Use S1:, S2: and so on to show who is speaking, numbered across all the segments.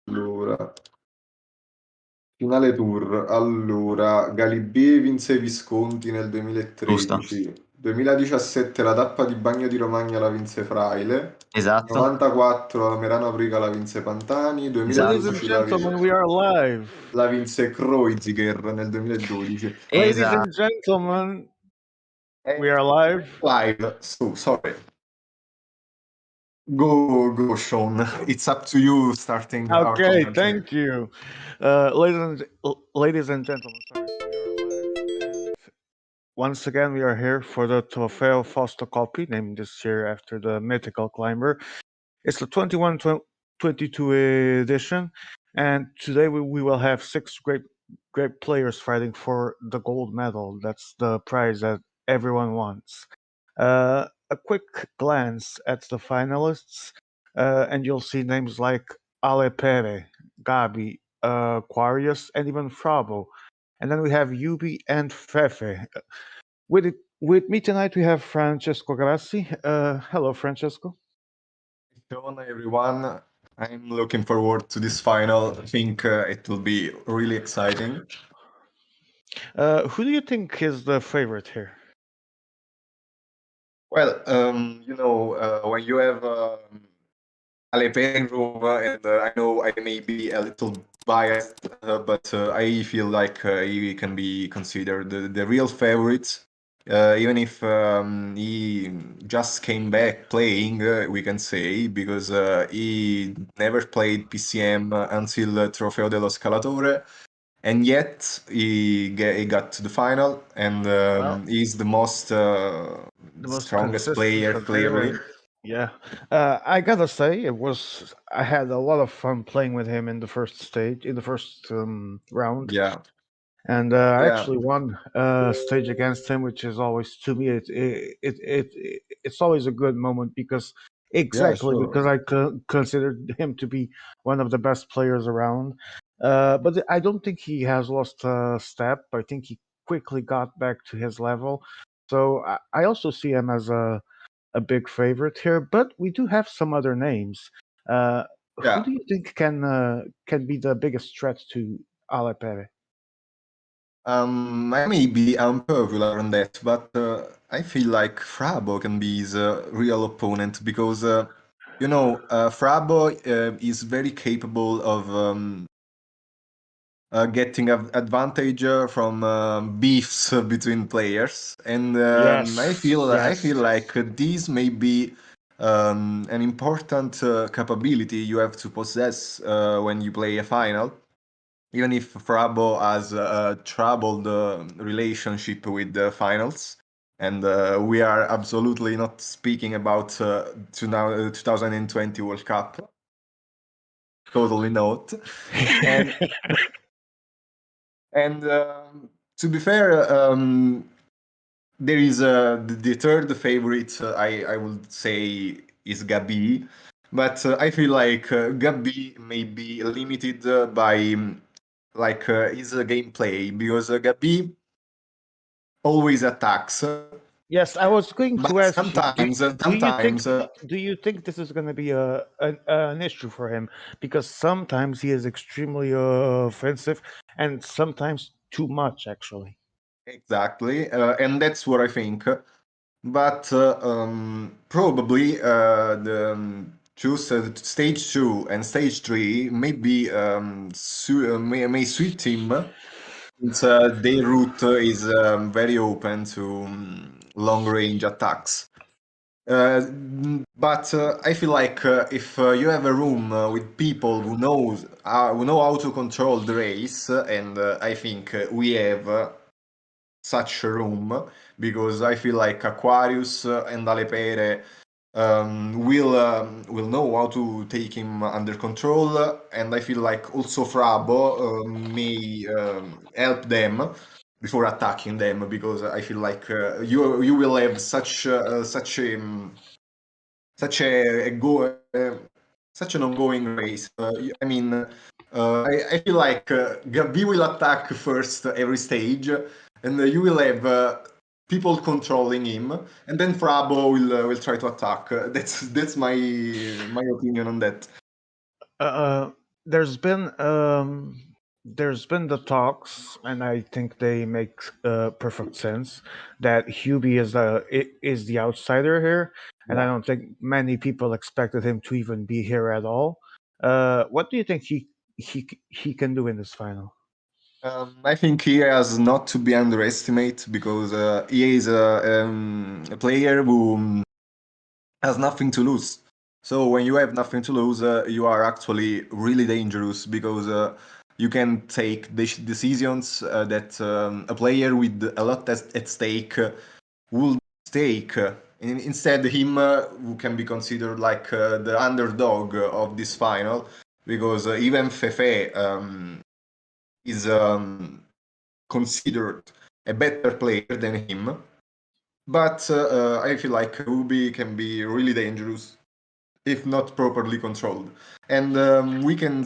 S1: Allora, finale tour. Allora, Galibier vinse i Visconti nel
S2: Giusto,
S1: 2013. 2017 la tappa di Bagno di Romagna la vinse Fraile.
S2: esatto,
S1: 94 la Merano Aprica la vinse Pantani.
S3: Ladies and
S1: 2012
S3: gentlemen, we are live.
S1: la vinse Kreuziger nel 2012.
S3: Ladies
S2: esatto.
S3: and gentlemen, we are live.
S1: Live. So, sorry. Go, Sean. It's up to you starting our
S3: Okay,
S1: commentary.
S3: thank you. Ladies and gentlemen, sorry, we are live. And once again, we are here for the Trofeo Fausto Coppi, named this year after the mythical climber. It's the 21-22 edition, and today we will have six great players fighting for the gold medal. That's the prize that everyone wants. A quick glance at the finalists, and you'll see names like Ale Pere, Gabi, Aquarius, and even Frabo. And then we have Yubi and Fefe. With me tonight, we have Francesco Grassi. Hello, Francesco.
S1: Sean, everyone. I'm looking forward to this final. I think it will be really exciting.
S3: Who do you think is the favorite here?
S1: Well, when you have Ale pairing room, and I know I may be a little biased, but I feel like he can be considered the real favorite. Even if he just came back playing, we can say, because he never played PCM until Trofeo dello Scalatore, and yet he got to the final, and
S3: Well,
S1: he's the most
S3: the most
S1: strongest
S3: consistent
S1: player,
S3: player,
S1: clearly.
S3: and yeah, I gotta say I had a lot of fun playing with him in the first stage, in the first round.
S1: Yeah,
S3: And I
S1: yeah,
S3: actually won a stage against him, which is always to me it's always a good moment because
S1: yeah,
S3: exactly
S1: sure.
S3: because I considered him to be one of the best players around. But I don't think he has lost a step. I think he quickly got back to his level. So I also see him as a big favorite here. But we do have some other names. Uh, who
S1: Yeah.
S3: do you think can be the biggest threat to Alepere?
S1: I may be unpopular on that, but I feel like Frabo can be his real opponent because, Frabo is very capable of getting advantage from beefs between players, and I
S3: Yes.
S1: feel like this may be an important capability you have to possess when you play a final. Even if Frabo has a troubled relationship with the finals, and we are absolutely not speaking about 2020 World Cup, totally not. And and to be fair, there is the third favorite. I would say is Gabi, but I feel like Gabi may be limited by his gameplay because Gabi always attacks,
S3: Yes, I was going
S1: but
S3: to ask you.
S1: sometimes,
S3: Do you think this is going to be an issue for him? Because sometimes he is extremely offensive, and sometimes too much, actually.
S1: exactly, and that's what I think. But probably the stage two and stage three maybe may suit him since their route is very open to long range attacks. But I feel like if you have a room with people who know how to control the race, and I think we have such a room because I feel like Aquarius and Alepere will know how to take him under control, and I feel like also Frabo may help them before attacking them because I feel like you will have such a go such an ongoing race. I mean, I feel like Gabi will attack first every stage, and you will have people controlling him, and then Frabo will try to attack. That's my opinion on that.
S3: Uh, there's been there's been the talks, and I think they make perfect sense that Hubie is the outsider here, and I
S1: Yeah.
S3: don't think many people expected him to even be here at all. What do you think he can do in this final?
S1: I think he has not to be underestimated because he is a player who has nothing to lose. So when you have nothing to lose, you are actually really dangerous because you can take decisions that a player with a lot at stake would take. Instead, him who can be considered like the underdog of this final because even Fefe is considered a better player than him. But I feel like Ruby can be really dangerous if not properly controlled. And we can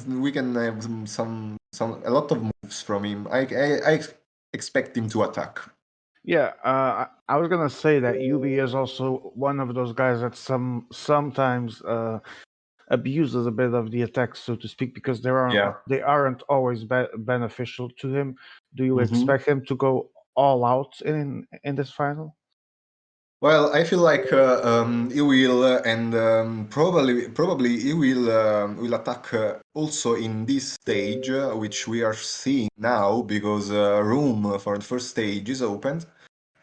S1: have some a lot of moves from him. I expect him to attack.
S3: Yeah, I was gonna say that UB is also one of those guys that sometimes abuses a bit of the attacks, so to speak, because
S1: Yeah.
S3: they aren't always beneficial to him. Do you
S1: Hmm.
S3: expect him to go all out in this final?
S1: Well, I feel like he will, and probably he will attack also in this stage, which we are seeing now, because room for the first stage is opened,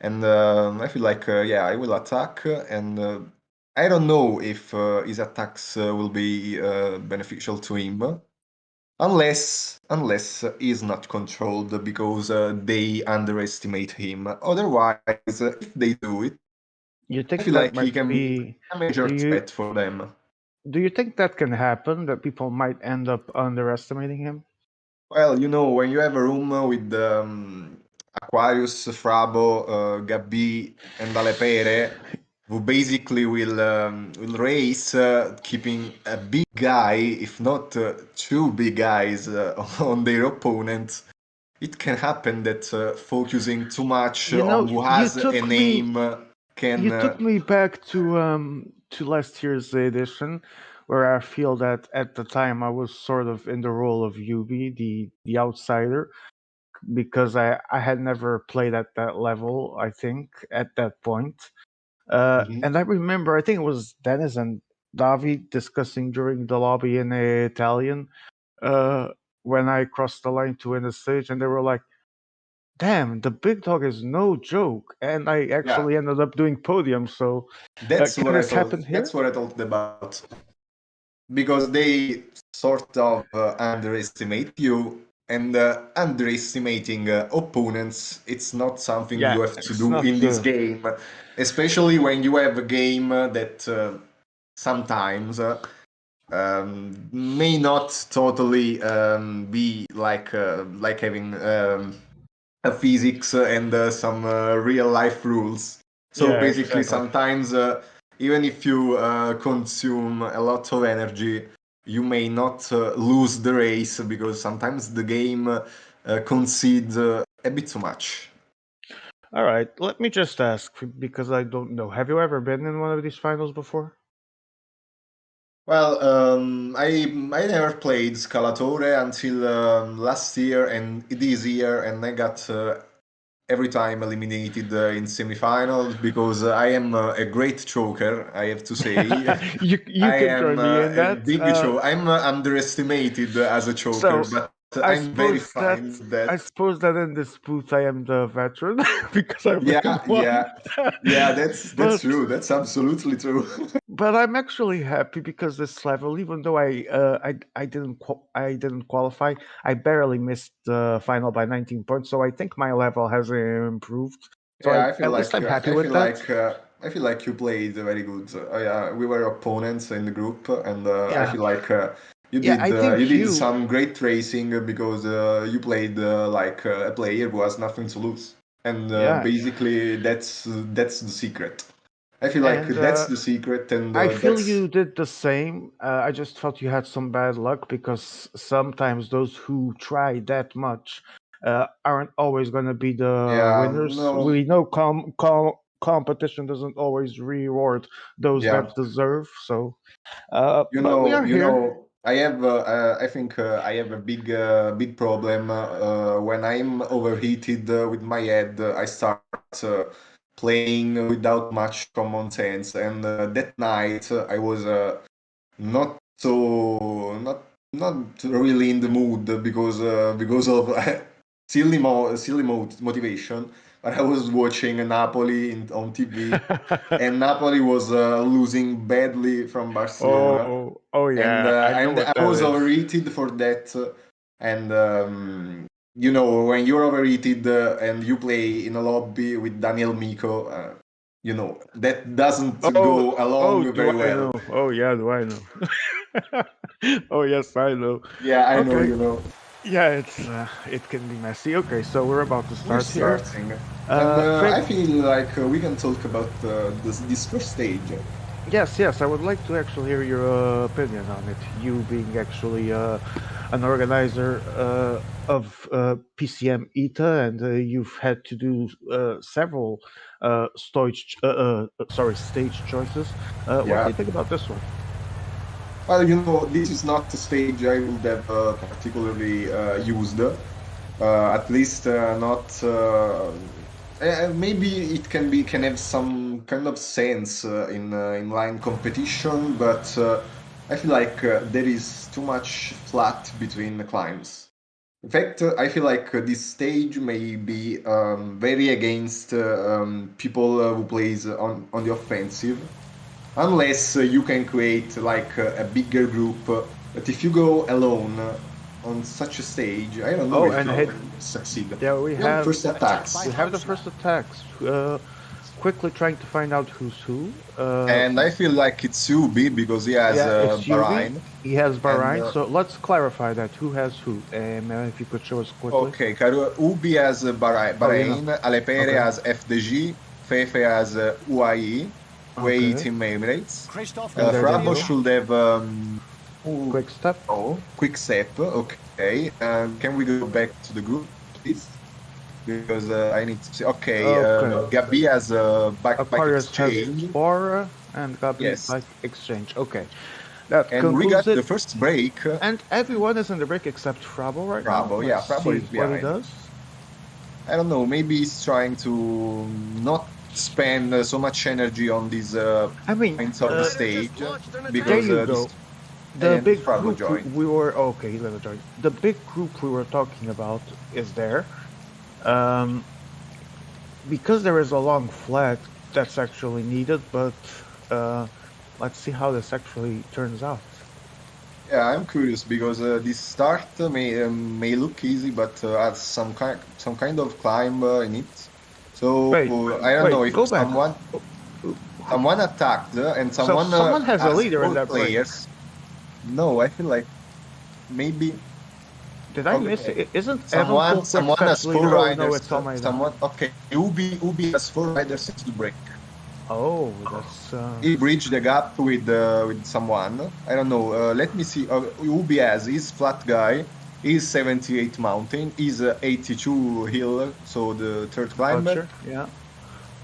S1: and I feel like yeah, I will attack, and I don't know if his attacks will be beneficial to him, unless he's not controlled because they underestimate him. Otherwise, if they do it.
S3: You
S1: I
S3: think
S1: feel
S3: that
S1: like he
S3: might
S1: can be
S3: be?
S1: a major
S3: Do you
S1: threat for them.
S3: do you think that can happen? That people might end up underestimating him?
S1: Well, when you have a room with Aquarius, Frabo, Gabi, and Alepere, who basically will race, keeping a big guy, if not two big guys, on their opponent. It can happen that focusing too much
S3: You know,
S1: on who
S3: you
S1: has a
S3: took me
S1: name can.
S3: you took me back to last year's edition, where I feel that at the time I was sort of in the role of Yubi, the outsider, because I had never played at that level. I think at that point,
S1: Mhm.
S3: and I remember I think it was Dennis and Davi discussing during the lobby in Italian uh, when I crossed the line to win the stage, and they were like, "Damn, the big dog is no joke," and I
S1: Yeah.
S3: actually ended up doing podium. So,
S1: That's
S3: can
S1: what I
S3: this
S1: thought.
S3: happen
S1: That's
S3: here?
S1: what I thought about because they sort of underestimate you, and underestimating opponents. It's not something
S3: Yeah,
S1: you have to
S3: it's
S1: do
S3: not
S1: in this
S3: the
S1: game, especially when you have a game that sometimes may not totally be like having a physics and some real life rules. So
S3: yeah,
S1: basically,
S3: exactly.
S1: sometimes even if you consume a lot of energy, you may not lose the race because sometimes the game concedes a bit too much.
S3: All right, let me just ask because I don't know. Have you ever been in one of these finals before?
S1: Well, I never played Scalatore until last year and this year, and I got every time eliminated in semifinals because I am a great choker, I have to say.
S3: You
S1: I
S3: can
S1: am
S3: join me in
S1: a
S3: that.
S1: big choker. I'm underestimated as a choker,
S3: So
S1: but
S3: I
S1: I'm very
S3: suppose that
S1: fine with that.
S3: I suppose that in this booth I am the veteran because I've been
S1: Yeah,
S3: one.
S1: yeah, yeah. That's
S3: but
S1: true. That's absolutely true.
S3: but I'm actually happy because this level, even though I didn't qualify, I barely missed the final by 19 points. So I think my level has improved. So
S1: Yeah,
S3: at least I'm happy
S1: I
S3: with
S1: feel
S3: that.
S1: like I feel like you played very good. Yeah, we were opponents in the group, and I
S3: Yeah,
S1: feel like
S3: yeah. I
S1: you
S3: think
S1: did
S3: you.
S1: some great racing because you played like a player who has nothing to lose, and
S3: Yeah,
S1: basically that's the secret. I feel like
S3: and
S1: that's the secret, and
S3: I feel
S1: that's
S3: you did the same. I just felt you had some bad luck because sometimes those who try that much aren't always going to be the
S1: yeah,
S3: winners.
S1: no,
S3: We know competition doesn't always reward those that
S1: yeah.
S3: deserve. So, but we are
S1: You
S3: here.
S1: know, I think I have a big problem when I'm overheated with my head. I start playing without much common sense, and that night I was not not really in the mood because of motivation. But I was watching Napoli on TV, and Napoli was losing badly from Barcelona,
S3: Oh
S1: and
S3: yeah, I know
S1: and
S3: what
S1: I
S3: that
S1: was
S3: is.
S1: overrated for that. And when you're overrated and you play in a lobby with Daniel Miko, that doesn't
S3: Oh,
S1: go
S3: oh,
S1: along
S3: do
S1: very
S3: I
S1: well.
S3: know? Oh yeah, do I know? Oh yes, I know.
S1: Yeah, I know,
S3: Okay, yeah, it can be messy. Okay, so we're about to
S1: we're
S3: start here.
S1: starting, and
S3: Fred,
S1: I feel like we can talk about this first stage.
S3: yes, I would like to actually hear your opinion on it. You being actually an organizer of PCM ETA, and you've had to do several stage choices. What do
S1: Yeah.
S3: you think about this one?
S1: Well, this is not a stage I would have particularly used. At least not. Maybe it can have some kind of sense in inline competition, but I feel like there is too much flat between the climbs. In fact, I feel like this stage may be very against people who plays on the offensive, unless you can create like a bigger group. But if you go alone on such a stage, I don't know
S3: Oh,
S1: if
S3: and
S1: you
S3: hit.
S1: can succeed.
S3: Yeah, we
S1: You have
S3: have
S1: first attacks,
S3: we have the first attacks. Quickly trying to find out who's who.
S1: and I feel like it's Ubi because he has
S3: Yeah, it's Yubi.
S1: Bahrain.
S3: He has
S1: And
S3: Bahrain. So let's clarify that. Who has who? If you could show us quickly.
S1: okay, Ubi has Bahrain,
S3: Oh, you know.
S1: Alepere
S3: Okay.
S1: has FDG, Fefe has UAE,
S3: Okay.
S1: Team Emirates.
S2: Christoph
S3: And there they
S1: Frabo
S3: go.
S1: should have
S3: Quick step.
S1: quick step. Okay, can we go back to the group, please? Because I need to see. Okay,
S3: Okay.
S1: Gabi has bike
S3: Aquarius has
S1: exchange,
S3: Bora and Gabi
S1: Yes.
S3: bike exchange. Okay. That
S1: and we got
S3: concludes it.
S1: the first break.
S3: And everyone is in the break except Frabo right now.
S1: Frabo, yeah,
S3: Let's
S1: Frabo
S3: see
S1: is
S3: what he
S1: behind.
S3: does.
S1: I don't know. Maybe he's trying to not spend so much energy on these
S3: I mean,
S1: points of the stage
S3: there
S1: because
S3: you go.
S1: this,
S3: The
S1: and
S3: big
S1: Frabo
S3: group
S1: joined.
S3: we were okay. Let me join. The big group we were talking about is there, because there is a long flag that's actually needed. But let's see how this actually turns out.
S1: Yeah, I'm curious because this start may look easy, but has some kind of climb in it. So
S3: Wait,
S1: I don't know if
S3: go back.
S1: someone attacked and someone
S3: someone has a leader in
S1: both
S3: that break.
S1: players. No, I feel like maybe
S3: Did I miss
S1: Okay.
S3: it? Isn't
S1: someone has four riders.
S3: No, it's on my
S1: Someone okay. Ubi has four riders since the break.
S3: Oh, that's
S1: He bridged the gap with someone. I don't know. Let me see. Ubi has his flat guy. He's 78 mountain. He's 82 hill. So the third climber.
S3: culture. Yeah.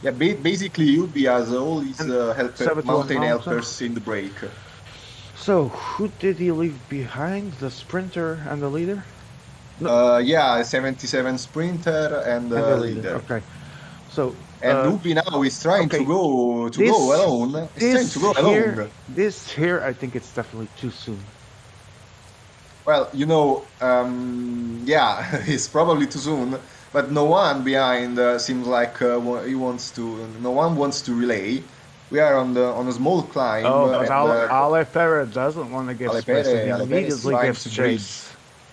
S1: Yeah, basically Ubi has all his
S3: And 71
S1: mountain
S3: mountain.
S1: helpers in the break.
S3: So who did he leave behind? The sprinter and the leader.
S1: Yeah, 77 sprinter and
S3: And the
S1: leader.
S3: Okay. So
S1: And Ubi now is trying
S3: okay.
S1: to go
S3: This-
S1: alone. He's trying to go alone.
S3: This here, I think it's definitely too soon.
S1: Well, yeah, it's probably too soon, but no one behind seems like he wants to. No one wants to relay. We are on a small climb.
S3: Oh,
S1: and,
S3: but Ale doesn't want to give
S1: Ale
S3: space.
S1: Pere-
S3: He
S1: Ale Pere is
S3: immediately
S1: trying
S3: gives
S1: to
S3: chase.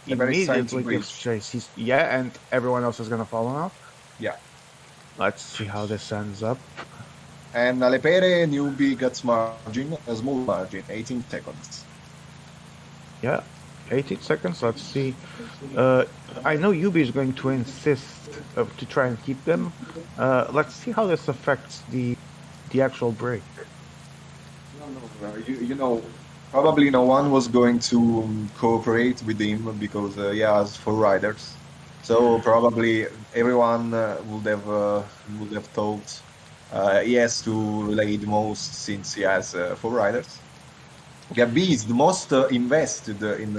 S1: Ale Pere is trying to
S3: Immediately gives chase. And everyone else is gonna follow now.
S1: Yeah.
S3: Let's see how this ends up.
S1: And Alepere newbie gets margin, a small margin, 18 seconds.
S3: Yeah, 18 seconds. Let's see. I know Yubi is going to insist to try and keep them. Let's see how this affects the actual break.
S1: Probably no one was going to cooperate with him because he has four riders. So probably everyone would have thought he has to relay the most since he has four riders. Gabi is the most invested in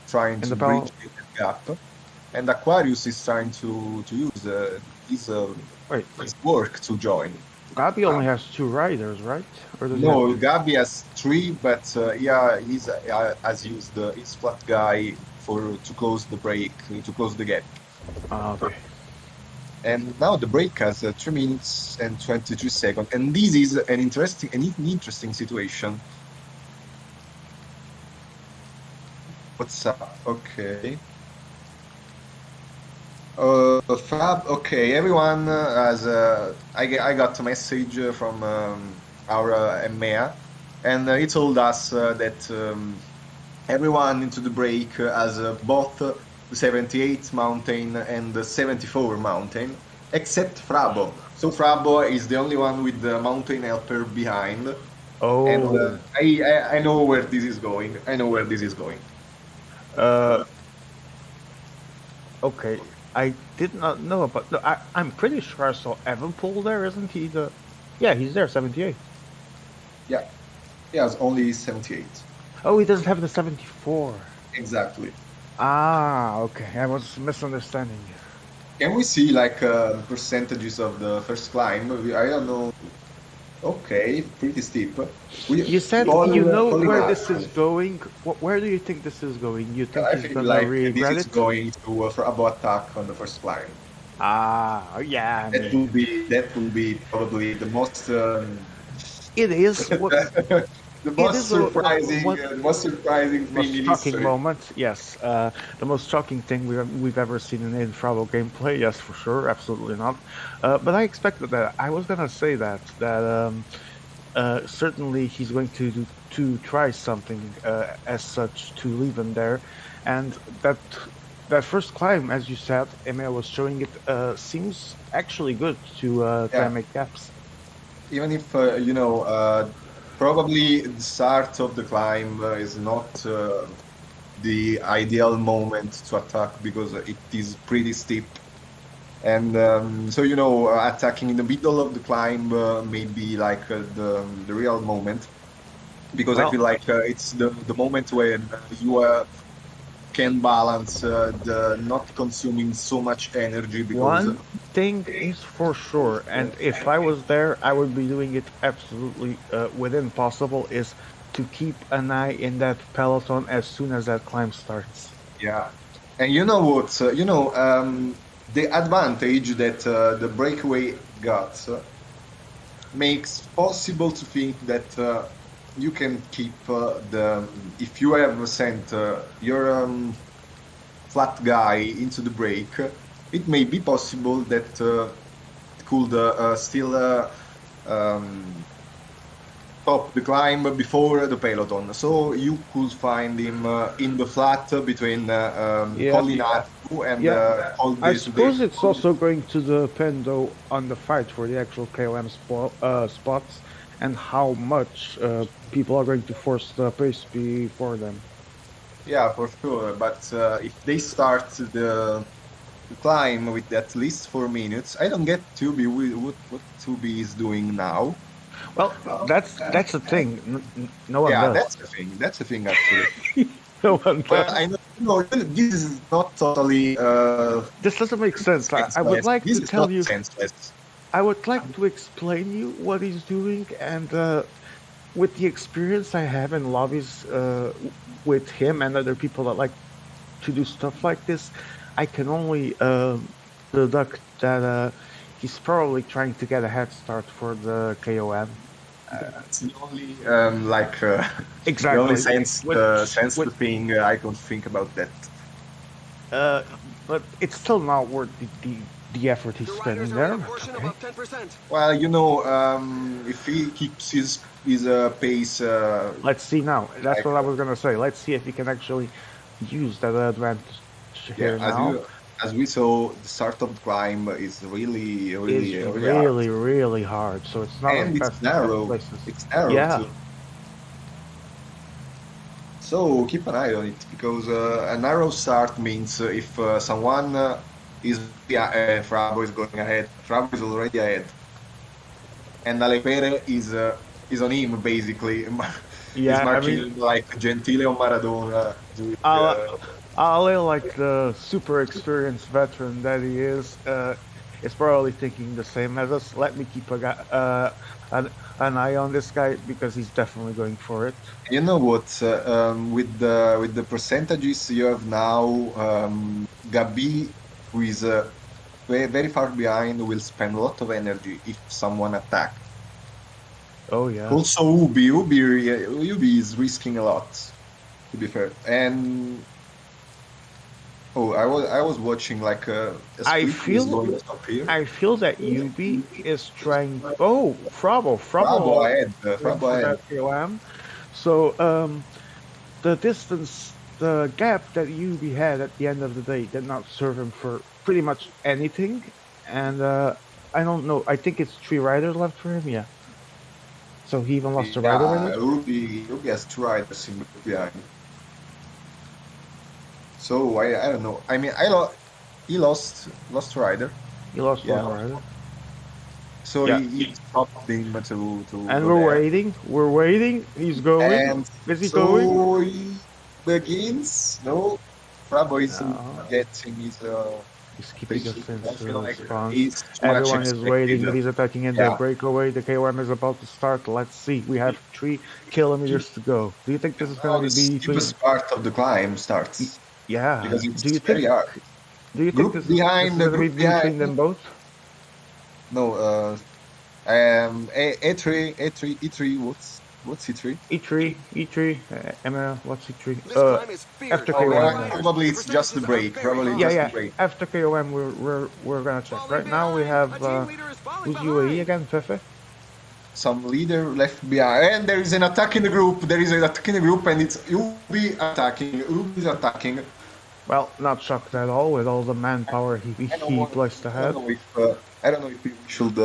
S1: trying
S3: In
S1: to
S3: the power-
S1: bridge the gap, and Aquarius is trying to use his work to join.
S3: Gabi only has two riders, right? Or does he
S1: No,
S3: have-
S1: Gabi has three, but he's has used his flat guy to close the break, to close the gap.
S3: Okay.
S1: And now the break has 3 minutes and 23 seconds, and this is an interesting situation. What's up? Okay. Fab. Okay, everyone has. I got a message from our EMEA, and he told us that everyone into the break has both the 78 mountain and the 74 mountain, except Frabo. So Frabo is the only one with the mountain helper behind.
S3: Oh.
S1: And I know where this is going. I know where this is going.
S3: Okay. I did not know about. No, I'm pretty sure I saw Evanpool there, isn't he? Yeah, he's there, 78.
S1: Yeah, He has only 78.
S3: Oh, he doesn't have the 74.
S1: Exactly.
S3: Ah, okay. I was misunderstanding you.
S1: Can we see like percentages of the first climb? I don't know. Okay, pretty steep.
S3: You said you know where this is
S1: Polygon.
S3: going. Where do you think this is going? You think
S1: I
S3: he's
S1: think
S3: gonna
S1: like this
S3: regret
S1: is
S3: it?
S1: going to for abo attack on the first climb.
S3: Ah, yeah. I mean,
S1: That will be probably the most
S3: it is what
S1: the
S3: it
S1: most
S3: is a,
S1: surprising
S3: what
S1: the most surprising thing
S3: most
S1: in
S3: shocking
S1: history.
S3: moment. Yes, the most shocking thing we've ever seen in Frabo gameplay. Yes, for sure, absolutely not. But I expected that. I was gonna say that certainly he's going to try something as such to leave him there, and that first climb, as you said, Emil was showing it, seems actually good to try
S1: Yeah,
S3: and make gaps.
S1: even if probably the start of the climb is not the ideal moment to attack because it is pretty steep. And so, attacking in the middle of the climb may be like the real moment because I
S3: Well,
S1: feel like it's the moment when you can balance the not consuming so much energy because,
S3: one thing is for sure, and if I was there, I would be doing it absolutely within possible, is to keep an eye in that peloton as soon as that climb starts.
S1: yeah. And you know what? The advantage that the breakaway got makes possible to think that you can keep if you have sent your flat guy into the break, it may be possible that it could still um, top the climb before the peloton. So you could find him in the flat between
S3: Yeah,
S1: Collinatu and
S3: yeah.
S1: Col
S3: I
S1: de
S3: suppose
S1: Sudé.
S3: it's also going to depend, though, on the fight for the actual KOM spots and how much people are going to force the pace before them.
S1: Yeah, for sure. But if they start the climb with at least 4 minutes, I don't get Tubi what Tubi is doing now.
S3: Well, that's the thing. No one
S1: Yeah,
S3: does.
S1: that's the thing. That's the thing, actually.
S3: No one
S1: Well,
S3: does.
S1: I know, this is not totally
S3: This doesn't make sense. I would
S1: senseless.
S3: like
S1: This
S3: to
S1: is
S3: tell
S1: not
S3: you.
S1: senseless.
S3: I would like to explain you what he's doing, and with the experience I have in lobbies with him and other people that like to do stuff like this, I can only deduct that he's probably trying to get a head start for the KOM.
S1: That's the only the only
S3: Exactly.
S1: sensible
S3: With
S1: thing I can think about that.
S3: uh, but it's still not worth the effort he's
S2: The
S3: spending
S2: riders are
S3: there.
S2: in a
S3: But
S2: portion
S3: okay.
S2: above 10%.
S1: Well, if he keeps his pace
S3: Let's see now. That's
S1: like
S3: what I was gonna say. Let's see if he can actually use that advantage
S1: yeah,
S3: here now.
S1: as we saw, the start of the climb is really
S3: Is
S1: really hard,
S3: really hard. So it's not
S1: and
S3: the
S1: it's
S3: best
S1: narrow.
S3: places.
S1: It's narrow
S3: Yeah,
S1: too. So keep an eye on it because a narrow start means if someone is Frabo is going ahead, Frabo is already ahead, and Alepere is on him basically. He's
S3: yeah. I
S1: marking
S3: mean,
S1: him like Gentile or Maradona doing.
S3: Ale, Ale, like the super experienced veteran that he is probably thinking the same as us. Let me keep an eye on this guy because he's definitely going for it.
S1: You know what? With the percentages you have now, Gabi, who is very far behind, will spend a lot of energy if someone attacks.
S3: Oh yeah.
S1: Also, Ubi is risking a lot, to be fair. And oh, I was watching like a
S3: I
S1: split who is
S3: feel
S1: going to stop here.
S3: I feel that Yubi is trying. Oh, Frabo,
S1: Bravo
S3: Frabo
S1: ahead,
S3: going
S1: Bravo
S3: for
S1: ahead.
S3: that KOM. So the distance, the gap that Yubi had at the end of the day did not serve him for pretty much anything. And I don't know. I think it's 3 riders left for him. Yeah. So he even lost a rider with
S1: Yeah,
S3: it.
S1: Ruby has two riders in behind. So I don't know. I mean, he lost rider.
S3: He lost
S1: Yeah.
S3: one rider.
S1: So
S3: Yeah.
S1: he stopped him to
S3: And
S1: go
S3: we're
S1: there.
S3: waiting. We're waiting. He's going.
S1: And
S3: Is he going?
S1: so he begins. No, Frabo is
S3: No.
S1: getting his
S3: He's keeping
S1: basic.
S3: us in
S1: I feel like
S3: response.
S1: he's too much
S3: Everyone is
S1: expected.
S3: waiting, but he's attacking in the
S1: Yeah.
S3: breakaway. The KOM is about to start. Let's see. We have 3 kilometers to go. Do you think this is
S1: Now
S3: gonna
S1: the
S3: be between?
S1: steepest part of the climb starts
S3: Yeah.
S1: because it's very hard.
S3: Do you think
S1: Group
S3: this is
S1: behind,
S3: gonna be
S1: group behind.
S3: between them both?
S1: No, A3, A3, E3. What's E3?
S3: E3, Emma, what's E3?
S2: This climb is fierce.
S3: After
S1: Oh,
S3: KOM.
S1: probably it's just the break. Probably
S3: Yeah,
S1: just the
S3: yeah.
S1: break.
S3: After KOM, we're gonna check. Right now we have who's UAE again, Fefe?
S1: Some leader left behind, and there is an attack in the group. There is an attack in the group, and it's Ubi attacking. Ubi is attacking.
S3: Well, not shocked at all with all the manpower he placed
S1: I
S3: ahead.
S1: don't know if we should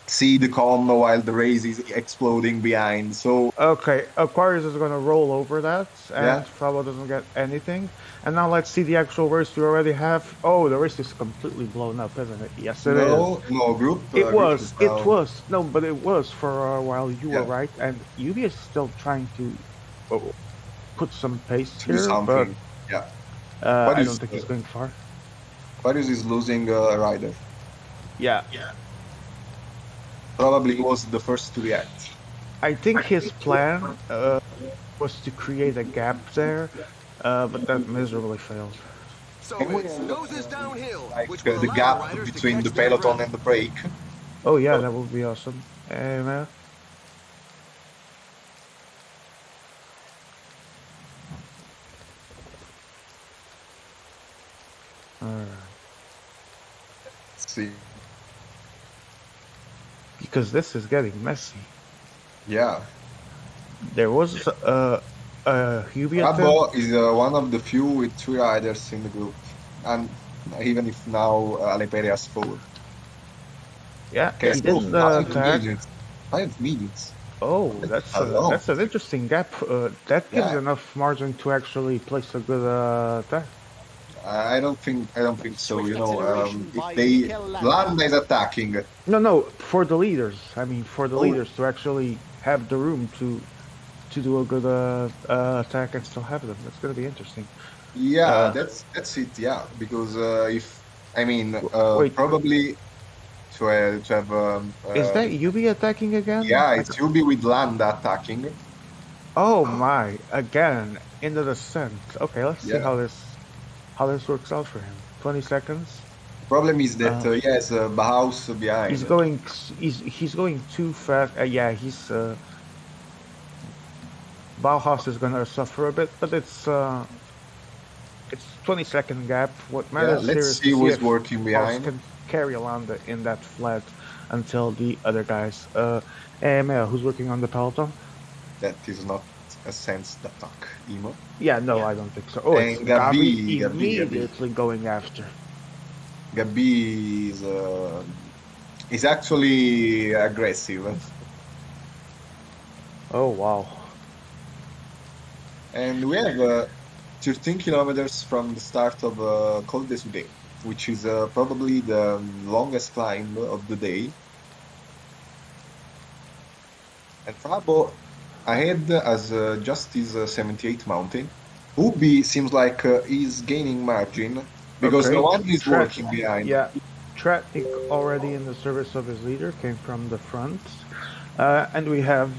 S1: see the calm while the race is exploding behind. So
S3: Okay, Aquarius is gonna roll over that, and
S1: Yeah.
S3: Frabo doesn't get anything. And now let's see the actual race we already have. Oh, the race is completely blown up, isn't it? Yes, it is.
S1: no group.
S3: It
S1: group
S3: was.
S1: is
S3: It
S1: down.
S3: was. No, but it was for a while. You were
S1: Yeah.
S3: right. And Yubi is still trying to put some pace
S1: To do
S3: here, but
S1: something. Yeah.
S3: I
S1: Aquarius,
S3: don't think he's going far.
S1: Aquarius is losing a rider.
S3: Yeah.
S1: Probably was the first to react.
S3: I think his plan was to create a gap there, but that miserably failed.
S2: So
S1: Anyway,
S2: it noses downhill,
S1: Like
S2: which will
S1: the
S2: allow
S1: gap
S2: riders to
S1: between
S2: catch
S1: the
S2: their
S1: peloton
S2: breath.
S1: and the break.
S3: Oh yeah, that would be awesome. Man. Alright.
S1: Let's see.
S3: Because this is getting messy.
S1: Yeah.
S3: There was a Hubie
S1: Rabo
S3: attempt.
S1: is one of the few with 3 riders in the group, and even if now Aleperia has 4.
S3: Yeah,
S1: Okay,
S3: he
S1: so
S3: didn't
S1: 5
S3: attack.
S1: minutes. 5 minutes.
S3: Oh, that's
S1: Hello.
S3: that's an interesting gap. That gives
S1: Yeah.
S3: enough margin to actually place a good attack.
S1: I don't think so. You know, if they Landa is attacking,
S3: No, for the leaders. I mean, for the
S1: Oh.
S3: leaders to actually have the room to do a good attack and still have them. That's gonna be interesting.
S1: yeah, that's it. Yeah, because if I mean,
S3: Wait.
S1: probably to have
S3: Is that Yubi attacking again?
S1: yeah, it's Yubi with Landa attacking.
S3: Oh my! Again in the descent. Okay, let's see
S1: Yeah.
S3: how this works out for him. 20 seconds.
S1: Problem is that he has Bauhaus behind.
S3: He's going too fast. Yeah, he's Bauhaus is gonna suffer a bit, but it's 20-second gap. What matters here
S1: let's
S3: is
S1: see
S3: to
S1: who's
S3: if
S1: working
S3: Bauhaus
S1: behind.
S3: can carry Alanda in that flat until the other guys. Who's working on the peloton?
S1: That is not a sensed attack, Emo.
S3: Yeah, no, I don't think so. Oh, it's
S1: And
S3: Gabi
S1: Gabi.
S3: immediately going after.
S1: Gabi is actually aggressive.
S3: Oh wow.
S1: And we have 13 kilometers from the start of Col de Soudé, which is probably the longest climb of the day. And Frabo ahead as just his 78 mountain. Ubi seems like he's gaining margin because
S3: Okay,
S1: no one is
S3: Trek-
S1: working behind.
S3: Yeah, Tratnik already in the service of his leader came from the front, and we have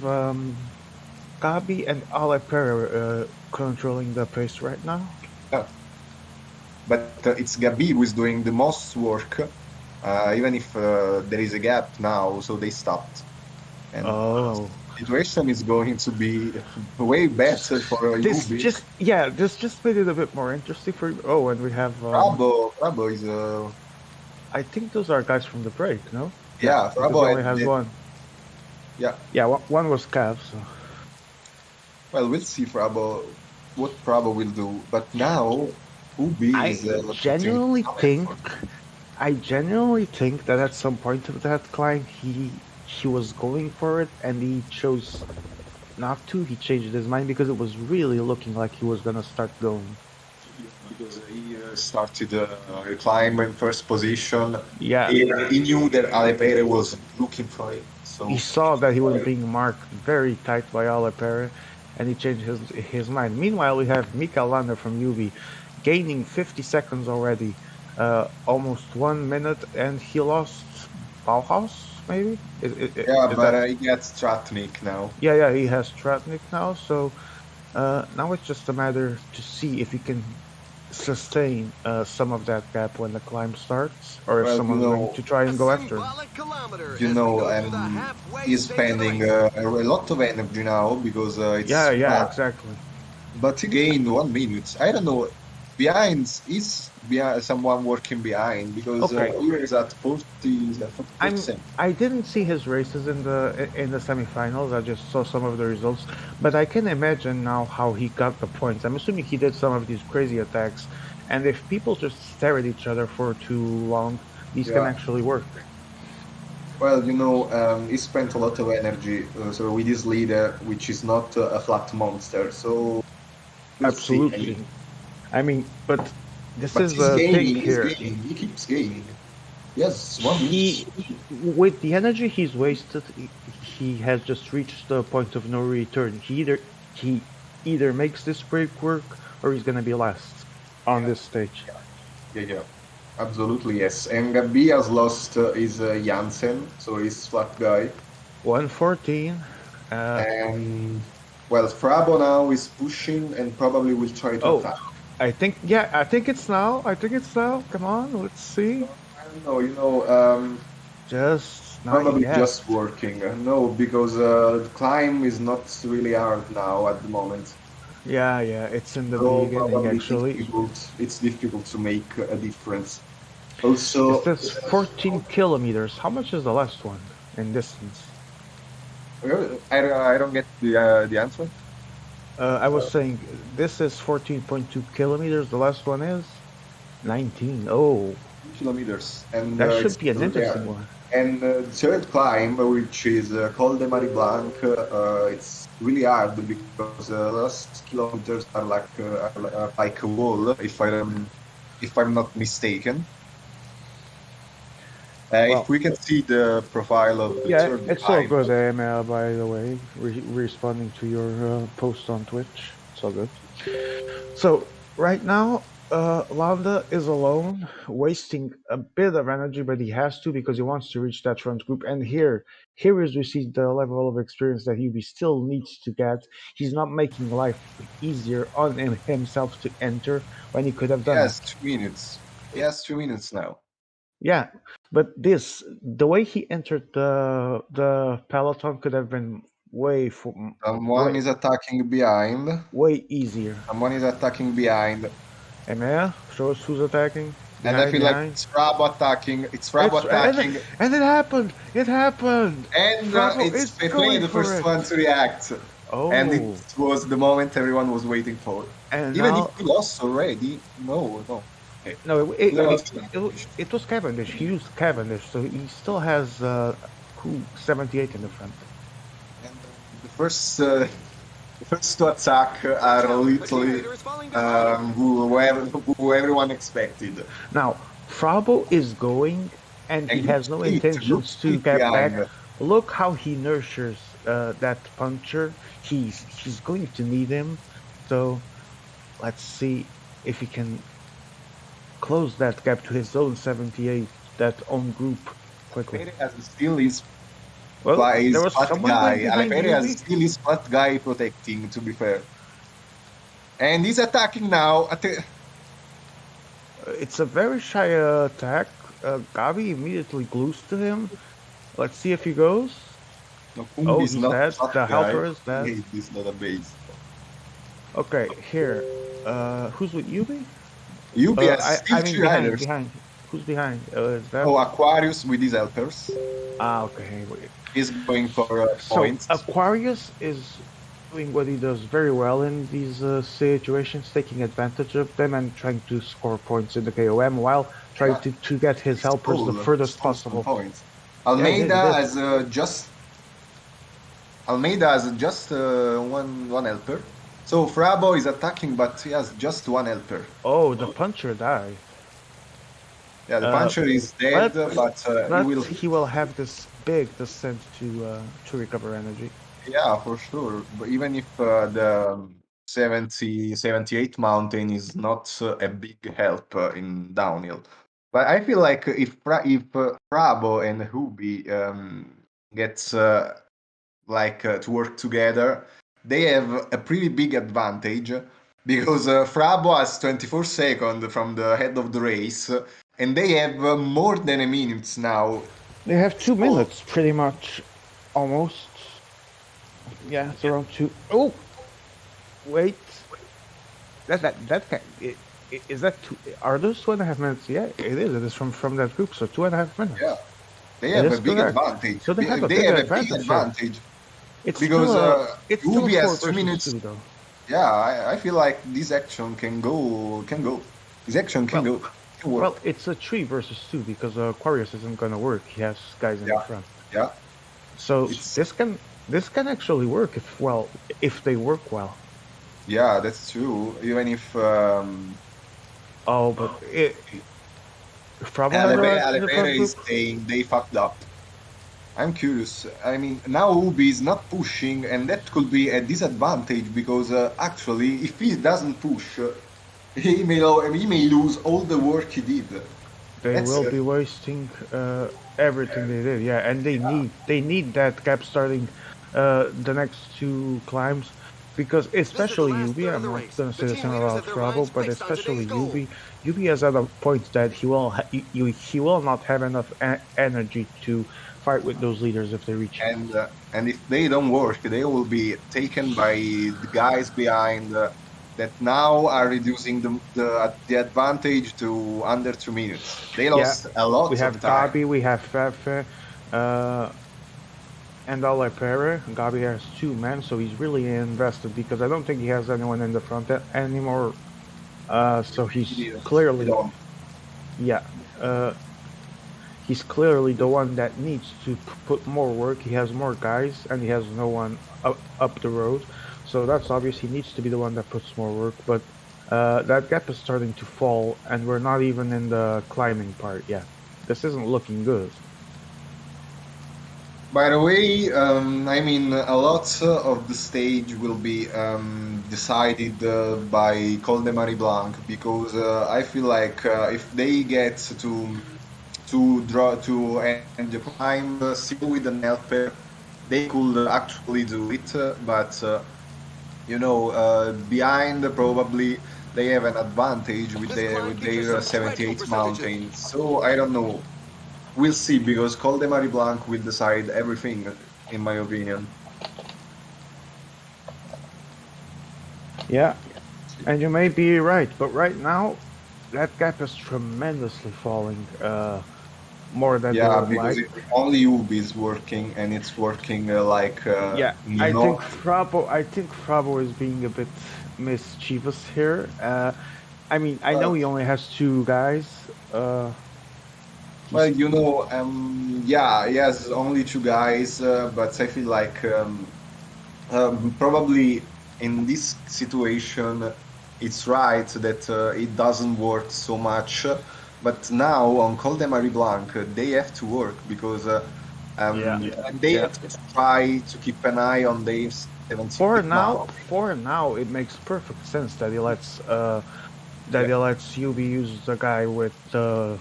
S3: Gabi and Alepera controlling the pace right now.
S1: But it's Gabi who is doing the most work, even if there is a gap now, so they stopped. And
S3: Oh,
S1: the situation is going to be way better for
S3: this
S1: Ubi.
S3: just made it a bit more interesting for. Oh, and we have.
S1: Frabo is
S3: I think those are guys from the break, no?
S1: yeah,
S3: Because
S1: Frabo
S3: he only has one.
S1: Yeah.
S3: Yeah, one was Cav. So.
S1: Well, we'll see what Frabo will do. But now Ubi
S3: I
S1: is
S3: genuinely think that at some point of that climb he was going for it and he chose not to. He changed his mind because it was really looking like he was gonna start going.
S1: because started climb in first position,
S3: Yeah,
S1: he knew that Alepere was looking for it. So
S3: he saw that he was being marked very tight by Alepere, and he changed his mind. Meanwhile, we have Mika Lander from UV gaining 50 seconds already, almost 1 minute, and he lost Bauhaus, maybe?
S1: yeah,
S3: Is
S1: but
S3: that?
S1: he gets Stratnik now.
S3: Yeah, he has Tratnik now, so now it's just a matter to see if he can sustain some of that gap when the climb starts, or if
S1: Well,
S3: someone's going to try
S2: A
S3: and go after him.
S2: symbolic kilometer
S1: you
S2: as we
S1: know,
S2: go through the halfway
S1: he's
S2: stage of the
S1: spending
S2: race.
S1: a lot of energy now because
S3: Yeah,
S1: it's
S3: yeah,
S1: flat.
S3: exactly.
S1: But again, 1 minute. I don't know. Behind is someone working behind because
S3: Okay.
S1: here is at 40,
S3: I'm
S1: 40%.
S3: I didn't see his races in the semifinals. I just saw some of the results, but I can imagine now how he got the points. I'm assuming he did some of these crazy attacks, and if people just stare at each other for too long, these can
S1: Yeah.
S3: actually work.
S1: Well, he spent a lot of energy so with his leader, which is not a flat monster. So we'll see.
S3: Absolutely. I mean, but this
S1: But
S3: is
S1: he's
S3: the thing
S1: gaining. He's
S3: here.
S1: gaining. He keeps gaining. Yes, 1 minute.
S3: He, with the energy he's wasted, he has just reached the point of no return. He either makes this break work or he's gonna be last on this stage.
S1: Yeah. Absolutely, yes. And Gabi has lost his Jansen, so he's flat guy.
S3: 114.
S1: And well, Frabo now is pushing and probably will try to
S3: Oh,
S1: attack.
S3: I think it's now. Come on, let's see.
S1: I don't know,
S3: Just not
S1: probably
S3: yet.
S1: just working. No, because the climb is not really hard now at the moment.
S3: Yeah, it's in the
S1: So
S3: beginning
S1: probably
S3: actually.
S1: it's difficult to make a difference. Also,
S3: It says 14 kilometers. How much is the last one in distance?
S1: I don't get the answer.
S3: I was saying this is 14.2 kilometers. The last one is 19. Oh,
S1: Kilometers, and
S3: that
S1: it's
S3: should be an interesting one.
S1: And the third climb, which is Col de Marie Blanc, it's really hard because the last kilometers are like a wall, if I'm not mistaken.
S3: Well,
S1: if we can see the profile of the
S3: yeah,
S1: third
S3: it's all
S1: climb,
S3: good, Emil, by the way. Responding to your post on Twitch. It's all good. So, right now, Landa is alone, wasting a bit of energy, but he has to because he wants to reach that front group. And here is we see the level of experience that he still needs to get. He's not making life easier on himself to enter when he could have done
S1: yes,
S3: it.
S1: 2 minutes. He has 2 minutes now.
S3: Yeah, but the way he entered the peloton could have been
S1: Someone is attacking behind.
S3: way easier.
S1: Someone is attacking behind.
S3: Emea, show us who's attacking.
S1: And I feel like it's Frabo attacking. It's Frabo attacking.
S3: And it happened. It happened.
S1: And it's Pepe the first one to react.
S3: Oh.
S1: And it was the moment everyone was waiting for.
S3: And
S1: even
S3: now,
S1: if he lost already, no. Okay.
S3: No, it was Cavendish. He used Cavendish, so he still has 78 in the front.
S1: And the first to attack are literally who everyone expected.
S3: Now, Frabo is going, and he has no intentions to get back. Look how he nurtures that puncher. He's going to need him. So let's see if he can close that gap to his own 78, that own group quickly.
S1: Has still his
S3: well,
S1: there
S3: was
S1: flat
S3: someone
S1: guy.
S3: behind
S1: has still his flat guy protecting, to be fair. And he's attacking now.
S3: It's a very shy attack. Gabi immediately glues to him. Let's see if he goes.
S1: No, he's
S3: not dead. The helper is dead.
S1: He's not a base.
S3: Okay, here. Who's with Yubi?
S1: Yubi has still
S3: behind. Who's behind? Is that...
S1: Oh, Aquarius with his helpers.
S3: Okay.
S1: He's going for points.
S3: So Aquarius is doing what he does very well in these situations, taking advantage of them and trying to score points in the KOM while trying to get his helpers the furthest possible.
S1: Points. Almeida has just one helper. So Frabo is attacking, but he has just one helper.
S3: Oh, the puncher died.
S1: Yeah, the
S3: Uh,
S1: puncher is dead,
S3: but
S1: but he
S3: but
S1: will.
S3: he will have this big descent to recover energy.
S1: Yeah, for sure. But even if the 78 mountain is not a big help in downhill. But I feel like if Frabo and Hubi gets to work together, they have a pretty big advantage because Frabo has 24 seconds from the head of the race, and they have more than a minute now.
S3: They have 2 minutes,
S1: So,
S3: pretty much, almost. Yeah, it's around two. Oh, wait. That can, is that two? Are those 2.5 minutes? Yeah, it is. It is from that group. So 2.5 minutes.
S1: yeah, they
S3: It
S1: have
S3: is
S1: a big
S3: correct.
S1: advantage.
S3: So they have a
S1: They
S3: bigger
S1: have a big
S3: advantage here.
S1: advantage
S3: It's
S1: because
S3: still a
S1: Ubi
S3: four
S1: has two
S3: versus
S1: minutes.
S3: two though.
S1: Yeah, I feel like this action can go. Can go. This action can
S3: Well,
S1: go. Can work.
S3: well, it's a 3 versus 2 because Aquarius isn't gonna work. He has guys in the
S1: Yeah,
S3: front.
S1: yeah.
S3: So
S1: It's
S3: this can actually work if they work well.
S1: yeah, that's true. Even if
S3: Oh, but Frabo had in the
S1: Alevera
S3: front group.
S1: is saying they fucked up. I'm curious. I mean, now Ubi is not pushing, and that could be a disadvantage because actually, if he doesn't push, he may lose all the work he did.
S3: They
S1: That's
S3: will be wasting everything they did. Yeah, and they need that gap starting the next two climbs because especially
S2: last
S3: Yubi.
S2: third of
S3: I'm
S2: the
S3: not
S2: race.
S3: gonna say
S2: The
S3: the
S2: team
S3: same
S2: leaders
S3: about
S2: have their
S3: Frabo,
S2: lines
S3: but
S2: placed on
S3: especially
S2: today's goal.
S3: Yubi. Yubi has at a point that he will not have enough energy to fight with those leaders if they reach.
S1: and if they don't work, they will be taken by the guys behind that now are reducing the advantage to under 2 minutes. They
S3: Yeah,
S1: lost a
S3: we
S1: lot
S3: have
S1: of time.
S3: Gabi, we have Fefe, and Alepere. Gabi has 2 men, so he's really invested because I don't think he has anyone in the front anymore. So he's
S1: He
S3: clearly,
S1: don't.
S3: yeah, he's clearly the one that needs to put more work. He has more guys, and he has no one up the road. So that's obvious. He needs to be the one that puts more work. But that gap is starting to fall, and we're not even in the climbing part yet. This isn't looking good.
S1: By the way, I mean, a lot of the stage will be decided by Col de Marie Blanc because I feel like if they get to end the climb still with an helper, they could actually do it. But behind probably they have an advantage with their 78 mountains. So I don't know. We'll see because Col de Marie Blanc will decide everything, in my opinion.
S3: Yeah, and you may be right, but right now that gap is tremendously falling. More than they
S1: Yeah,
S3: would
S1: because
S3: like.
S1: only Ubi is working, and it's working
S3: Yeah, I think
S1: not.
S3: Frabo is being a bit mischievous here. I mean, I know
S1: Well,
S3: he only has 2 guys.
S1: well,
S3: He's
S1: yeah, he has only two guys, but I feel like probably in this situation, it's right that it doesn't work so much. But now on Col de Marie Blanc, they have to work because
S3: yeah,
S1: they
S3: yeah.
S1: have to try to keep an eye on their 70
S3: For
S1: mount.
S3: now, it makes perfect sense that
S1: Yeah.
S3: he lets Yubi use the guy with the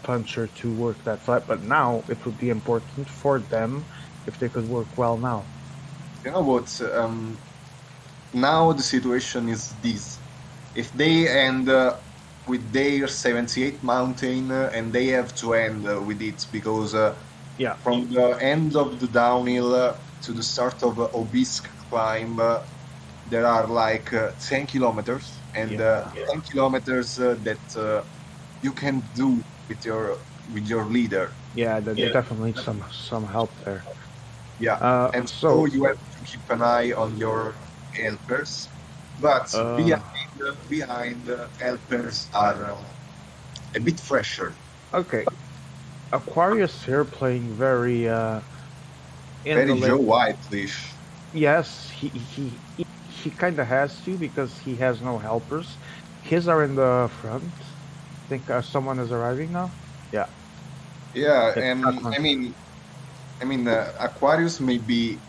S3: puncher to work that fight. But now it would be important for them if they could work well now.
S1: You know what? Now the situation is this. If they end with their 78 mountain and they have to end with it because
S3: Yeah,
S1: from the end of the downhill to the start of Obisque climb, there are like 10 kilometers and
S3: yeah,
S1: 10 kilometers that you can do with your leader.
S3: yeah. They definitely need some help there.
S1: Yeah, and so
S3: So
S1: you have to keep an eye on your helpers, but
S3: uh,
S1: behind helpers are a bit fresher,
S3: okay, Aquarius here playing very in the
S1: very Joe
S3: late.
S1: White-ish.
S3: Yes, he kind of has to because he has no helpers. His are in the front. I think someone is arriving now. Yeah,
S1: Yeah,
S3: it's that
S1: and
S3: one.
S1: Aquarius may be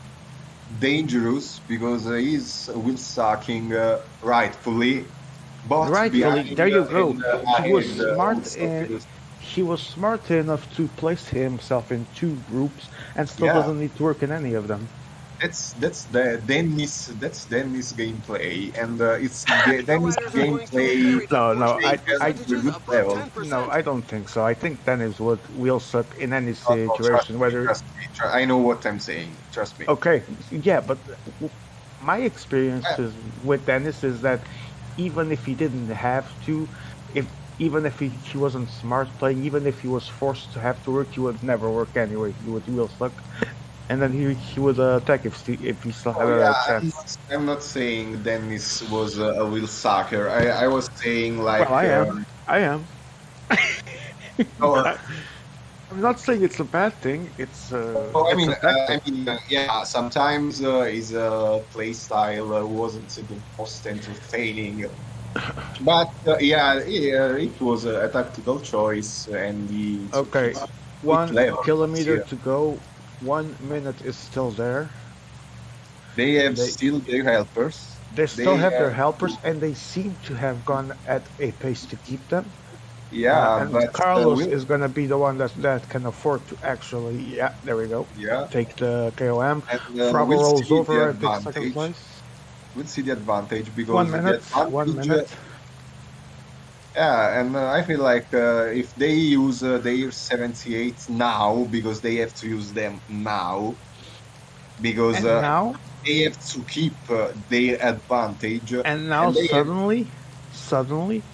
S1: dangerous because he's will sucking rightfully, but
S3: Rightfully,
S1: behind
S3: there you go.
S1: and
S3: He was
S1: ahead
S3: smart
S1: also.
S3: and he was smart enough to place himself in two groups and still
S1: Yeah,
S3: doesn't need to work in any of them.
S1: that's the Dennis gameplay, and it's
S2: The
S1: Dennis
S2: riders are going to
S1: gameplay
S2: inherit
S3: No, no,
S2: unfortunate
S3: I
S1: taken to a
S2: percentages
S1: good
S2: above
S1: level.
S2: 10%.
S3: no, I don't think so. I think Dennis will suck in any
S1: Oh, no,
S3: situation, whether
S1: I know what I'm saying. Trust me.
S3: okay, yeah, but my
S1: Uh,
S3: experiences with Dennis is that even if he didn't have to, if even if he wasn't smart playing, even if he was forced to have to work, he would never work anyway. He would real suck, and then he would attack if he still had
S1: Oh yeah,
S3: a chance.
S1: I'm not saying Dennis was a real sucker. I was saying
S3: Well,
S1: like,
S3: I am.
S1: oh,
S3: I'm not saying it's a bad thing.
S1: oh,
S3: It's a tactic.
S1: yeah, sometimes his play style wasn't the most entertaining, but yeah, it was a tactical choice, and he took
S3: Okay,
S1: it
S3: 1 kilometer
S1: level.
S3: to go. 1 minute is still there.
S1: They have
S3: They
S1: still their helpers.
S3: they still
S1: They
S3: have their
S1: have,
S3: helpers, and they seem to have gone at a pace to keep them.
S1: yeah,
S3: And
S1: but
S3: Carlos
S1: will
S3: is gonna be the one that can afford to actually. Yeah, there we go.
S1: yeah,
S3: Take the KOM.
S1: and
S3: Frabo
S1: we'll
S3: rolls
S1: see the
S3: over and takes second
S1: advantage.
S3: place.
S1: We'll see the advantage because
S3: One
S1: the
S3: minute. 1 minute.
S1: advantage. Yeah, and I feel like if they use their 78 now, because they have to use them now, because
S3: And now,
S1: they have to keep their advantage,
S3: and now
S1: and they have,
S3: suddenly,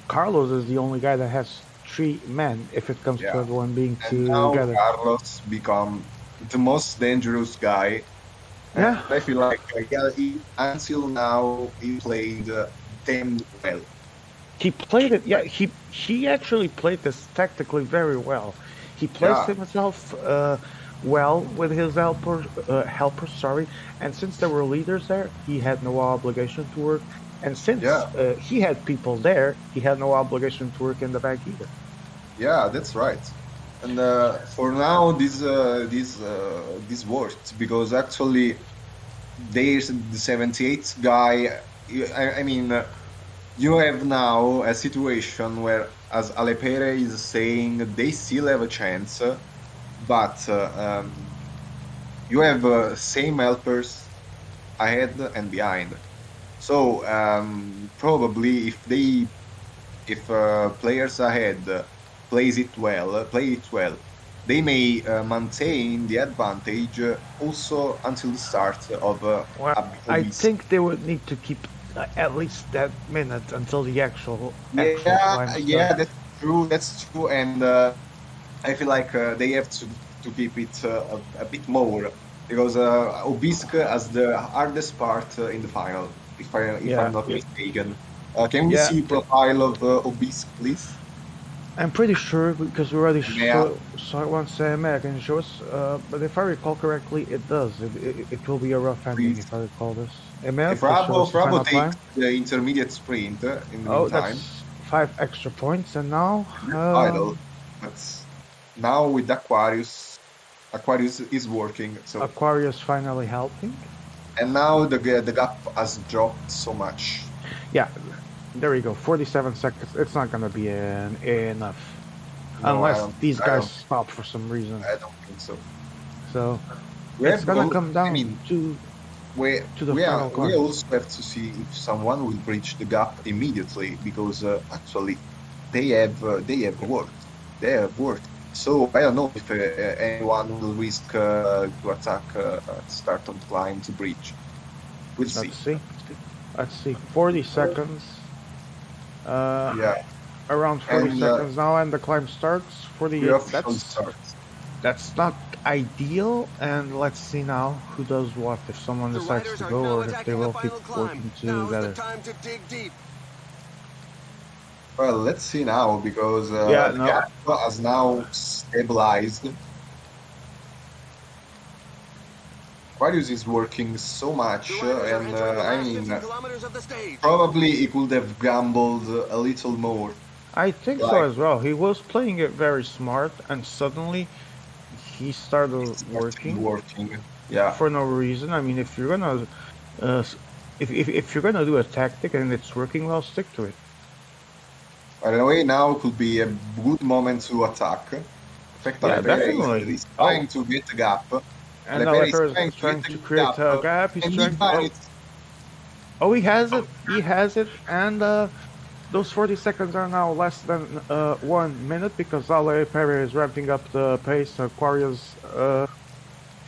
S3: Carlos is the only guy that has 3 men. If it comes to
S1: yeah,
S3: everyone being
S1: and now
S3: together.
S1: Carlos become the most dangerous guy, and
S3: Yeah,
S1: I feel like yeah, until now he played damn well.
S3: he played it. Yeah, he actually played this tactically very well. He placed
S1: Yeah,
S3: himself well with his helpers. Sorry, and since there were leaders there, he had no obligation to work. And since
S1: yeah,
S3: he had people there, he had no obligation to work in the back either.
S1: yeah, that's right. And for now, this worked because actually there's the 78 guy. I mean, you have now a situation where, as Alepere is saying, they still have a chance, but you have same helpers ahead and behind. So probably if players ahead play it well, they may maintain the advantage also until the start of
S3: Well,
S1: a
S3: I
S1: bis.
S3: think they would need to keep at least that minute until the actual
S1: Yeah,
S3: climb
S1: yeah,
S3: starts.
S1: that's true. That's true, and I feel like they have to keep it a bit more because Obisque has the hardest part in the final. If I'm
S3: Yeah,
S1: not mistaken, can we
S3: yeah.
S1: see profile of Obisque, please?
S3: I'm pretty sure because we already
S1: Yeah,
S3: saw it once. May can show us, but if I recall correctly, it does. It will be a rough ending
S1: please.
S3: if I recall this. Emel,
S1: If
S3: please show us the
S1: Frabo
S3: final climb.
S1: takes the intermediate sprint in the
S3: Oh,
S1: meantime,
S3: that's 5 extra points, and now
S1: idle. But now with Aquarius, Aquarius is working. So
S3: Aquarius finally helping.
S1: and now the gap has dropped so much.
S3: Yeah, there we go. 47 seconds. It's not gonna be enough
S1: No,
S3: unless these
S1: I
S3: guys
S1: don't,
S3: stop for some reason.
S1: I don't think so.
S3: So
S1: We
S3: it's
S1: have
S3: gonna
S1: go.
S3: come
S1: I
S3: down
S1: mean,
S3: to the final
S1: we
S3: climb.
S1: also have to see if someone will breach the gap immediately because actually they have worked. They have worked. So I don't know if anyone will risk to attack start on climb to breach. We'll see.
S3: Let's see. Let's see. 40 seconds.
S1: Yeah,
S3: Around 40
S1: and
S3: seconds now, and the climb starts.
S1: we officially start.
S3: That's not ideal. And let's see now who does what. If someone
S2: The
S3: decides
S2: riders
S3: to
S2: are
S3: go,
S2: now
S3: or if they
S2: attacking the
S3: will keep
S2: final climb.
S3: working
S2: Now's the
S3: together.
S2: time to dig deep.
S1: Well, let's see now because
S3: Yeah,
S1: the
S3: no.
S1: gap has now stabilized. Aquarius is working so much,
S2: The riders are
S1: and
S2: entering the
S1: I
S2: last
S1: mean,
S2: 50 kilometers of the stage.
S1: probably he could have gambled a little more.
S3: I think so
S1: Like,
S3: as well. He was playing it very smart, and suddenly he started
S1: it's actually
S3: working
S1: working. Yeah.
S3: for no reason. I mean, if you're gonna, if you're gonna do a tactic and it's working well, stick to it.
S1: By the way, now could be a good moment to attack. In fact,
S3: Yeah,
S1: Alipere
S3: definitely.
S1: is trying to get the gap.
S3: And
S1: Alipere is
S3: Alipere is
S1: trying
S3: trying
S1: to
S3: to
S1: get the
S3: create a gap. He's
S1: and he
S3: trying to.
S1: finds
S3: Oh, he has it. He has it. And those 40 seconds are now less than 1 minute because Alipere is ramping up the pace. Aquarius,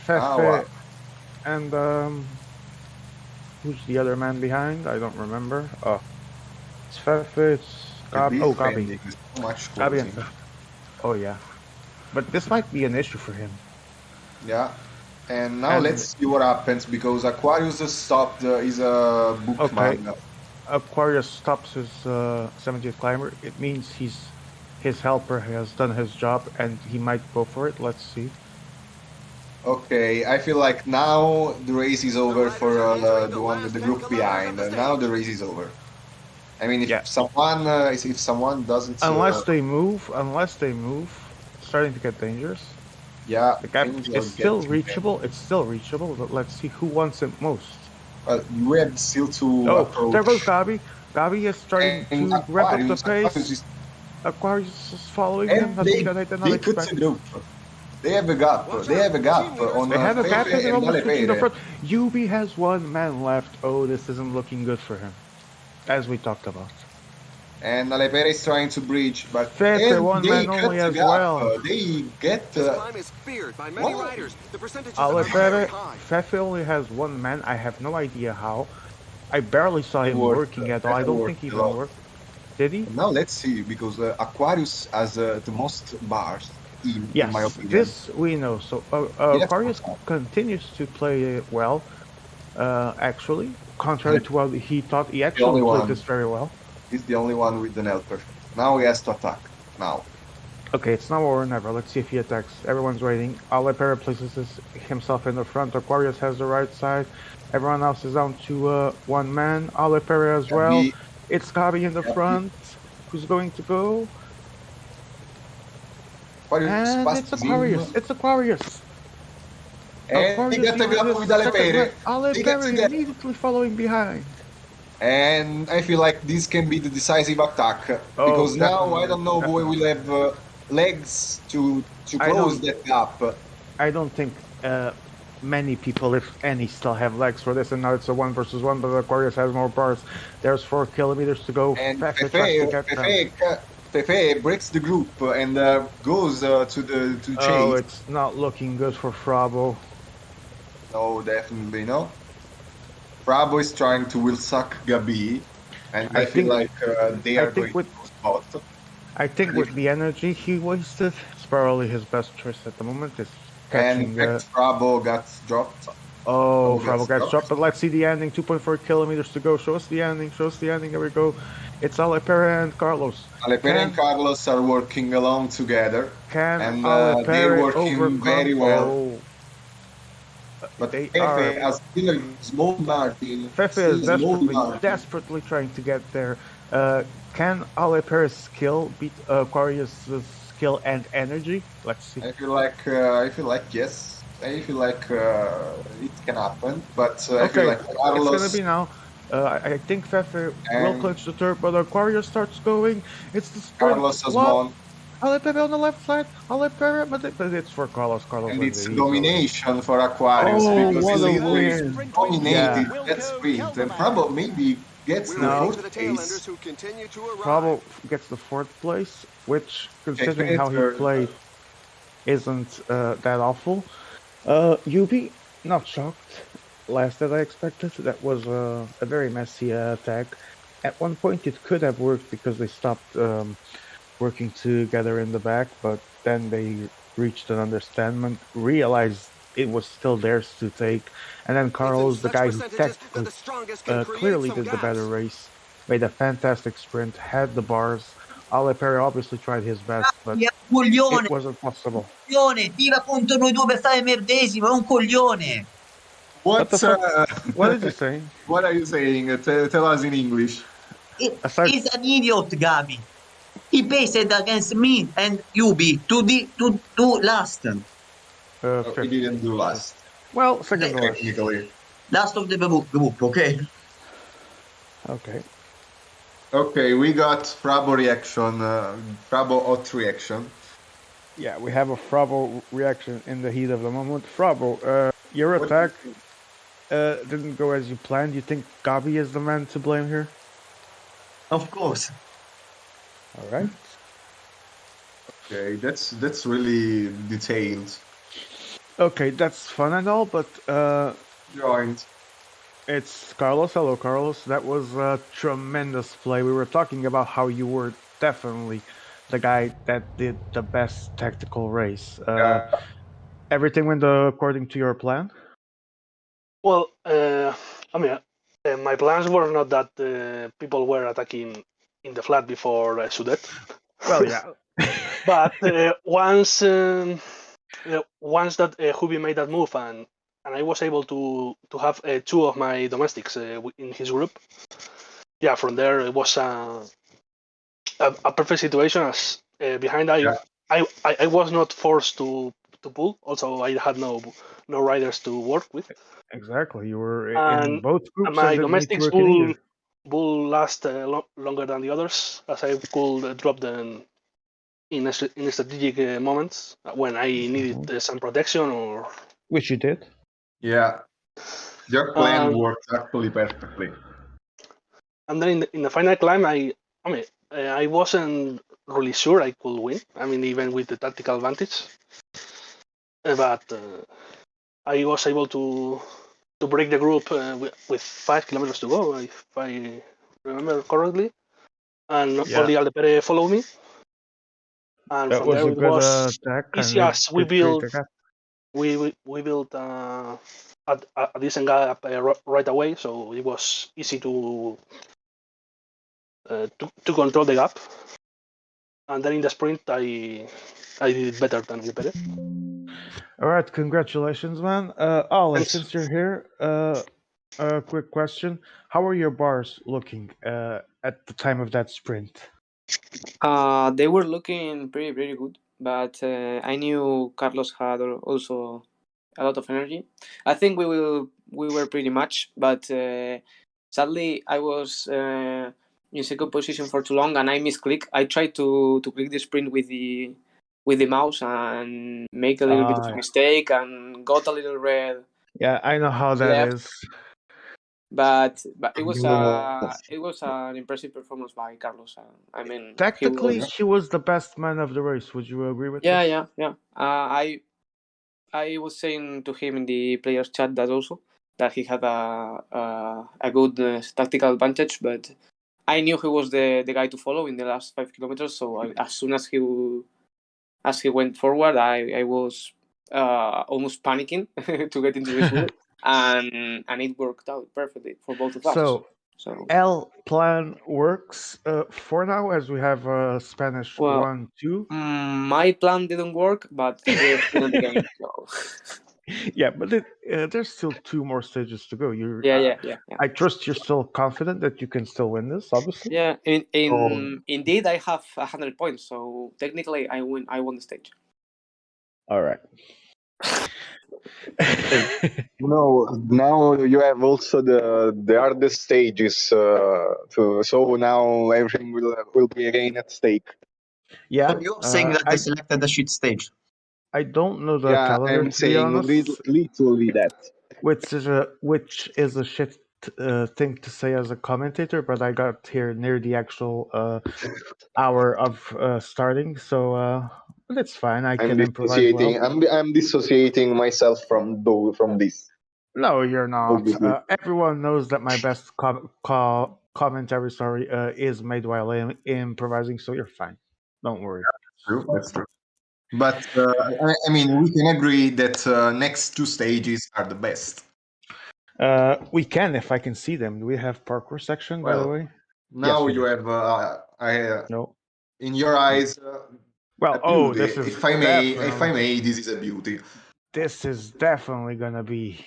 S3: Fefe, and who's the other man behind? I don't remember. Oh, it's Fefe. It's Gabi. Oh, Gabi.
S1: So much
S3: Gabi and
S1: closing.
S3: Fefe. Oh yeah, but this might be an issue for him.
S1: Yeah. And now
S3: And-
S1: let's see what happens because Aquarius stopped his book
S3: Okay.
S1: manga.
S3: Aquarius stops his 70th climber. It means his helper has done his job and he might go for it. Let's see.
S1: Okay, I feel like now the race is over for the one with the group behind. Now the race is over. I mean, if
S3: Yeah.
S1: someone doesn't,
S3: Unless they move, it's starting to get dangerous.
S1: yeah,
S3: The gap
S1: things are
S3: is still
S1: getting
S3: reachable. It's still reachable, but let's see who wants it most.
S1: bad. Well, you have still to
S3: Oh,
S1: approach.
S3: there goes Gabi. Gabi is starting
S1: And
S3: to ramp up the
S1: Aquarius
S3: pace.
S1: is-
S3: Aquarius is following
S1: and
S3: him. I
S1: they,
S3: think I did not
S1: they put
S3: expect.
S1: the group. They have a gap. They have a gap on
S3: They have a gap
S1: Fefe
S3: and they're
S1: and
S3: almost reaching the
S1: Alipere.
S3: front. Yubi has 1 man left. Oh, this isn't looking good for him. As we talked about.
S1: And Alipere is trying to bridge, but
S3: Fefe,
S1: and
S3: 1
S1: they
S3: man
S1: cut
S3: only
S1: the
S3: as
S1: gap.
S3: well.
S1: They get
S2: This climb is feared by many
S1: What?
S2: riders. The percentages are very
S3: Alipere,
S2: high.
S3: Fefe only has 1 man. I have no idea how. I barely saw him
S1: Worked.
S3: working at all. I
S1: Fefe
S3: don't
S1: worked
S3: think he
S1: a
S3: even
S1: lot.
S3: worked. Did he?
S1: Now let's see because Aquarius has the most bars in
S3: Yes,
S1: my opinion.
S3: this we know. So
S1: Yes,
S3: Aquarius
S1: okay.
S3: continues to play well, actually, contrary to what he thought. He actually
S1: only
S3: played
S1: one.
S3: this very well.
S1: He's the only one with an helper. Now he has to attack. Now.
S3: Okay, it's now or never. Let's see if he attacks. Everyone's waiting. Alipere places himself in the front. Aquarius has the right side. Everyone else is down to 1 man. Alipere as well.
S1: Gabi-
S3: It's Gabi in the
S1: Gabi.
S3: front. Who's going to go?
S1: Aquarius
S3: And
S1: passes
S3: it's Aquarius.
S1: him.
S3: It's Aquarius.
S1: And he got the gap with Alipere. They get
S3: Alipere
S1: the gap.
S3: immediately following behind.
S1: And I feel like this can be the decisive attack because now I don't know who will have legs to
S3: I
S1: close
S3: don't-
S1: that gap.
S3: I don't think many people, if any, still have legs for this. And now it's a 1 versus 1, but Aquarius has more bars. There's 4 kilometers to go.
S1: And
S3: Fefe tries to get them.
S1: Fefe breaks the group and goes to chase.
S3: Oh, it's not looking good for Frabo.
S1: No, definitely no. Bravo is trying to will suck Gabi, and I, feel
S3: think-
S1: like they
S3: I
S1: are
S3: think
S1: going to spot.
S3: I think with the energy he wasted, it's probably his best choice at the moment. Is
S1: And in
S3: catching.
S1: fact, Bravo got dropped.
S3: Oh,
S1: Frabo
S3: Frabo
S1: gets
S3: gets dropped, but let's see the ending. 2.4 kilometers to go. Show us the ending. Show us the ending. There we go. It's Alipere and Carlos.
S1: Alipere and Carlos are working along together,
S3: Can
S1: and
S3: Alipere
S1: they're working
S3: overcome?
S1: very well.
S3: Oh,
S1: But
S3: they
S1: Fefe
S3: are-
S1: has still a small margin.
S3: Fefe
S1: still
S3: is
S1: a small
S3: desperately,
S1: margin.
S3: desperately trying to get there. Can Alipere's skill beat Aquarius' skill and energy? Let's see.
S1: I feel like yes. I feel like it can happen, but I feel
S3: Okay,
S1: like
S3: it's
S1: Carlos
S3: gonna be now. I think Fefe will
S1: And-
S3: clinch the third, but Aquarius starts going. It's the sprint.
S1: Carlos has
S3: What?
S1: won,
S3: Alipere on the left side. Alipere, but it's for Carlos. Carlos
S1: and
S3: wins
S1: it's
S3: it easily.
S1: domination for Aquarius
S3: Oh,
S1: because
S3: what
S1: he
S3: a
S1: literally
S3: win.
S1: dominated
S2: Yeah.
S1: that sprint, and probably maybe gets
S2: We're
S1: the
S2: on to
S1: fourth
S2: the
S1: place.
S2: tailenders who continue to arrive.
S3: Bravo gets the 4th place, which, considering how he
S1: third.
S3: played, isn't that awful. Yubi, not shocked. Last that I expected. That was a very messy attack. At one point, it could have worked because they stopped working together in the back, but then they reached an understanding, realized it was still theirs to take, and then Carlos, the
S2: Such
S3: guy who
S2: percentages that
S3: technically
S2: the strongest can create
S3: clearly
S2: some
S3: did the
S2: gaps.
S3: better race, made a fantastic sprint, had the bars. Alipere obviously tried his best, but
S4: È un coglione,
S3: it wasn't possible.
S4: coglione, tira contro noi due per stare merdesimo, è un coglione.
S3: What the fuck? What did you say?
S1: What are you saying? Tell us in English.
S4: He's an idiot, Gabi. He based against me and Yubi to last.
S1: He didn't do last.
S3: Well, second last.
S1: Technically.
S4: Last of the group, okay?
S3: Okay.
S1: Okay, we got Frabo reaction, Frabo hot reaction.
S3: Yeah, we have a Frabo reaction in the heat of the moment. Frabo, your attack didn't go as you planned. You think Gabi is the man to blame here?
S4: Of course.
S3: All right.
S1: Okay, that's really detailed.
S3: Okay, that's fun and all, but
S1: Joined.
S3: it's Carlos. Hello, Carlos. That was a tremendous play. We were talking about how you were definitely the guy that did the best tactical race. Everything went according to your plan?
S5: Well, my plans were not that people were attacking in the flat before Sudet.
S3: Well, yeah.
S5: But once that Hubi made that move and I was able to have two of my domestics in his group, yeah, from there it was a perfect situation. As behind I was not forced to pull. Also, I had no riders to work with.
S3: Exactly. You were in both groups.
S5: My domestics will last longer than the others, as I could drop them in strategic moments when I needed some protection or.
S3: Which you did.
S1: Yeah. Your plan worked actually perfectly.
S5: And then in the final climb, I wasn't really sure I could win. I mean, even with the tactical advantage, but I was able to break the group with 5 kilometers to go, if I remember correctly, and only Aldepere followed me. And
S3: that
S5: from
S3: was
S5: there
S3: a
S5: it
S3: good
S5: was
S3: attack.
S5: easy as we built. We built a decent gap right away, so it was easy to control the gap. And then in the sprint, I did better than Aldepere.
S3: All right, congratulations, man. Ollie, since you're here, a quick question: how are your bars looking at the time of that sprint?
S6: They were looking pretty good, but I knew Carlos had also a lot of energy. I think we were pretty much, but sadly I was in second position for too long and I misclick. I tried to click the sprint with the mouse and make a little bit of a mistake and got a little red.
S3: Yeah, I know how that is.
S6: But it was an impressive performance by Carlos. I mean,
S3: tactically, he was the best man of the race. Would you agree with
S6: that? Yeah. I was saying to him in the players' chat that he had a good tactical advantage, but I knew he was the guy to follow in the last 5 kilometers. So as soon as he went forward, I was almost panicking to get into the group. And it worked out perfectly for both of us. So
S3: L plan works for now, as we have Spanish 1-2.
S6: My plan didn't work, but we're still in the game. So.
S3: Yeah, but there's still 2 more stages to go.
S6: Yeah.
S3: I trust you're still confident that you can still win this, obviously.
S6: Yeah, indeed, I have 100 points, so technically, I won the stage.
S3: All right.
S1: Now you have also the hardest stages, so now everything will be again at stake.
S3: Yeah,
S4: so you're saying that they selected the shit stage.
S3: I don't know the calendar.
S1: I'm saying literally that.
S3: Which is a shit thing to say as a commentator, but I got here near the actual hour of starting, so but it's fine. I can improvise well.
S1: I'm dissociating myself from this.
S3: No, you're not. Everyone knows that my best commentary, is made while I'm improvising, so you're fine. Don't worry.
S1: That's true. But I mean, we can agree that next 2 stages are the best.
S3: We can, if I can see them. Do we have parkour section, by the way?
S1: Now you have no. In your eyes.
S3: This is
S1: if I may, this is a beauty.
S3: This is definitely gonna be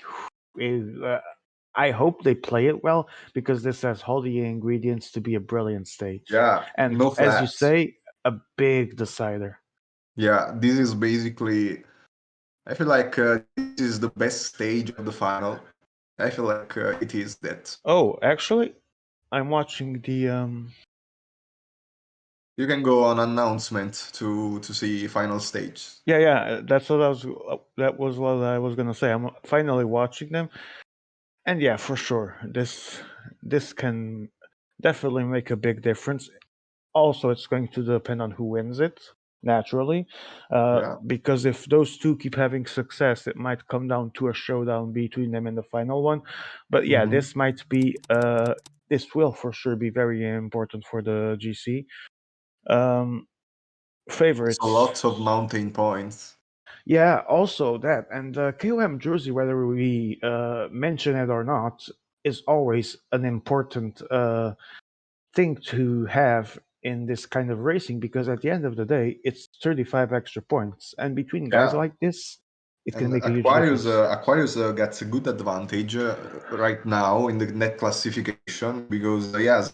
S3: I hope they play it well because this has all the ingredients to be a brilliant stage.
S1: Yeah,
S3: And
S1: no
S3: as you
S1: flats.
S3: say, a big decider.
S1: Yeah, this is basically. I feel like this is the best stage of the final. I feel like it is that.
S3: Oh, actually, I'm watching the
S1: You can go on announcement to see final stage.
S3: yeah, that was what I was gonna say. I'm finally watching them, and yeah, for sure, this can definitely make a big difference. Also, it's going to depend on who wins it, naturally,
S1: Yeah.
S3: because if those two keep having success, it might come down to a showdown between them in the final one. But yeah,
S1: Mhm.
S3: this will for sure be very important for the GC. Um,
S1: So
S3: favorites.
S1: lots of mountain points.
S3: Yeah, also that. And KOM jersey, whether we mention it or not, is always an important thing to have in this kind of racing because at the end of the day, it's 35 extra points. And between guys
S1: Yeah.
S3: like this, it can
S1: And
S3: make a huge difference.
S1: Aquarius gets a good advantage right now in the net classification because he has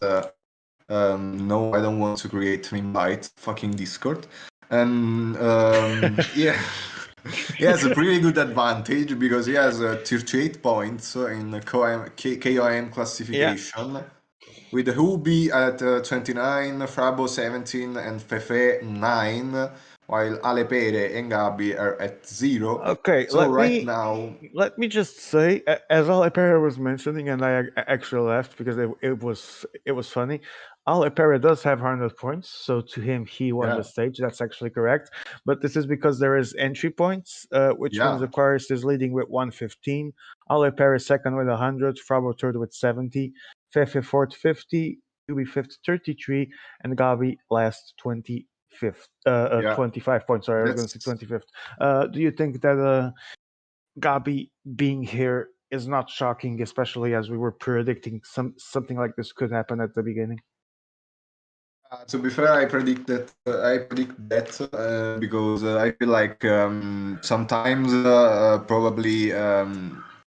S1: no, I don't want to create an invite, fucking Discord. And yeah, he has a pretty good advantage because he has 38 points in the KOM
S3: Yeah.
S1: classification. With Hubi at 29, Frabo 17, and Fefe 9, while Ale Pere and Gabi are at 0.
S3: Okay,
S1: So right now,
S3: let me just say, as Alipera was mentioning, and I actually laughed because it was funny. Alipera does have 100 points, so to him he won the
S1: yeah,
S3: stage. That's actually correct. But this is because there is entry points, which means
S1: yeah,
S3: Aquarius is leading with 115. Alipera is second with 100. Frabo third with 70. Fefe fourth 50. Ubi fifth 33, and Gabi last 25th.
S1: yeah.
S3: 25 points. Sorry, I was going to say
S1: That's
S3: 25th. Do you think that Gabi being here is not shocking, especially as we were predicting something like this could happen at the beginning?
S1: to be fair, I predict that because I feel like sometimes probably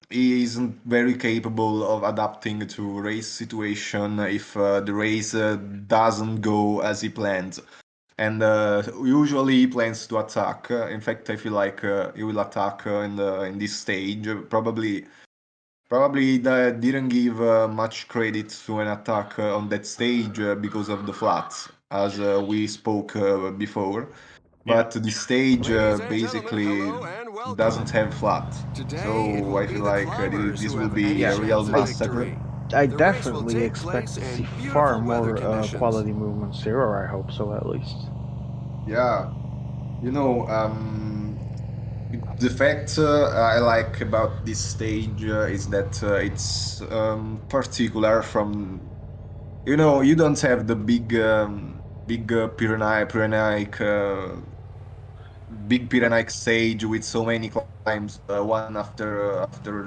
S1: he isn't very capable of adapting to race situation if the race doesn't go as he planned. And usually he plans to attack. In fact, I feel like he will attack in this stage. Probably didn't give much credit to an attack on that stage because of the flats, as we spoke before.
S3: Yeah.
S1: But the stage
S2: Ladies and gentlemen,
S1: basically
S2: hello and welcome.
S1: doesn't have flat.
S2: Today it
S1: So
S2: will
S1: I
S2: be
S1: feel
S2: the
S1: like
S2: climbers
S1: this
S2: who
S1: will
S2: have
S1: be
S2: any
S1: a real
S2: chance at
S1: massacre.
S2: victory.
S3: I
S2: The race will
S3: definitely
S2: take
S3: expect
S2: place
S3: to
S2: in
S3: see
S2: beautiful
S3: far
S2: weather
S3: more
S2: conditions.
S3: quality movements here, or I hope so at least.
S1: Yeah, you know, the fact I like about this stage is that it's particular from you don't have the big Pyrenees stage with so many climbs one after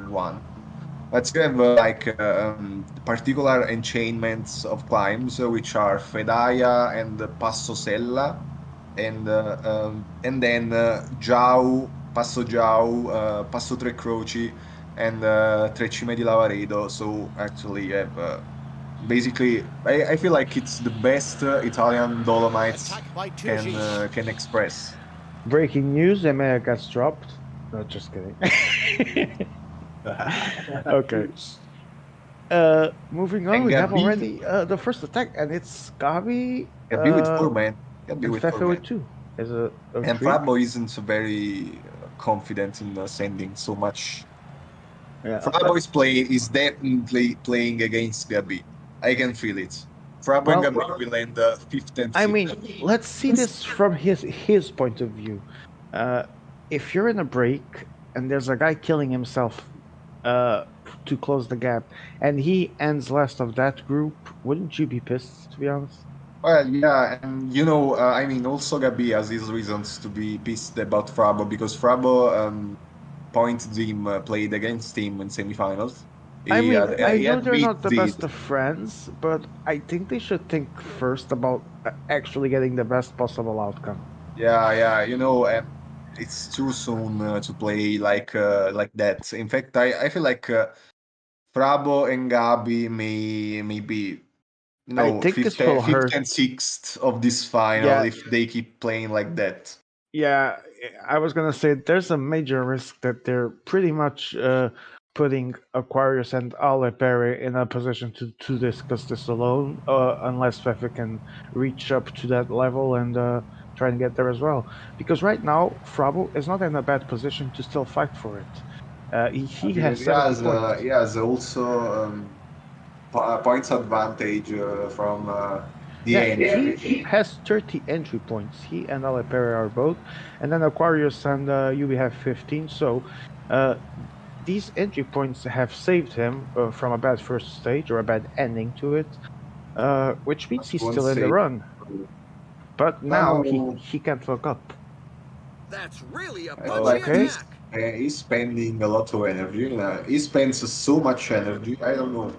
S1: one. But you have particular enchainments of climbs which are Fedaya and Passo Sella and then Passo Giau, Passo Tre Croci, and Tre Cime di Lavaredo. So actually, you have basically, I feel like it's the best Italian Dolomites can express.
S3: Breaking news: Emea gets dropped. No, just kidding. Okay. Moving on,
S1: And
S3: we have
S1: Gabi
S3: already the first attack, and it's Gabi
S1: can be with four men. Can be
S3: and
S1: with four
S3: Fefe
S1: men.
S3: with two. Is a
S1: And
S3: three.
S1: Fabio isn't very confident in sending so much.
S3: Yeah.
S1: Is definitely playing against Gabi. I can feel it. Frabo and
S3: Well,
S1: Gabi will end fifth and
S3: I
S1: sixth.
S3: mean, let's see this from his point of view. If you're in a break and there's a guy killing himself to close the gap, and he ends last of that group, wouldn't you be pissed? To be honest.
S1: Well, yeah, and I mean, also Gabi has his reasons to be pissed about Frabo because Frabo point team played against him in semifinals.
S3: I mean, I
S1: He
S3: know
S1: had
S3: they're
S1: beat
S3: not the
S1: Zid.
S3: best of friends, but I think they should think first about actually getting the best possible outcome.
S1: Yeah, it's too soon to play like that. In fact, I feel like Frabo and Gabi may be
S3: I
S1: no
S3: think
S1: fifth,
S3: this will
S1: fifth
S3: hurt.
S1: and sixth of this final
S3: Yeah,
S1: if they keep playing like that.
S3: yeah. I was gonna say there's a major risk that they're pretty much putting Aquarius and Ale Pere in a position to discuss this alone, unless Fefe can reach up to that level and try and get there as well. Because right now, Frabo is not in a bad position to still fight for it. He has
S1: Because
S3: 70 points.
S1: he has also points advantage from the
S3: Yeah,
S1: entry.
S3: he has 30 entry points. He and Ale Pere are both, and then Aquarius and Yubi have 15. So uh, these entry points have saved him from a bad first stage or a bad ending to it, which means
S1: Just
S3: he's
S1: one
S3: still in the
S1: save.
S3: run. But now
S1: Now
S3: he can't fuck up.
S2: That's really a
S1: I feel like
S2: punchy
S3: Okay.
S2: attack.
S1: he's spending a lot of energy. He spends so much energy. I don't know.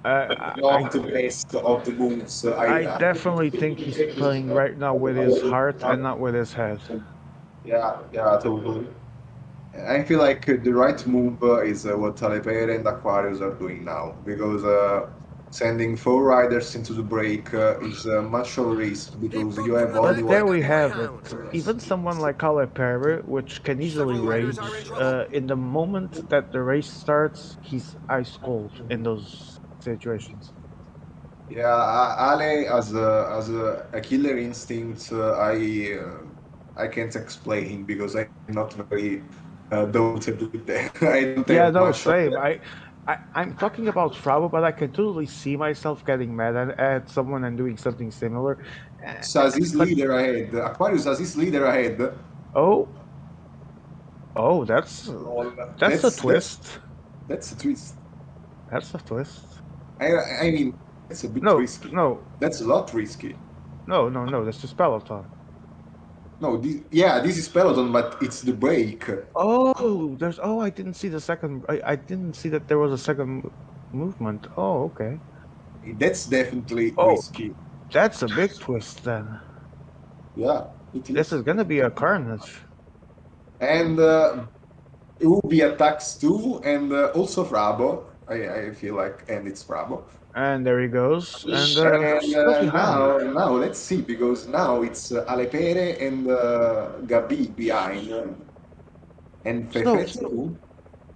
S3: I
S1: Not the best of the moves.
S3: I definitely think he's playing right now with his heart and not with his head.
S1: Yeah, totally. I feel like the right move is what Talepere and Aquarius are doing now because sending four riders into the break is much of a risk
S2: Keep
S1: because you have
S2: focusing on the
S1: only
S3: But
S1: one.
S3: there
S2: technical
S3: we have it.
S2: greyhound.
S3: Even someone like Ale Pere, which can easily
S2: Several riders are in
S3: rage,
S2: trouble.
S3: in the moment that the race starts, he's ice cold in those situations.
S1: Yeah, Ale as a killer instinct, I can't explain him because I'm not very doted with that. I don't
S3: Yeah,
S1: have
S3: no,
S1: much of
S3: same.
S1: that.
S3: I'm talking about Frabo, but I can totally see myself getting mad at someone and doing something similar.
S1: So as his
S3: But
S1: leader ahead, Aquarius as his leader ahead.
S3: oh, oh,
S1: Well,
S3: that's a twist.
S1: that's a twist.
S3: That's a twist.
S1: I mean, that's a bit
S3: No,
S1: risky.
S3: no,
S1: That's a lot risky.
S3: no. That's just peloton.
S1: No, yeah, this is Peloton, but it's the break.
S3: Oh, there's. Oh, I didn't see the second. I didn't see that there was a second movement. Oh, okay.
S1: That's definitely
S3: Oh,
S1: risky.
S3: that's a big twist then.
S1: Yeah, it
S3: This
S1: is.
S3: is gonna be a carnage.
S1: And Ubi attacks too, and also Frabo. I feel like, and it's Frabo.
S3: And there he goes. And
S1: And
S3: still behind.
S1: now let's see because now it's Alepere and Gabi behind, and
S3: So
S1: Fefe too.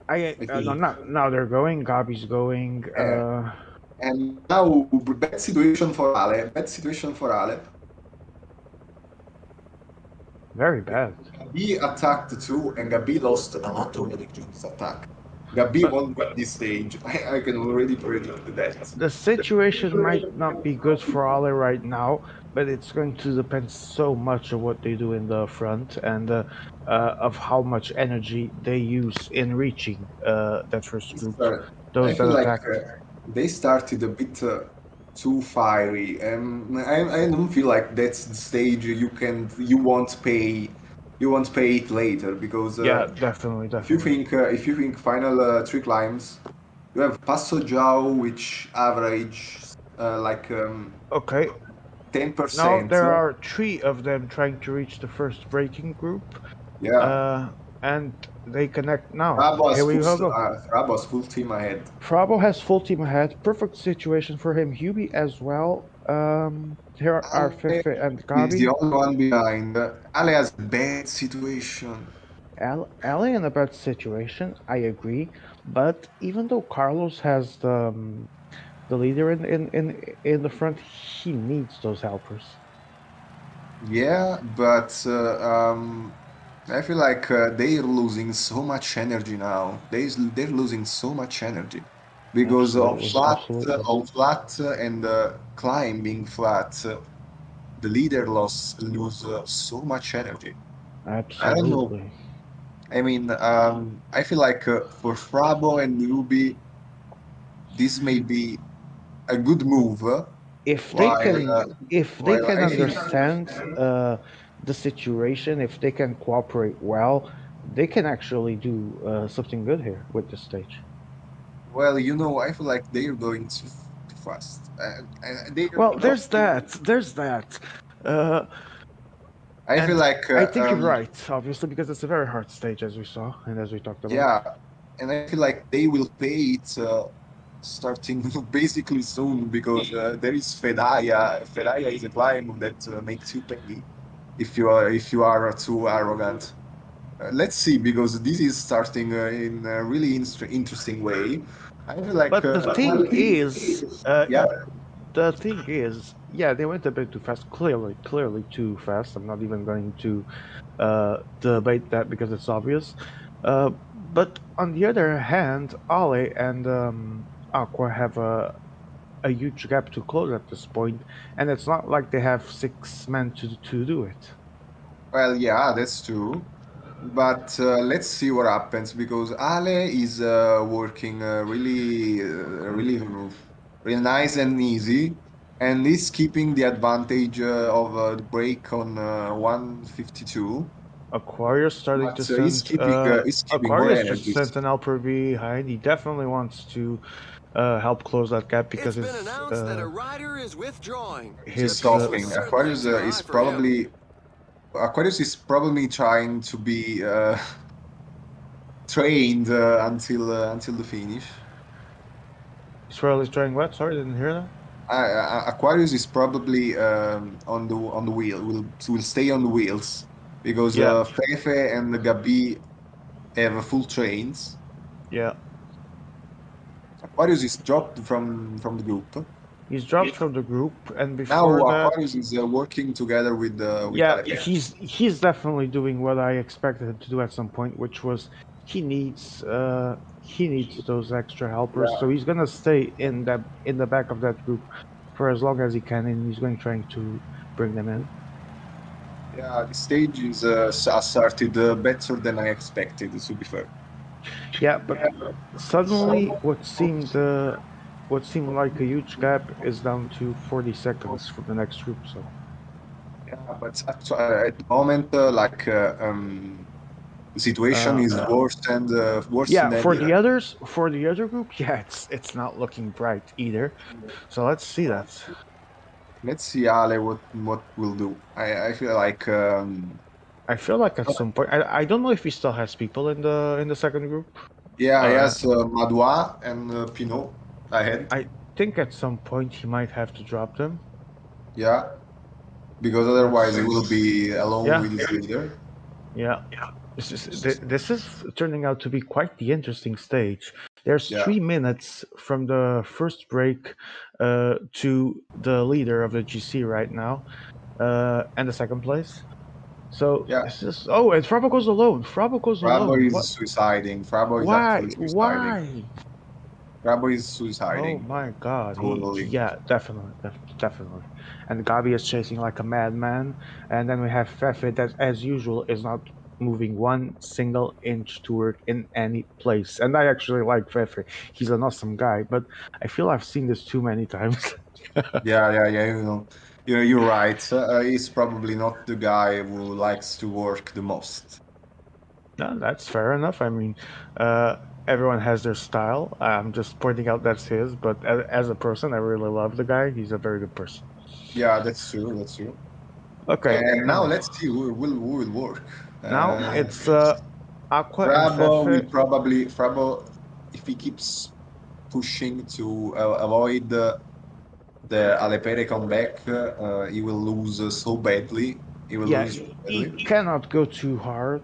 S1: I
S3: no,
S1: think.
S3: not now they're going. Gabi's going.
S1: And now bad situation for Ale. Bad situation for Ale.
S3: Very bad.
S1: Gabi attacked too, and Gabi lost a lot of energy in this attack. Gabi
S3: But
S1: won't win this stage. I can already predict that.
S3: the situation might not be good for Ale right now, but it's going to depend so much of what they do in the front and of how much energy they use in reaching that first group.
S1: I
S3: Those that
S1: feel like
S3: attacked.
S1: they started a bit too fiery, and I don't feel like that's the stage you won't pay it later because
S3: Yeah, definitely, definitely.
S1: if you think final three climbs, you have Passo Giao which average like
S3: Okay,
S1: ten
S3: now
S1: percent.
S3: there are three of them trying to reach the first breaking group,
S1: Yeah,
S3: and they connect now. Here we go.
S1: Rabos full team ahead.
S3: Frabo has full team ahead. Perfect situation for him. Hubie as well. Here are
S1: Ale
S3: Fefe and
S1: is the
S3: Gabi.
S1: only one behind. Ale has a bad situation.
S3: Ali in a bad situation, I agree. But even though Carlos has the leader in the front, he needs those helpers.
S1: Yeah, but I feel like they're losing so much energy now. They're losing so much energy because
S3: Absolutely, absolutely,
S1: on flat and climb being flat, the leader lose so much energy. I don't know.
S3: absolutely.
S1: I mean, I feel like for Frabo and Ruby, this may be a good move.
S3: If they
S1: While
S3: can, if they
S1: while
S3: can
S1: I think
S3: understand the situation, if they can cooperate well, they can actually do something good here with this stage.
S1: well, I feel like they're going too fast. They're
S3: Well,
S1: not.
S3: there's that. There's that. Uh,
S1: I feel
S3: And
S1: like
S3: I think you're right, obviously, because it's a very hard stage, as we saw and as we talked about.
S1: yeah, and I feel like they will pay it starting basically soon because there is Fedaya. Fedaya is a climb that makes you pay if you are too arrogant. Let's see because this is starting in a really interesting way. I feel like
S3: But the thing is,
S1: yeah.
S3: the thing is, yeah, they went a bit too fast. Clearly too fast. I'm not even going to debate that because it's obvious. But on the other hand, Ale and Aqua have a huge gap to close at this point, and it's not like they have 6 men to do it.
S1: Well, yeah, that's true. But let's see what happens because Ale is working really nice and easy, and he's keeping the advantage of the break on 152.
S3: Aquarius starting to
S1: But
S3: send.
S1: he's keeping more
S3: Aquarius just
S1: energies.
S3: sent an Alper behind. He definitely wants to help close that gap because
S2: It's been announced that a rider is withdrawing.
S1: He's
S3: his
S2: The pace was
S1: stopping.
S2: certainly too high for him.
S1: Aquarius is probably trying to be trained until the finish.
S3: Israel is trying what? Sorry, didn't hear that.
S1: Aquarius is probably on the wheel. Will stay on the wheels because
S3: Yeah,
S1: Fefe and Gabi have full trains.
S3: yeah.
S1: Aquarius is dropped from the group.
S3: He's dropped from the group, and
S1: Now
S3: before that,
S1: Aquarius is working together with
S3: yeah,
S1: Alec.
S3: he's definitely doing what I expected him to do at some point, which was he needs those extra helpers. So he's gonna stay in the back of that group for as long as he can, and he's going trying to bring them in.
S1: Yeah, the stage is started better than I expected. To be fair.
S3: Yeah, but suddenly what seemed like a huge gap is down to 40 seconds for the next group. So
S1: Yeah, but at the moment, the situation is worse
S3: yeah,
S1: than
S3: for the other group, yeah, it's not looking bright either. So let's see that.
S1: Let's see Ale what we'll do. I feel like
S3: I feel like at some point, I don't know if he still has people in the second group.
S1: yeah, he
S3: Uh,
S1: has Madois and Pinot ahead.
S3: I think at some point he might have to drop them.
S1: Yeah, because
S3: Let's
S1: otherwise he will be alone
S3: yeah
S1: with his leader.
S3: yeah. This is turning out to be quite the interesting stage. There's
S1: Yeah,
S3: 3 minutes from the first break to the leader of the GC right now, and the second place. So
S1: yeah.
S3: this is and Frabo goes alone. Frabo goes
S1: Frabo
S3: alone. What?
S1: is suiciding. Frabo is
S3: Why?
S1: actually suiciding.
S3: Why?
S1: Frabo is
S3: Oh
S1: suiciding.
S3: my God!
S1: Totally.
S3: Yeah, definitely, definitely. And Gabi is chasing like a madman, and then we have Fefe that, as usual, is not moving one single inch to work in any place. And I actually like Fefe; he's an awesome guy. But I feel I've seen this too many times.
S1: Yeah. You're right. He's probably not the guy who likes to work the most.
S3: No, that's fair enough. I mean, uh, everyone has their style. I'm just pointing out that's his. But as a person, I really love the guy. He's a very good person.
S1: Yeah, that's true. That's true.
S3: Okay,
S1: And now
S3: now
S1: let's see who will work.
S3: now it's Aqua and
S1: Frabo will
S3: Fefe.
S1: probably Frabo if he keeps pushing to avoid the Alepere comeback, he will lose so badly. He will
S3: Yeah,
S1: lose so
S3: he
S1: badly.
S3: cannot go too hard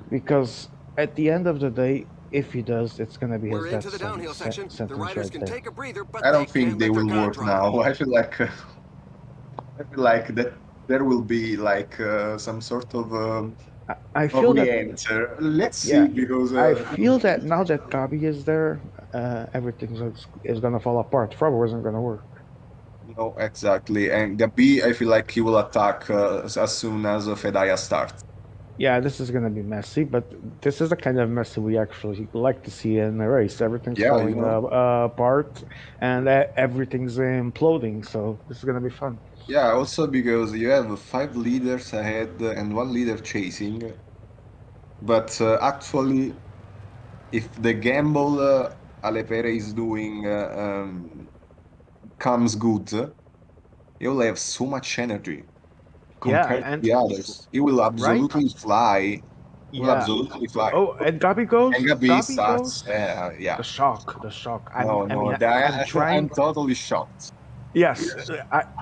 S3: because at the end of the day, if he does, it's gonna be
S2: We're
S3: his
S2: into
S3: death
S2: the downhill section. The
S3: sentence
S2: riders
S3: right
S2: can
S3: there.
S2: take a breather, but
S1: I
S2: they
S1: don't think
S2: can't
S1: they
S2: let their
S1: will
S2: guard
S1: work
S2: drop.
S1: now. I feel like that there will be like some sort
S3: I
S1: of
S3: feel that
S1: re-enter. Let's see
S3: yeah,
S1: because
S3: I feel that now that Gabi is there, is gonna fall apart. Frabo isn't gonna work.
S1: no, exactly. And Gabi, I feel like he will attack as soon as Fedaya starts.
S3: Yeah, this is gonna be messy, but this is the kind of messy we actually like to see in a race. Everything's
S1: Yeah,
S3: falling apart and everything's imploding. So this is gonna be fun.
S1: Yeah, also because you have 5 leaders ahead and 1 leader chasing. But actually, if the gamble Alepere is doing comes good, you'll have so much energy compared
S3: and
S1: to the others. He will absolutely fly. He will
S3: yeah.
S1: absolutely fly.
S3: Oh, and Gabi goes.
S1: And Gabi
S3: Gabi
S1: starts.
S3: goes.
S1: Yeah.
S3: The shock.
S1: No,
S3: I'm trying.
S1: I'm totally shocked.
S3: Yes,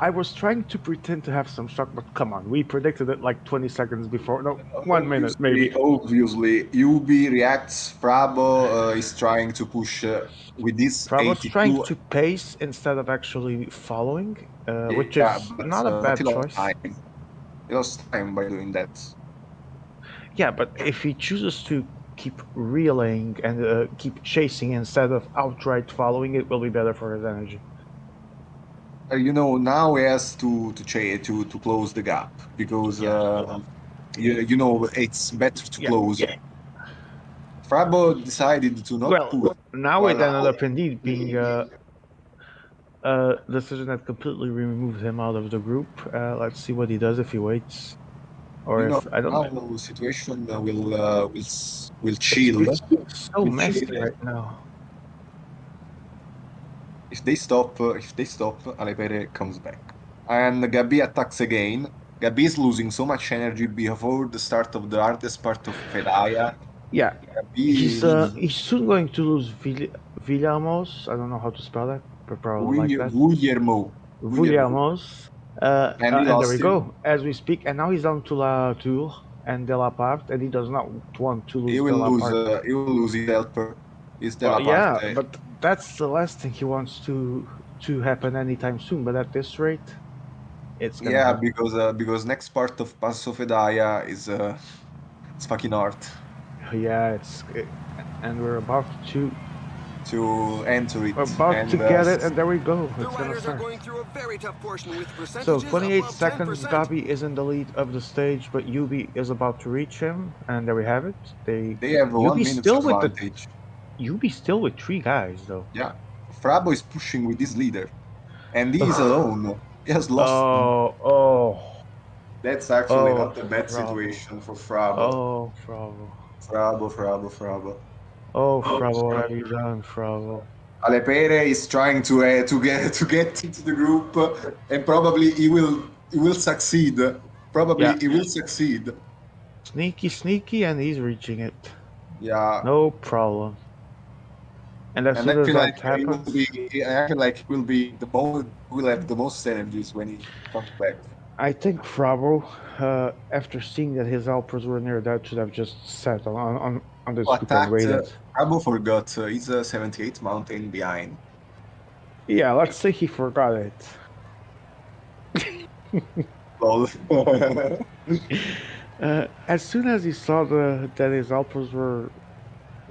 S3: I was trying to pretend to have some shock, but come on, we predicted it like 20 seconds before. No, 1 minute maybe.
S1: Obviously, UB reacts. Frabo is trying to push with this
S3: Bravo's
S1: 82.
S3: trying to pace instead of actually following, which
S1: Yeah,
S3: is
S1: but,
S3: not a
S1: but
S3: bad
S1: he lost
S3: choice.
S1: time. He lost time by doing that.
S3: Yeah, but if he chooses to keep relaying and keep chasing instead of outright following, it will be better for his energy.
S1: Now he has to close the gap because it's better to close. Frabo decided to not push.
S3: Now it ended up indeed being a decision that completely removed him out of the group. Let's see what he does if he waits, or if I don't know.
S1: Now situation will chill.
S3: It's so messy right now.
S1: If they stop, Alepere comes back. And Gabi attacks again. Gabi is losing so much energy before the start of the hardest part of Fedaya.
S3: Yeah,
S1: Gabi
S3: he's soon going to lose Villamos. I don't know how to spell that, but probably like that.
S1: Guillermo.
S3: Villamos. And there we go, as we speak. And now he's down to La Tour and De La Part, and he does not want to lose De La Part.
S1: He will lose his helper.
S3: Yeah, but that's the last thing he wants to happen anytime soon. But at this rate, it's gonna happen.
S1: Because next part of Passo Fedaya is it's fucking hard.
S3: Yeah, and we're about to
S1: enter it.
S3: About to get it, and there we go.
S2: The
S3: It's gonna
S2: riders are
S3: start.
S2: going through a very tough portion with
S3: So
S2: percentages
S3: 28
S2: above
S3: seconds,
S2: 10%.
S3: Gabi is in the lead of the stage, but Yubi is about to reach him, and there we have it. They
S1: have 1 minute advantage.
S3: Yubi still with 3 guys though.
S1: Yeah, Frabo is pushing with this leader, and he's alone. He has lost.
S3: Oh.
S1: That's actually not a bad situation for Frabo.
S3: Oh, Frabo.
S1: Frabo.
S3: Oh, Frabo, what have you done, Frabo?
S1: Alepere is trying to get into the group, and probably he will succeed. He will succeed.
S3: Sneaky, and he's reaching it.
S1: Yeah.
S3: No problem. And as soon as that happens,
S1: I feel like will have the most energies when he comes back.
S3: I think Frabo, after seeing that his helpers were near that, should have just sat on the scoop and waited.
S1: Frabo forgot he's a 78 mountain behind.
S3: Yeah, let's say he forgot it.
S1: Lol.
S3: As soon as he saw that his helpers were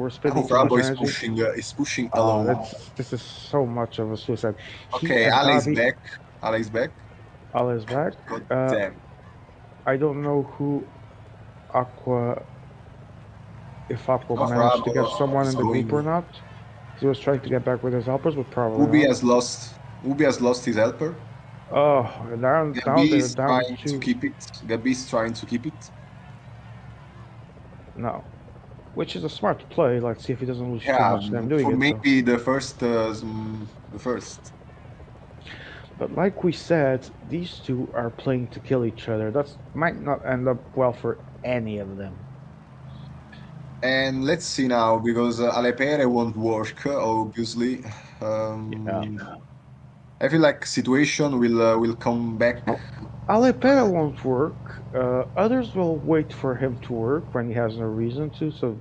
S3: spending too much energy,
S1: is pushing alone.
S3: This is so much of a suicide.
S1: Okay, Ale is back. God damn.
S3: I don't know who if Aqua managed to get someone in the group or not. He was trying to get back with his helpers, but probably
S1: Ubi has lost his helper.
S3: Oh, down
S1: is trying to keep it. Gabi is trying to keep it.
S3: No. Which is a smart play. Let's see if he doesn't lose too much time doing it.
S1: Maybe the first.
S3: But like we said, these two are playing to kill each other. That might not end up well for any of them.
S1: And let's see now, because Alepere won't work, obviously. I feel like situation will come back.
S3: Alepere won't work. Others will wait for him to work when he has no reason to. So,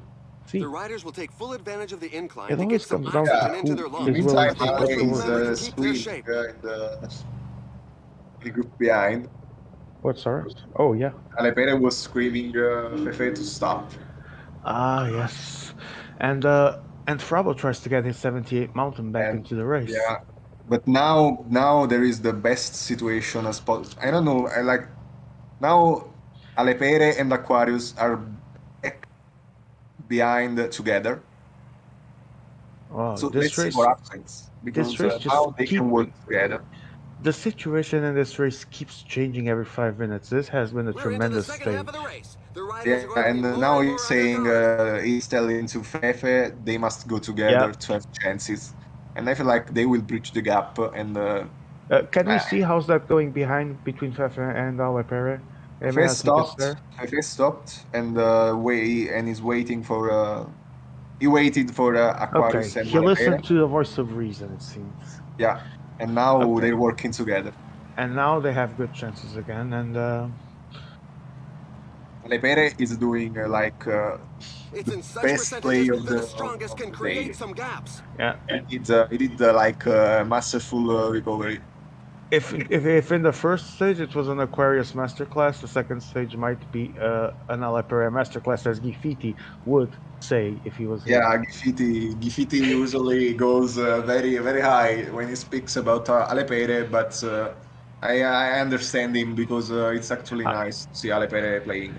S3: see.
S2: The riders will take full advantage of the incline
S3: It
S2: to
S3: always
S2: get some
S3: comes down
S2: oxygen
S3: to
S2: into their
S3: who
S2: lungs.
S3: is willing
S1: Meantime,
S3: to push the work.
S1: is split in the group behind.
S3: What's ours? Oh yeah.
S1: Alepere was screaming Fefe to stop.
S3: Ah yes, and Frabo tries to get his 78 mountain back into the race.
S1: Yeah, but now there is the best situation as possible. I don't know. Now Alepere and Aquarius are back behind together.
S3: Wow,
S1: So
S3: this race,
S1: more accents because
S3: this race
S1: now they can work together.
S3: The situation in this race keeps changing every 5 minutes. This has been a tremendous stage.
S1: Yeah, and now he's saying, he's telling to Fefe they must go together to have chances. And I feel like they will bridge the gap. And
S3: can we see how's that going between Fefe and Alepere? It may not take us there.
S1: Fefe stopped and is waiting for. He waited for
S3: Okay,
S1: Aquarius and
S3: he
S1: Alepere.
S3: listened to the voice of reason, it seems.
S1: Yeah, and now
S3: Okay.
S1: they're working together.
S3: And now they have good chances again, and
S1: Alepere is doing
S2: It's in
S1: the
S2: such
S1: best play
S2: percentages
S1: of
S2: that
S1: the
S2: the strongest can
S1: of the day.
S2: create some gaps.
S3: yeah.
S1: He did like masterful recovery.
S3: If in the first stage it was an Aquarius masterclass, the second stage might be an Alepere masterclass, as Gifiti would say if he was here.
S1: Yeah, Gifiti usually goes very high when he speaks about Alepere, but I understand him because it's actually
S3: Uh,
S1: nice to see Alepere playing.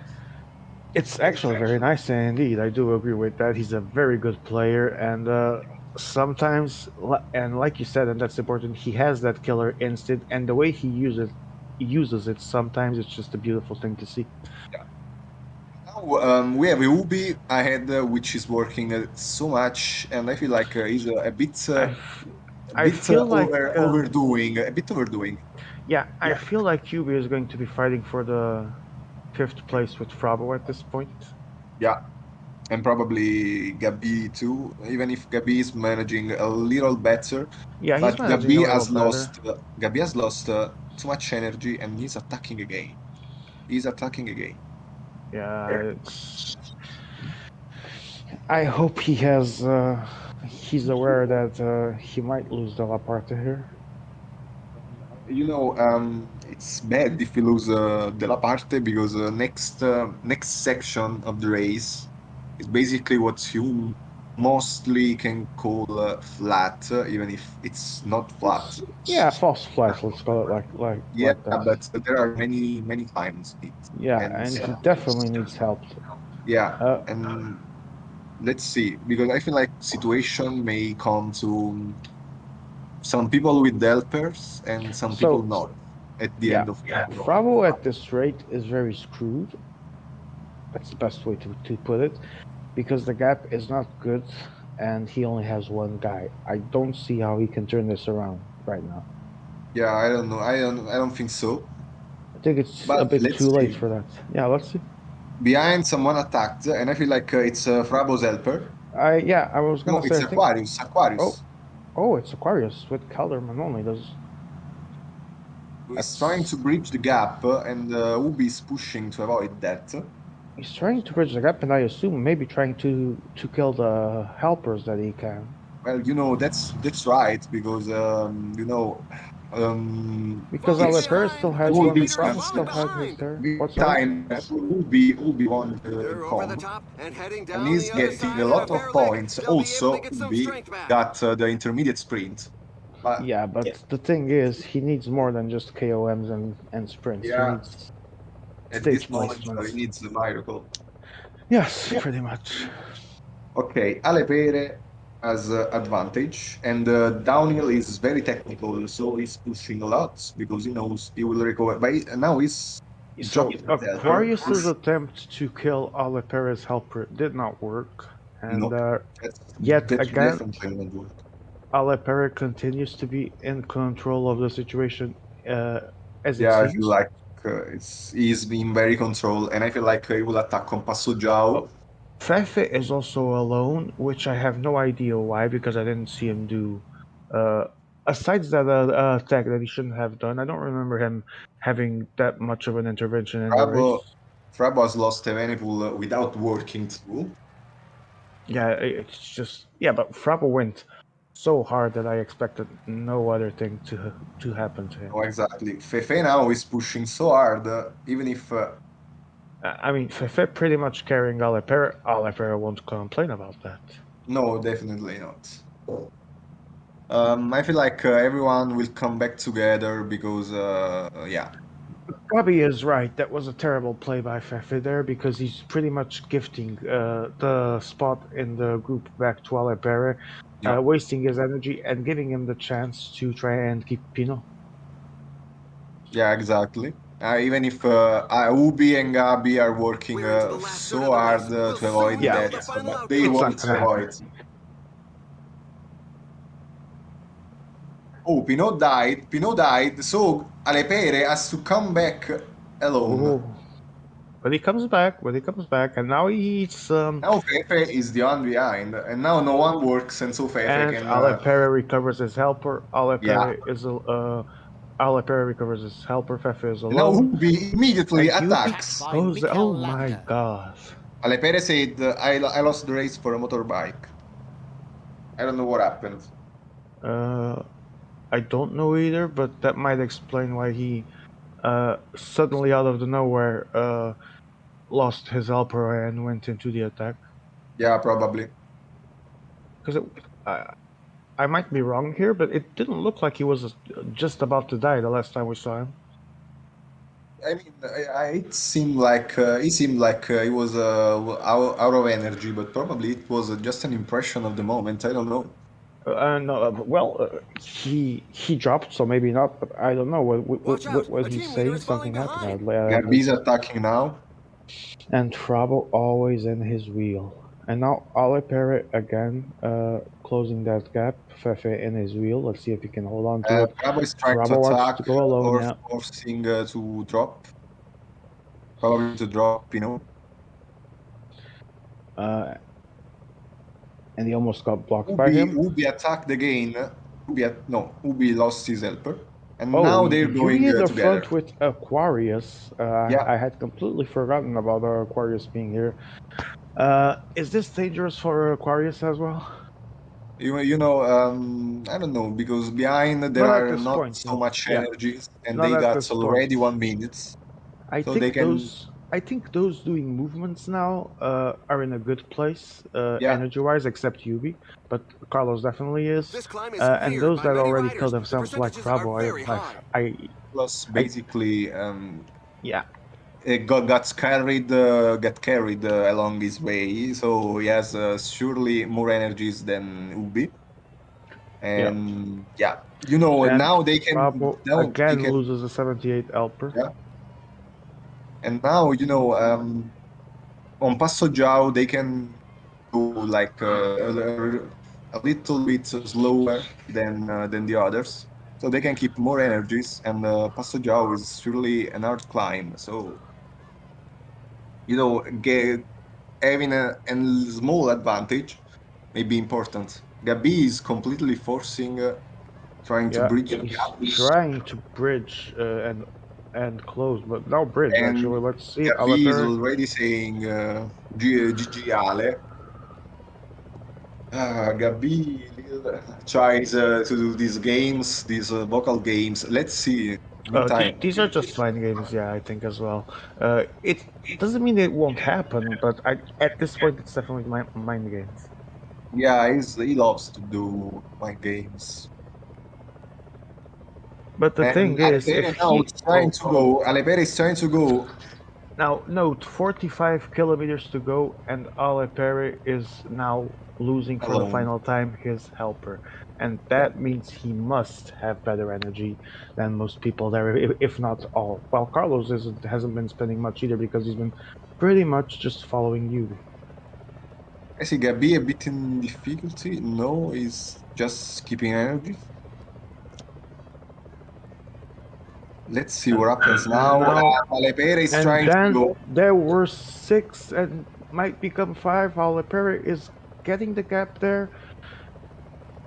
S3: It's actually very nice, indeed. I do agree with that. He's a very good player, and sometimes, and like you said, and that's important, he has that killer instinct, and the way he uses it, sometimes it's just a beautiful thing to see.
S1: Now we have Ubi ahead, which is working so much, and I feel like he's a bit
S3: I feel like
S1: overdoing, a bit overdoing.
S3: yeah, I feel like Cuba is going to be fighting for the fifth place with Frabo at this point.
S1: Yeah, and probably Gabi too, even if Gabi is managing a little better.
S3: Yeah, he's
S1: But
S3: managing a little better.
S1: Gabi has lost too much energy, and he's attacking again. He's attacking again.
S3: Yeah, it's. I hope he has. He's aware that he might lose the La Parte here.
S1: You know, it's bad if you lose De La Parte because next section of the race is basically what you mostly can call flat, even if it's not flat.
S3: Yeah, false flat. Let's call it like that.
S1: But there are many times.
S3: Yeah, and he definitely needs help.
S1: Yeah, and let's see, because I feel like situation may come to some people with helpers and some people not at the end of the road.
S3: Frabo at this rate is very screwed. That's the best way to put it, because the gap is not good, and he only has one guy. I don't see how he can turn this around right now.
S1: Yeah, I don't know. I don't think so.
S3: I think it's a bit too late for that. Yeah, let's see.
S1: Behind, someone attacked, and I feel like it's Frabo's helper.
S3: I was gonna say.
S1: It's Aquarius.
S3: Oh, it's Aquarius with Calderman only.
S1: He's trying to bridge the gap, and Ubi is pushing to avoid that.
S3: He's trying to bridge the gap, and I assume maybe trying to kill the helpers that he can.
S1: Well, you know, that's right, because
S3: because Alepere still has one. Still has his there. What's
S1: time Ubi won the comp, and he's getting a lot of points. Also, Ubi got the intermediate sprint.
S3: But the thing is, he needs more than just KOMs and sprints.
S1: Yeah.
S3: He needs
S1: at
S3: stage
S1: this moment,
S3: placements.
S1: he needs the miracle.
S3: Yes, pretty much.
S1: Okay, Alepere has advantage, and downhill is very technical, so he's pushing a lot because he knows he will recover. But now he's
S3: so Aquarius's attempt to kill Alepere's helper did not work, and yet again, Alepere continues to be in control of the situation. As
S1: I feel like he's been very controlled, and I feel like he will attack on Passo Giao.
S3: Fefe is also alone, which I have no idea why, because I didn't see him do. Aside that attack that he shouldn't have done, I don't remember him having that much of an intervention in the race.
S1: Frabo has lost Evenepoel without working through.
S3: Yeah, it's just but Frabo went so hard that I expected no other thing to happen to him.
S1: Oh, exactly. Fefe now is pushing so hard, even if.
S3: I mean, Fefe pretty much carrying Alepere. Alepere won't complain about that.
S1: No, definitely not. I feel like everyone will come back together because,
S3: Coppi is right. That was a terrible play by Fefe there, because he's pretty much gifting the spot in the group back to Alepere, wasting his energy and giving him the chance to try and keep Pino.
S1: Yeah, exactly. Even if Ubi and Gabi are working so hard to avoid that, but they want to avoid. Oh, Pinot died, so Alepere has to come back alone.
S3: But he comes back. And now he's
S1: Now Fefe is the one behind, and now no one works, and so Fefe
S3: and
S1: can.
S3: Alepere recovers his helper.
S1: Yeah.
S3: Alepere recovers his helper. Fefe is
S1: And now
S3: alone.
S1: Ubi immediately
S3: And Yubi
S1: attacks.
S3: goes. Oh my god.
S1: Alepere said, I lost the race for a motorbike. I don't know what happened.
S3: I don't know either, but that might explain why he suddenly out of the nowhere lost his helper and went into the attack.
S1: Yeah, probably.
S3: Because I might be wrong here, but it didn't look like he was just about to die the last time we saw him.
S1: I mean, it seemed like he was out of energy, but probably it was just an impression of the moment. I don't know.
S3: No, he dropped, so maybe not. But I don't know.
S2: Watch out,
S3: Was
S2: a
S3: he
S2: team leader
S3: saying
S2: is falling
S3: something happened?
S2: behind.
S1: Gabi's attacking now.
S3: And Trabo always in his wheel. And now Alepere again, closing that gap. Fefe in his wheel. Let's see if he can hold on to it.
S1: Bravo is trying to
S3: Trabo wants
S1: attack
S3: to go alone,
S1: or
S3: yeah.
S1: forcing to drop. Probably to drop, you know.
S3: And he almost got blocked by him.
S1: Ubi attacked again. Ubi lost his helper. And
S3: Oh,
S1: now they're going
S3: Yubi in the
S1: together.
S3: front with Aquarius.
S1: Yeah.
S3: I had completely forgotten about Aquarius being here. Is this dangerous for Aquarius as well?
S1: You know, I don't know, because behind there
S3: Not at
S1: are
S3: this
S1: not
S3: point,
S1: so
S3: no.
S1: much
S3: Yeah.
S1: energies, and
S3: Not
S1: they
S3: at
S1: got
S3: this
S1: already
S3: point.
S1: 1 minute.
S3: I
S1: So
S3: think
S1: they can.
S3: I think those doing movements now are in a good place,
S1: Yeah.
S3: energy-wise, except Yubi, but Carlos definitely is.
S2: This climb is
S3: And
S2: feared
S3: those
S2: by
S3: that
S2: many
S3: already
S2: riders.
S3: killed
S2: The
S3: themselves, like
S2: percentages are very
S3: Bravo,
S2: high.
S1: Plus, basically,
S3: yeah.
S1: it got carried along his way, so he has surely more energies than Ubi. And yeah, you know,
S3: And
S1: now they can.
S3: Bravo
S1: Now they
S3: again
S1: can.
S3: loses a 78 helper.
S1: Yeah. And now, you know, on Passo Giao, they can go like a little bit slower than the others, so they can keep more energies. And Passo Giao is surely an hard climb, so you know, having a small advantage may be important. Gabi is completely forcing, trying to
S3: Yeah,
S1: bridge the
S3: he's
S1: gap,
S3: trying to bridge and close, but no bridge
S1: and
S3: actually. Let's see.
S1: Gabi is
S3: Alepere.
S1: already saying GG Ale. Gabi tries to do these games, these vocal games. Let's see. Meantime,
S3: These are just mind games, yeah, I think as well. It doesn't mean it won't happen, but at this point, it's definitely mind games.
S1: yeah, he loves to do mind games.
S3: But the thing is, if he
S1: Alepere is trying to go.
S3: now note 45 kilometers to go, and Alepere is now losing for the
S1: Alone.
S3: final time his helper, and that means he must have better energy than most people there, if not all. Well, Carlos hasn't been spending much either because he's been pretty much just following you.
S1: I see Gabi a bit in difficulty. No, he's just keeping energy. Let's see what happens now. Alepere is trying to go.
S3: There were 6 and might become 5. Alepere is getting the gap there.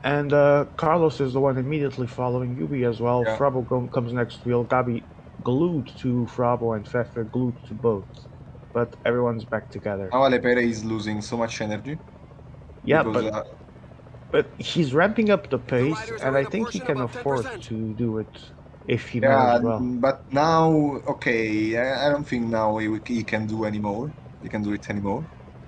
S3: And Carlos is the one immediately following Yubi as well.
S1: Yeah.
S3: Frabo comes next wheel. Gabi glued to Frabo and Fefe glued to both. But everyone's back together.
S1: Now Alepere is losing so much energy.
S3: Yeah,
S1: because,
S3: but he's ramping up the pace, and I think he can afford to do it if he manages well.
S1: But now, okay, I don't think now he can do anymore. He can do it anymore.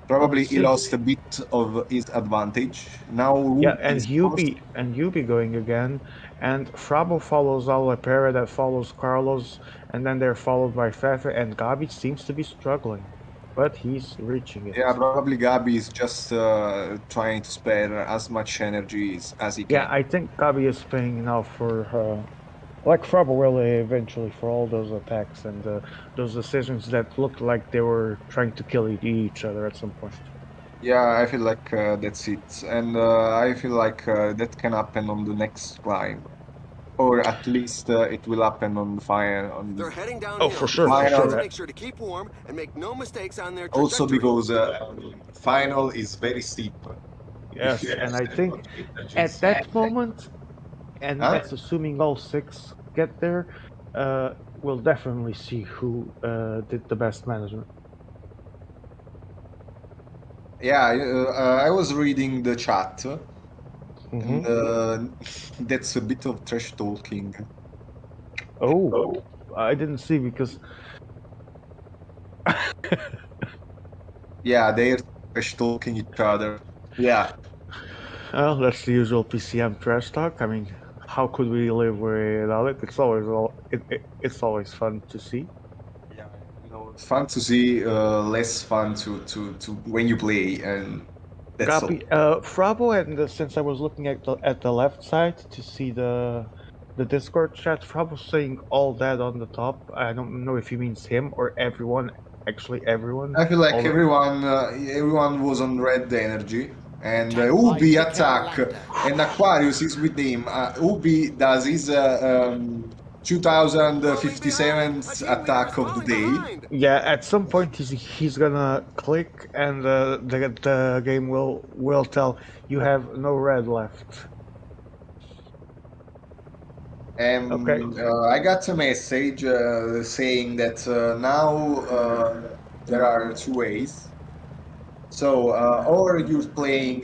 S1: Probably he lost a bit of his advantage. Now,
S3: yeah, and Yubi going again, and Frabo follows Alepere, that follows Carlos, and then they're followed by Fefe, and Gabi seems to be struggling, but he's reaching it.
S1: Yeah, probably Gabi is just trying to spare as much energy as he can.
S3: Yeah, I think Gabi is paying now for like Frabo will eventually for all those attacks and those decisions that looked like they were trying to kill each other at some point.
S1: Yeah, I feel like that's it. And I feel like that can happen on the next climb. or at least it will happen on the final.
S2: They're heading
S3: Oh,
S2: downhill.
S3: for sure,
S2: So
S3: for
S2: they
S1: Final.
S2: need
S3: sure.
S2: to make sure to keep warm and make no mistakes on their
S1: Also
S2: trajectory.
S1: because final is very steep.
S3: Yes, and I think at that moment, and
S1: Huh?
S3: that's assuming all six get there, we'll definitely see who did the best management.
S1: Yeah, I was reading the chat,
S3: Hmm.
S1: and that's a bit of trash talking.
S3: Oh, I didn't see because
S1: Yeah, they're trash talking each other. Yeah,
S3: well, that's the usual PCM trash talk. I mean, how could we live without it? It's always fun to see.
S1: yeah, it's fun to see, less fun to when you play, and that's all.
S3: Copy. Frabo, and since I was looking at the left side to see the Discord chat, Frabo's saying all that on the top. I don't know if he means him or everyone. Actually, everyone.
S1: I feel like
S3: All the,
S1: everyone was on red energy, and
S2: Tight
S1: Ubi
S2: line to
S1: attack,
S2: Carolina.
S1: and Aquarius is with him. Ubi does his
S2: Falling behind.
S1: 2057th
S2: A team leader is
S1: attack of the
S2: falling
S1: day.
S2: behind.
S3: yeah, at some point he's gonna click, and the game will tell you have no red left. Okay.
S1: I got a message saying that now there are two ways. So, or you're playing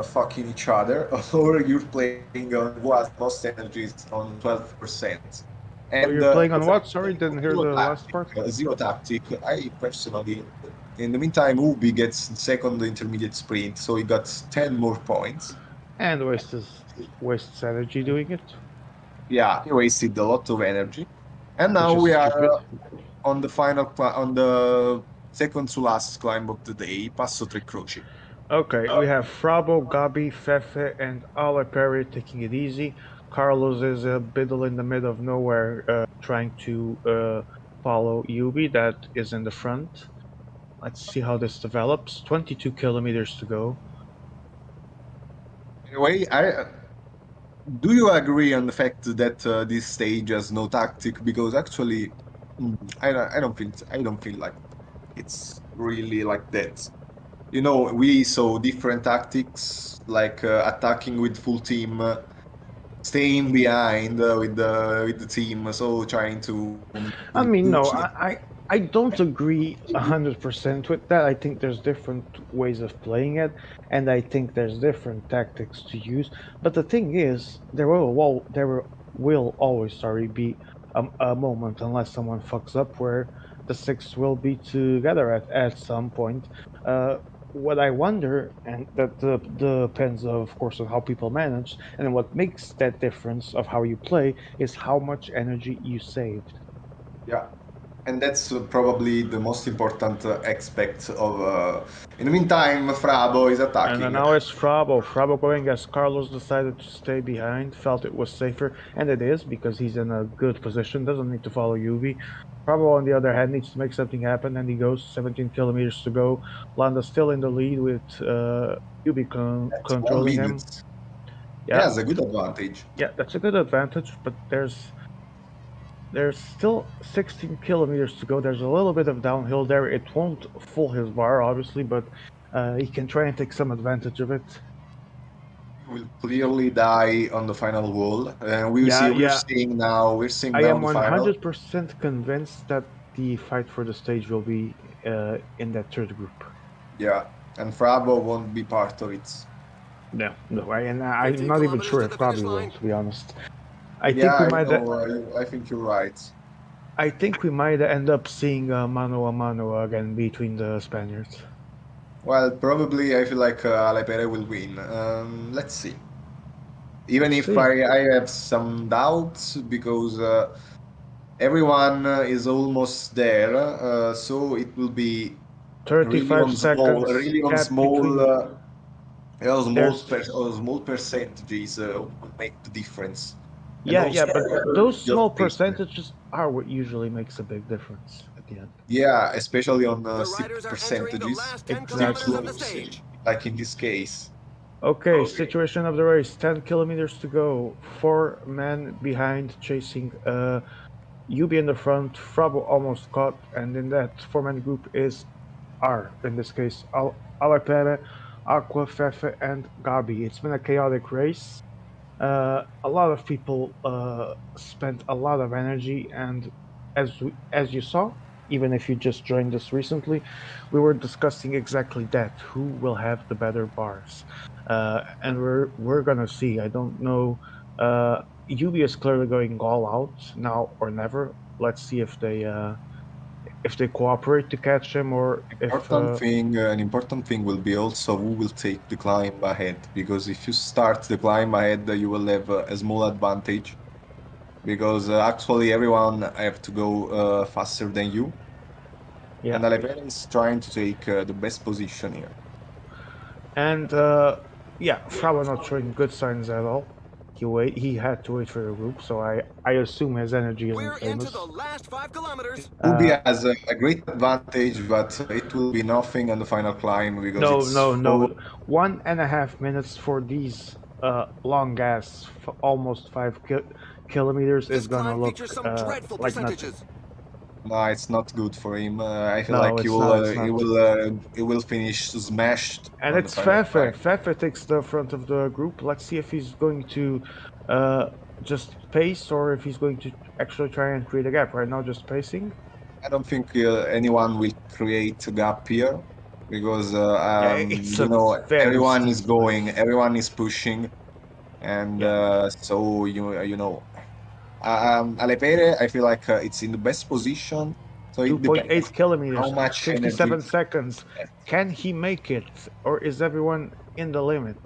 S1: fucking each other, or you're playing on who has most energies on 12%.
S3: So
S1: And
S3: you're playing on
S1: it's a
S3: what? Sorry, didn't hear
S1: zero
S3: the last
S1: tactic.
S3: part.
S1: Zero tactic. I personally, in the meantime, Ubi gets second intermediate sprint, so he got 10 more points.
S3: And wastes energy doing it,
S1: Yeah, he wasted a lot of energy. And
S3: which
S1: now
S3: is
S1: we are
S3: stupid.
S1: on the final, on the second to last climb of the day, Passo Tre Croci.
S3: Okay, we have Frabo, Gabi, Fefe, and Ale Perry taking it easy. Carlos is a biddle in the mid of nowhere, trying to follow Yubi, that is in the front. Let's see how this develops. 22 kilometers to go.
S1: Anyway, do you agree on the fact that this stage has no tactic? Because actually, I don't feel like it's really like that. We saw different tactics, like attacking with full team, staying behind with the team, so trying to
S3: I mean,
S1: do
S3: no,
S1: shit.
S3: I don't agree 100% with that. I think there's different ways of playing it, and I think there's different tactics to use. But the thing is, there will always, sorry, be a moment, unless someone fucks up, where the six will be together at some point. Uh, what I wonder, and that depends, of course, on how people manage, and what makes that difference of how you play is how much energy you saved.
S1: Yeah, and that's probably the most important aspect of. In the meantime, Frabo is
S3: And then
S1: attacking.
S3: now it's Frabo. Frabo going as Carlos decided to stay behind, felt it was safer, and it is because he's in a good position, doesn't need to follow Yuvi. Frabo, on the other hand, needs to make something happen, and he goes 17 kilometers to go. Landa still in the lead with Yubi
S1: That's one
S3: controlling him.
S1: minute. Yeah,
S3: Yeah,
S1: it's a good advantage.
S3: yeah, that's a good advantage, but there's still 16 kilometers to go. There's a little bit of downhill there. It won't full his bar, obviously, but he can try and take some advantage of it.
S1: He will clearly die on the final wall.
S3: Yeah,
S1: We're
S3: yeah.
S1: seeing now. We're seeing
S3: I
S1: now
S3: am
S1: the final.
S3: 100% convinced that the fight for the stage will be in that third group.
S1: Yeah, and Frabo won't be part of it.
S3: No, no, I'm
S2: 15
S3: not even
S2: kilometers
S3: sure
S2: to
S3: if
S2: the
S3: Robbie
S2: finish
S3: will,
S2: line.
S3: to be honest. I think
S1: Yeah,
S3: we might.
S1: I think you're right.
S3: I think we might end up seeing mano a mano again between the Spaniards.
S1: Well, probably I feel like Alepere will win. Let's see. Even
S3: Let's
S1: if
S3: see.
S1: I have some doubts because everyone is almost there, so it will be
S3: 35 seconds
S1: really on
S3: gap between. There's
S1: small percentages will make the difference. And
S3: yeah,
S1: also,
S3: yeah, but those
S1: just
S3: small
S1: pace.
S3: percentages are what usually makes a big difference at the end.
S1: Yeah, especially on
S2: The
S1: steep
S2: riders are entering the
S1: percentages,
S2: last 10
S1: steep
S2: kilometers of
S3: Exactly.
S2: the
S1: slopes,
S2: stage.
S1: like in this case.
S3: Okay, situation of the race: 10 kilometers to go. 4 men behind, chasing. Yubi in the front. Frabo almost caught, and in that 4-man group is R. In this case, Alapere, Aqua, Fefe, and Gabi. It's been a chaotic race. A lot of people spent a lot of energy, and as you saw, even if you just joined us recently, we were discussing exactly that: who will have the better bars, and we're gonna see. I don't know. Yubi is clearly going all out now or never. Let's see if they cooperate to catch him, or if
S1: An important thing will be also who will take the climb ahead, because if you start the climb ahead, you will have a small advantage, because actually everyone have to go faster than you,
S3: yeah.
S1: and Alevera is trying to take the best position here.
S3: And yeah, Fraba not showing good signs at all. He had to wait for the group, so I assume his energy isn't
S2: We're into
S3: famous.
S2: the last 5 kilometers.
S1: Ubi has a great advantage, but it will be nothing on the final climb because
S3: No,
S1: it's
S3: no,
S1: so.
S3: no. 1.5 minutes for these long gas, almost 5 kilometers is
S2: This
S3: gonna
S2: climb
S3: look
S2: features some dreadful
S3: like nothing.
S2: percentages.
S1: No, it's not good for him. I feel
S3: No,
S1: like
S3: it's not. It's not.
S1: he will finish smashed
S3: And
S1: on the
S3: it's
S1: final
S3: Fefe.
S1: climb.
S3: Fefe takes the front of the group. Let's see if he's going to uh, just pace or if he's going to actually try and create a gap. Right now, just pacing.
S1: I don't think anyone will create a gap here because
S3: Yeah, it's a very
S1: everyone is
S3: steep
S1: going,
S3: climb.
S1: everyone is pushing, and
S3: Yeah,
S1: so you know, Alepere, I feel like it's in the best position. So it
S3: 2.8
S1: depends how
S3: kilometers,
S1: much energy.
S3: 57 seconds. Can he make it, or is everyone in the limit?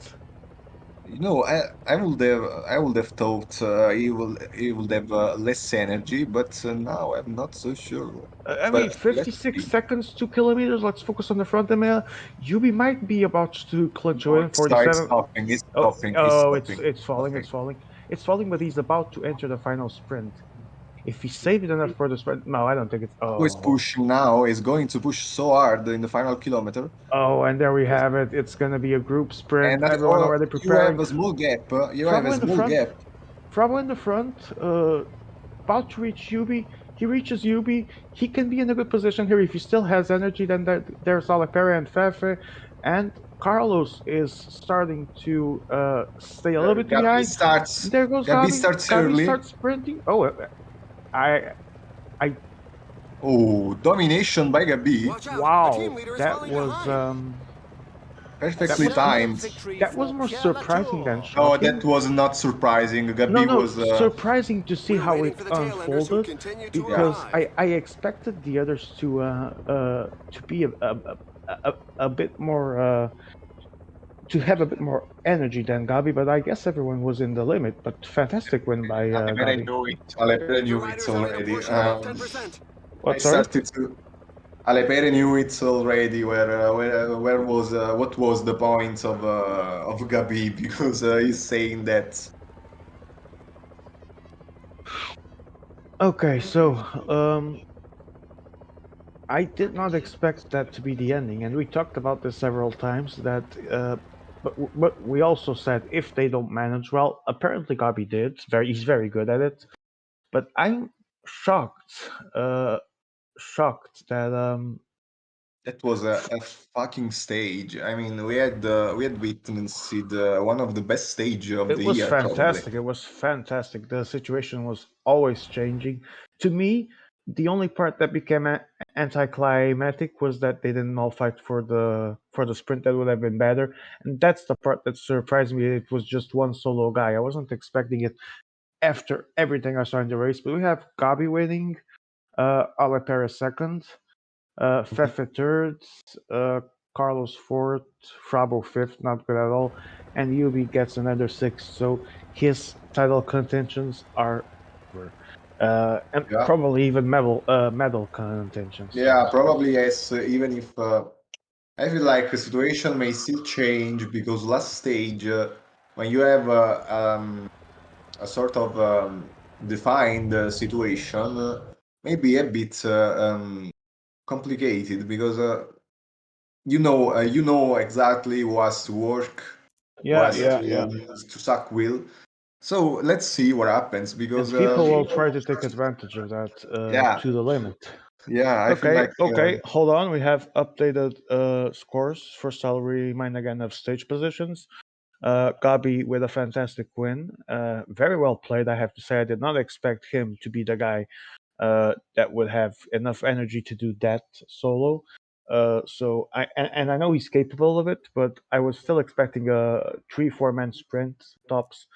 S1: I would have thought he will have less energy, but now I'm not so sure.
S3: I mean,
S1: But let's
S3: 56
S1: see.
S3: seconds, 2 kilometers. Let's focus on the front Emil. Yubi might be about to clutch a
S1: No,
S3: win. 47.
S1: it's
S3: Oh,
S1: stopping, it's
S3: oh,
S1: stopping,
S3: it's falling,
S1: stopping.
S3: it's falling, it's falling. But he's about to enter the final sprint. If he saved enough for the sprint, no, I don't think it's.
S1: Who is pushing now is going to push so hard in the final kilometer.
S3: Oh, and there we have it. It's gonna be a group sprint.
S1: And that,
S3: Everyone already
S1: you have
S3: preparing.
S1: a small gap. You have
S3: Frabo
S1: a
S3: in the
S1: small
S3: front.
S1: gap.
S3: Frabo in the front. About to reach Yubi. He reaches Yubi. He can be in a good position here if he still has energy. Then there's Alapere and Fefe, and Carlos is starting to stay a little bit behind. There goes
S1: Gabi
S3: Gabi.
S1: starts
S3: Gabi
S1: early.
S3: starts sprinting. Oh, I, I,
S1: Oh, domination by Gabi.
S2: Watch out, the team
S3: wow,
S2: leader is
S3: that
S2: falling
S3: was
S2: behind.
S1: Perfectly
S3: more
S1: timed.
S3: that was more surprising than
S1: No,
S3: shocking.
S1: that was not surprising.
S3: No,
S1: Gabi
S3: no,
S1: was.
S3: surprising to see
S2: We're
S3: how
S2: waiting
S3: it
S2: for the tailenders who
S3: unfolded
S2: continue to
S3: because
S2: arrive.
S3: I expected the others to be a bit more to have a bit more energy than Gabi, but I guess everyone was in the limit. But fantastic win by
S1: Alevera
S3: Gabi.
S1: knew it. Alevera
S2: Your
S1: knew it
S2: riders are in a
S1: already.
S2: push above 10%.
S1: I
S3: What? Sorry.
S1: started to. Alevera knew it already. Where was what was the point of Gabi because he's saying that.
S3: Okay, so I did not expect that to be the ending, and we talked about this several times. But we also said if they don't manage well, apparently Gabi did. He's very good at it. But I'm shocked, shocked that
S1: That was a fucking stage. I mean, we had witnessed one of the best stage of
S3: it
S1: the
S3: was
S1: year, probably.
S3: fantastic. It was fantastic. The situation was always changing. To me, the only part that became anticlimactic was that they didn't all fight for the sprint. That would have been better, and that's the part that surprised me. It was just one solo guy. I wasn't expecting it after everything I saw in the race. But we have Gabi winning, Alapera second, Fefe third, uh, Carlos fourth, Frabo fifth, not good at all, and Yubi gets another sixth. So his title contentions are over, and
S1: Yeah,
S3: probably even medal contentions.
S1: yeah, probably yes. Even if I feel like the situation may still change because last stage, when you have a sort of defined situation, maybe a bit complicated because you know exactly who has to work
S3: Yeah,
S1: to suck Will. So let's see what happens
S3: And
S1: because
S3: people will try to take advantage of that
S1: Yeah.
S3: to the limit.
S1: I feel
S3: Okay,
S1: like
S3: okay, hold on. We have updated scores. First, I'll remind again of stage positions. Coppi with a fantastic win. Very well played, I have to say. I did not expect him to be the guy that would have enough energy to do that solo. So and I know he's capable of it, but I was still expecting a 3-4 man sprint tops.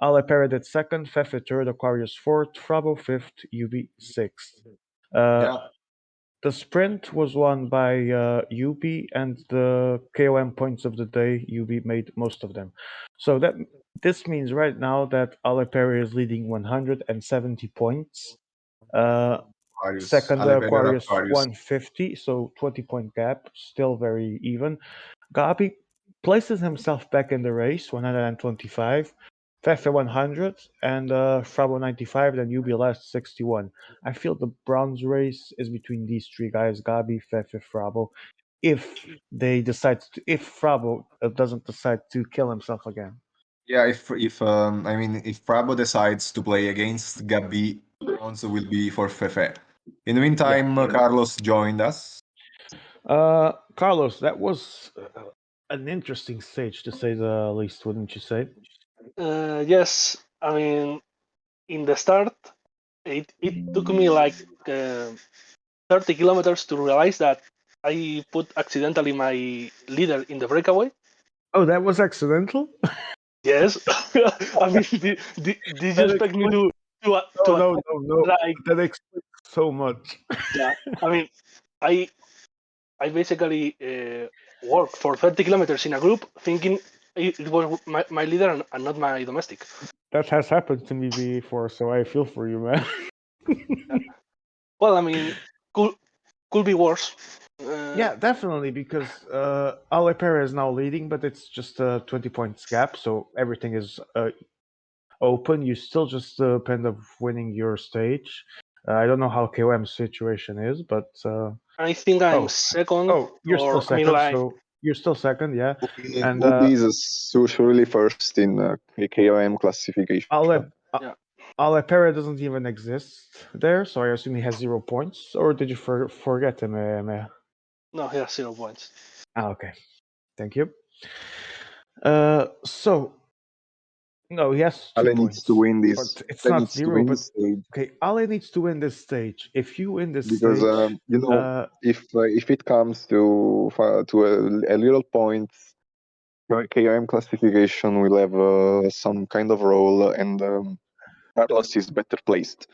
S3: Ale did second, Fefe third, Aquarius fourth, Frabo fifth, UB sixth.
S1: yeah.
S3: The sprint was won by UB, and the KOM points of the day, UB made most of them. So this means right now that Ale is leading 170 points. Second, Aquarius 150, so 20-point gap, still very even. Gabi places himself back in the race, 125. Fefe 100 and Frabo 95, then UB last 61. I feel the bronze race is between these three guys, Gabi, Fefe, Frabo. If Frabo doesn't decide to kill himself again.
S1: Yeah, if if Prabo decides to play against Gabi, also will be for Fefe. In the meantime, Carlos joined us.
S3: Carlos, that was an interesting stage to say the least, wouldn't you say?
S5: Yes, I mean, in the start, it took me like 30 kilometers to realize that I put accidentally my leader in the breakaway.
S3: Oh, that was accidental?
S5: Yes. I mean, did you expect me to
S3: No.
S5: like
S3: That explains so much.
S5: yeah? I mean, I basically worked for 30 kilometers in a group thinking it was my leader and not my domestic.
S3: That has happened to me before, so I feel for you, man.
S5: Well, I mean, could be worse.
S3: Yeah, definitely, because Ale is now leading, but it's just a 20 points gap, so everything is open. You still just depend of winning your stage. I don't know how KOM's situation is, but
S5: I think I'm second.
S3: You're still
S5: I mean,
S3: second,
S5: like,
S3: so you're still second, yeah. And
S7: Ubi is usually first in KOM classification.
S3: Ale doesn't even exist there, so I assume he has 0 points. Or did you forget him?
S5: no, he has 0 points.
S3: Okay, thank you. So no, he has 2
S7: Ale
S3: points.
S7: needs to win this.
S3: But it's not 0. But
S7: stage.
S3: Okay, Ale needs to win this stage. If you win this
S7: because
S3: stage,
S7: if it comes to a little points, KOM classification will have some kind of role, and Carlos is better placed.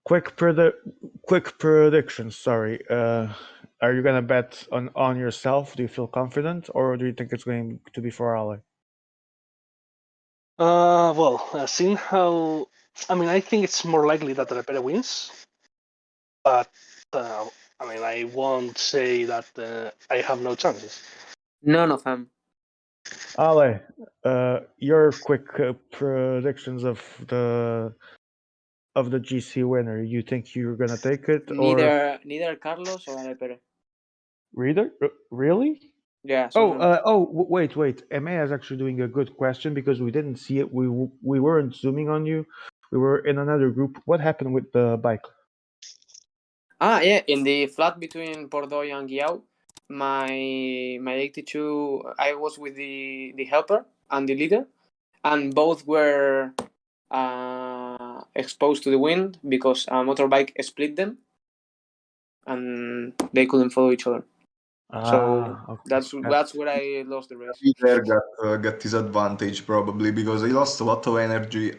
S3: Quick prediction. Sorry, are you gonna bet on yourself? Do you feel confident, or do you think it's going to be for Ale?
S5: Well, seeing how, I mean, I think it's more likely that Repere wins, but I mean, I won't say that I have no chances.
S6: None of them.
S3: Ale, your quick predictions of the GC winner. You think you're gonna take it, or
S6: neither Carlos or Alepere.
S3: Reader? Really?
S6: Yeah.
S3: Wait. MA is actually doing a good question because we didn't see it. We weren't zooming on you. We were in another group. What happened with the bike?
S6: Yeah, in the flat between Pordoy and Guiao, my 82, I was with the helper and the leader, and both were exposed to the wind because a motorbike split them, and they couldn't follow each other. So that's where I lost the race.
S1: Peter got his advantage probably because he lost a lot of energy.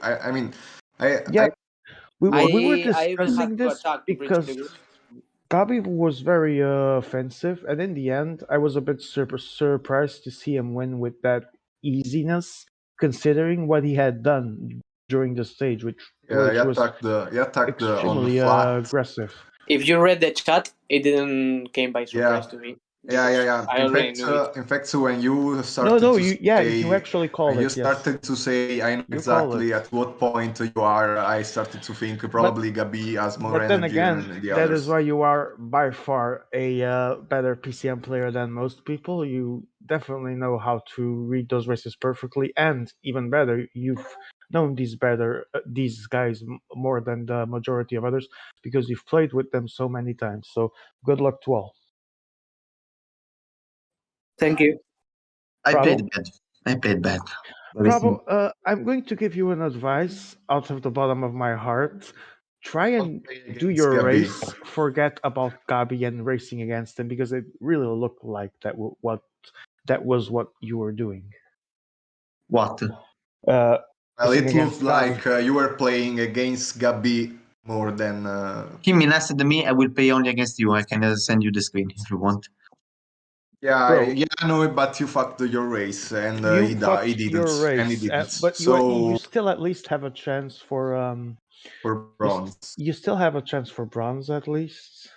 S3: We were discussing this because Gabi was very offensive, and in the end, I was a bit surprised to see him win with that easiness, considering what he had done during the stage, which was extremely aggressive.
S6: If you read the chat, it didn't came by surprise to me.
S1: Yeah. In fact, when you started
S3: you actually called it.
S1: You started to say, I know exactly at what point you are. I started to think probably Gabi has more energy
S3: than again,
S1: than the
S3: that
S1: others.
S3: Is why you are by far a better PCM player than most people. You definitely know how to read those races perfectly, and even better, you've known these guys more than the majority of others because you've played with them so many times. So good luck to all.
S6: Thank you.
S4: I
S3: Prabo?
S4: played bad. I played bad. Very simple.
S3: Prabo, I'm going to give you an advice out of the bottom of my heart. Try and
S1: Play
S3: do
S1: against
S3: your
S1: Gabi.
S3: race. Forget about Gabi and racing against him because it really looked like that was what you were doing.
S4: What?
S3: Uh,
S1: Well,
S3: racing
S1: it
S3: against
S1: looked like
S3: Gabi.
S1: you were playing against Gabi more than.
S4: He menaced me. I will play only against you. I can send you the screen if you want.
S1: Yeah,
S3: Bro.
S1: yeah, I know, but you fucked your race, and
S3: You
S1: he
S3: fucked
S1: didn't,
S3: your
S1: and he
S3: race,
S1: didn't.
S3: but you
S1: So
S3: still at least have a chance for
S1: bronze.
S3: you still have a chance for bronze at least.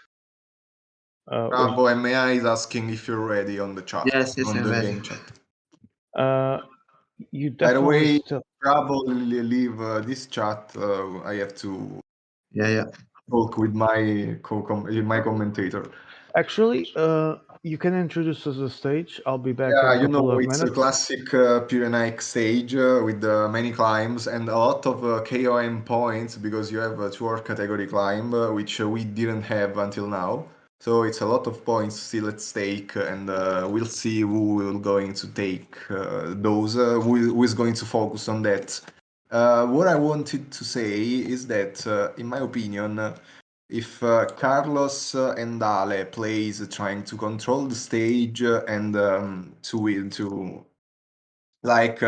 S3: Wait.
S1: Bravo, MAI is asking if you're ready on the chat,
S4: Yes,
S1: on
S4: I'm
S1: the
S4: ready.
S1: game chat.
S3: You
S1: By the
S3: definitely
S1: way,
S3: still.
S1: Bravo, leave this chat. I have to
S4: Yeah.
S1: talk with my my commentator.
S3: Actually, you can introduce us to the stage. I'll be back in
S1: Yeah,
S3: a couple of
S1: it's a
S3: minutes.
S1: classic Pyrenees stage with many climbs and a lot of KOM points because you have a tour category climb, which we didn't have until now. So it's a lot of points still at stake, and we'll see who will going to take those, who is going to focus on that. What I wanted to say is that, in my opinion, if Carlos and Ale plays trying to control the stage and to like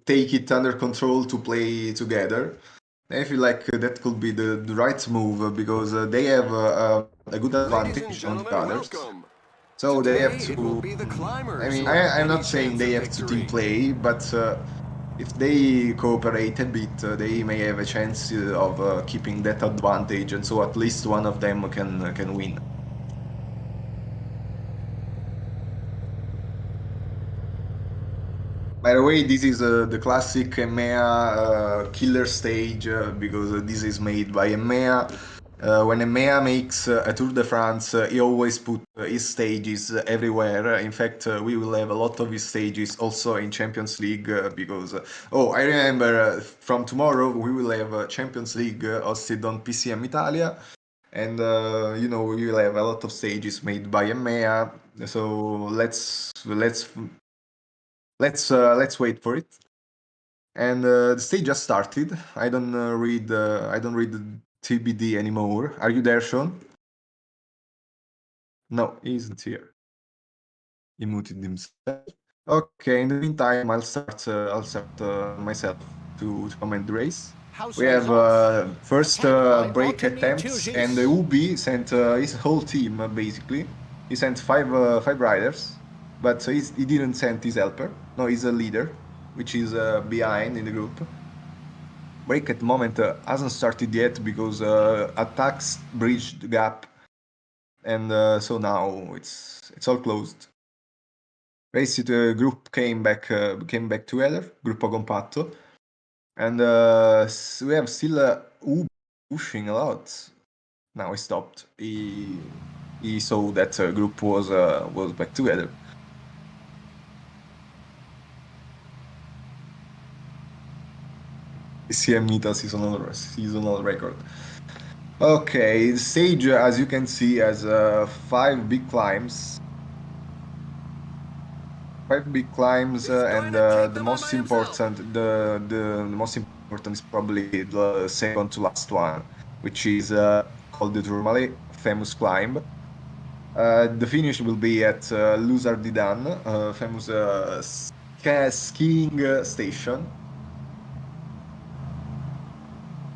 S1: take it under control to play together, I feel like that could be the right move because they have a good
S2: Ladies and
S1: advantage on the
S2: gentlemen,
S1: others.
S2: welcome.
S1: So they have
S2: Today, it
S1: to.
S2: will be the climbers
S1: I mean,
S2: who have
S1: I'm
S2: any
S1: not saying
S2: chance
S1: they
S2: of
S1: have to team
S2: victory.
S1: play, but if they cooperate a bit, they may have a chance of keeping that advantage, and so at least one of them can win. By the way, this is the classic EMEA killer stage because this is made by EMEA. When EMEA makes a Tour de France, he always put his stages everywhere. In fact, we will have a lot of his stages also in Champions League because, I remember from tomorrow we will have Champions League hosted on PCM Italia. And we will have a lot of stages made by EMEA. So let's wait for it. And the stage just started. I don't read the TBD anymore. Are you there, Sean? No, he isn't here. He muted himself. Okay. In the meantime, I'll start myself to comment the race. We have first break attempts, and Ubi sent his whole team basically. He sent five riders, but he didn't send his helper. No, he's a leader, which is behind in the group. Break at the moment hasn't started yet because attacks breached the gap, and so now it's all closed. Race group came back together, gruppo compatto, and we have still pushing a lot. Now he stopped. He saw that group was back together. CM Mita seasonal record. Okay, the stage, as you can see, has 5 big climbs. 5 big climbs, and the most important, the most important is probably the second to last one, which is called the Tourmalet, famous climb. The finish will be at Luzardidan, famous skiing station.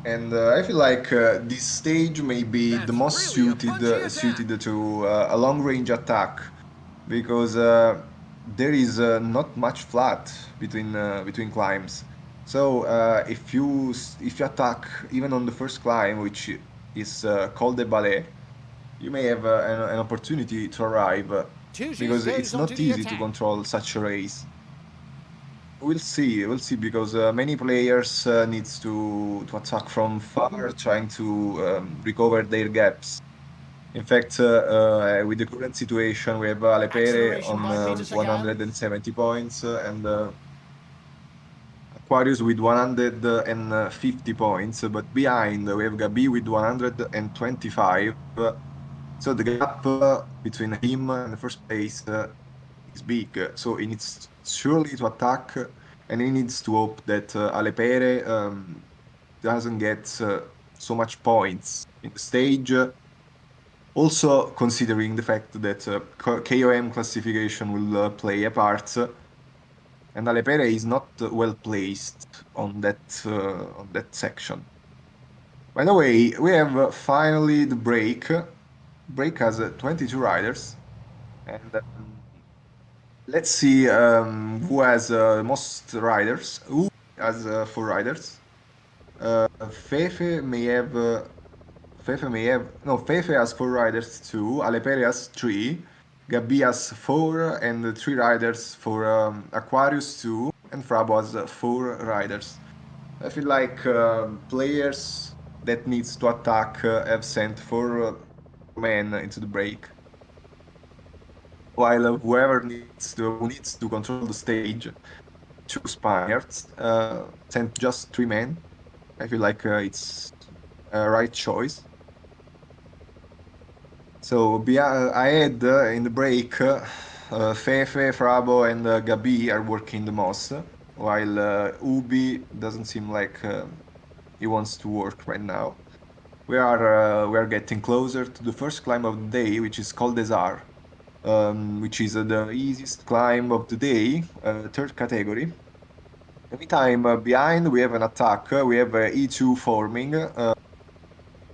S1: And I feel like this stage may be the most suited to a long range attack because there is not much flat between climbs. So if you attack even on the first climb, which is called the ballet, you may have an opportunity to arrive because it's not easy to control such a race. We'll see because many players needs to attack from far, trying to recover their gaps. In fact, with the current situation, we have Alepere
S2: Acceleration
S1: on
S2: by Peter Sagan.
S1: 170 points and Aquarius with 150 points, but behind we have Gabi with 125. So the gap between him and the first place is big. So he needs surely to attack, and he needs to hope that Alepere doesn't get so much points in the stage. Also considering the fact that KOM classification will play a part, and Alepere is not well placed on that section. By the way, we have finally the break. Break has 22 riders, and let's see who has most riders. Who has 4 riders? Fefe may have. Fefe may have. No, Fefe has 4 riders too. Alepere has 3. Gabi has 4, and 3 riders for Aquarius too. And Frabo has 4 riders. I feel like players that needs to attack have sent 4 men into the break, while who needs to control the stage, 2 Spaniards, sent just 3 men. I feel like it's a right choice. So I had in the break, Fefe, Frabo, and Gabi are working the most, while Ubi doesn't seem like he wants to work right now. We are getting closer to the first climb of the day, which is called Desar, which is the easiest climb of the day, 3rd category. Meantime, behind we have an attack. We have E2 forming,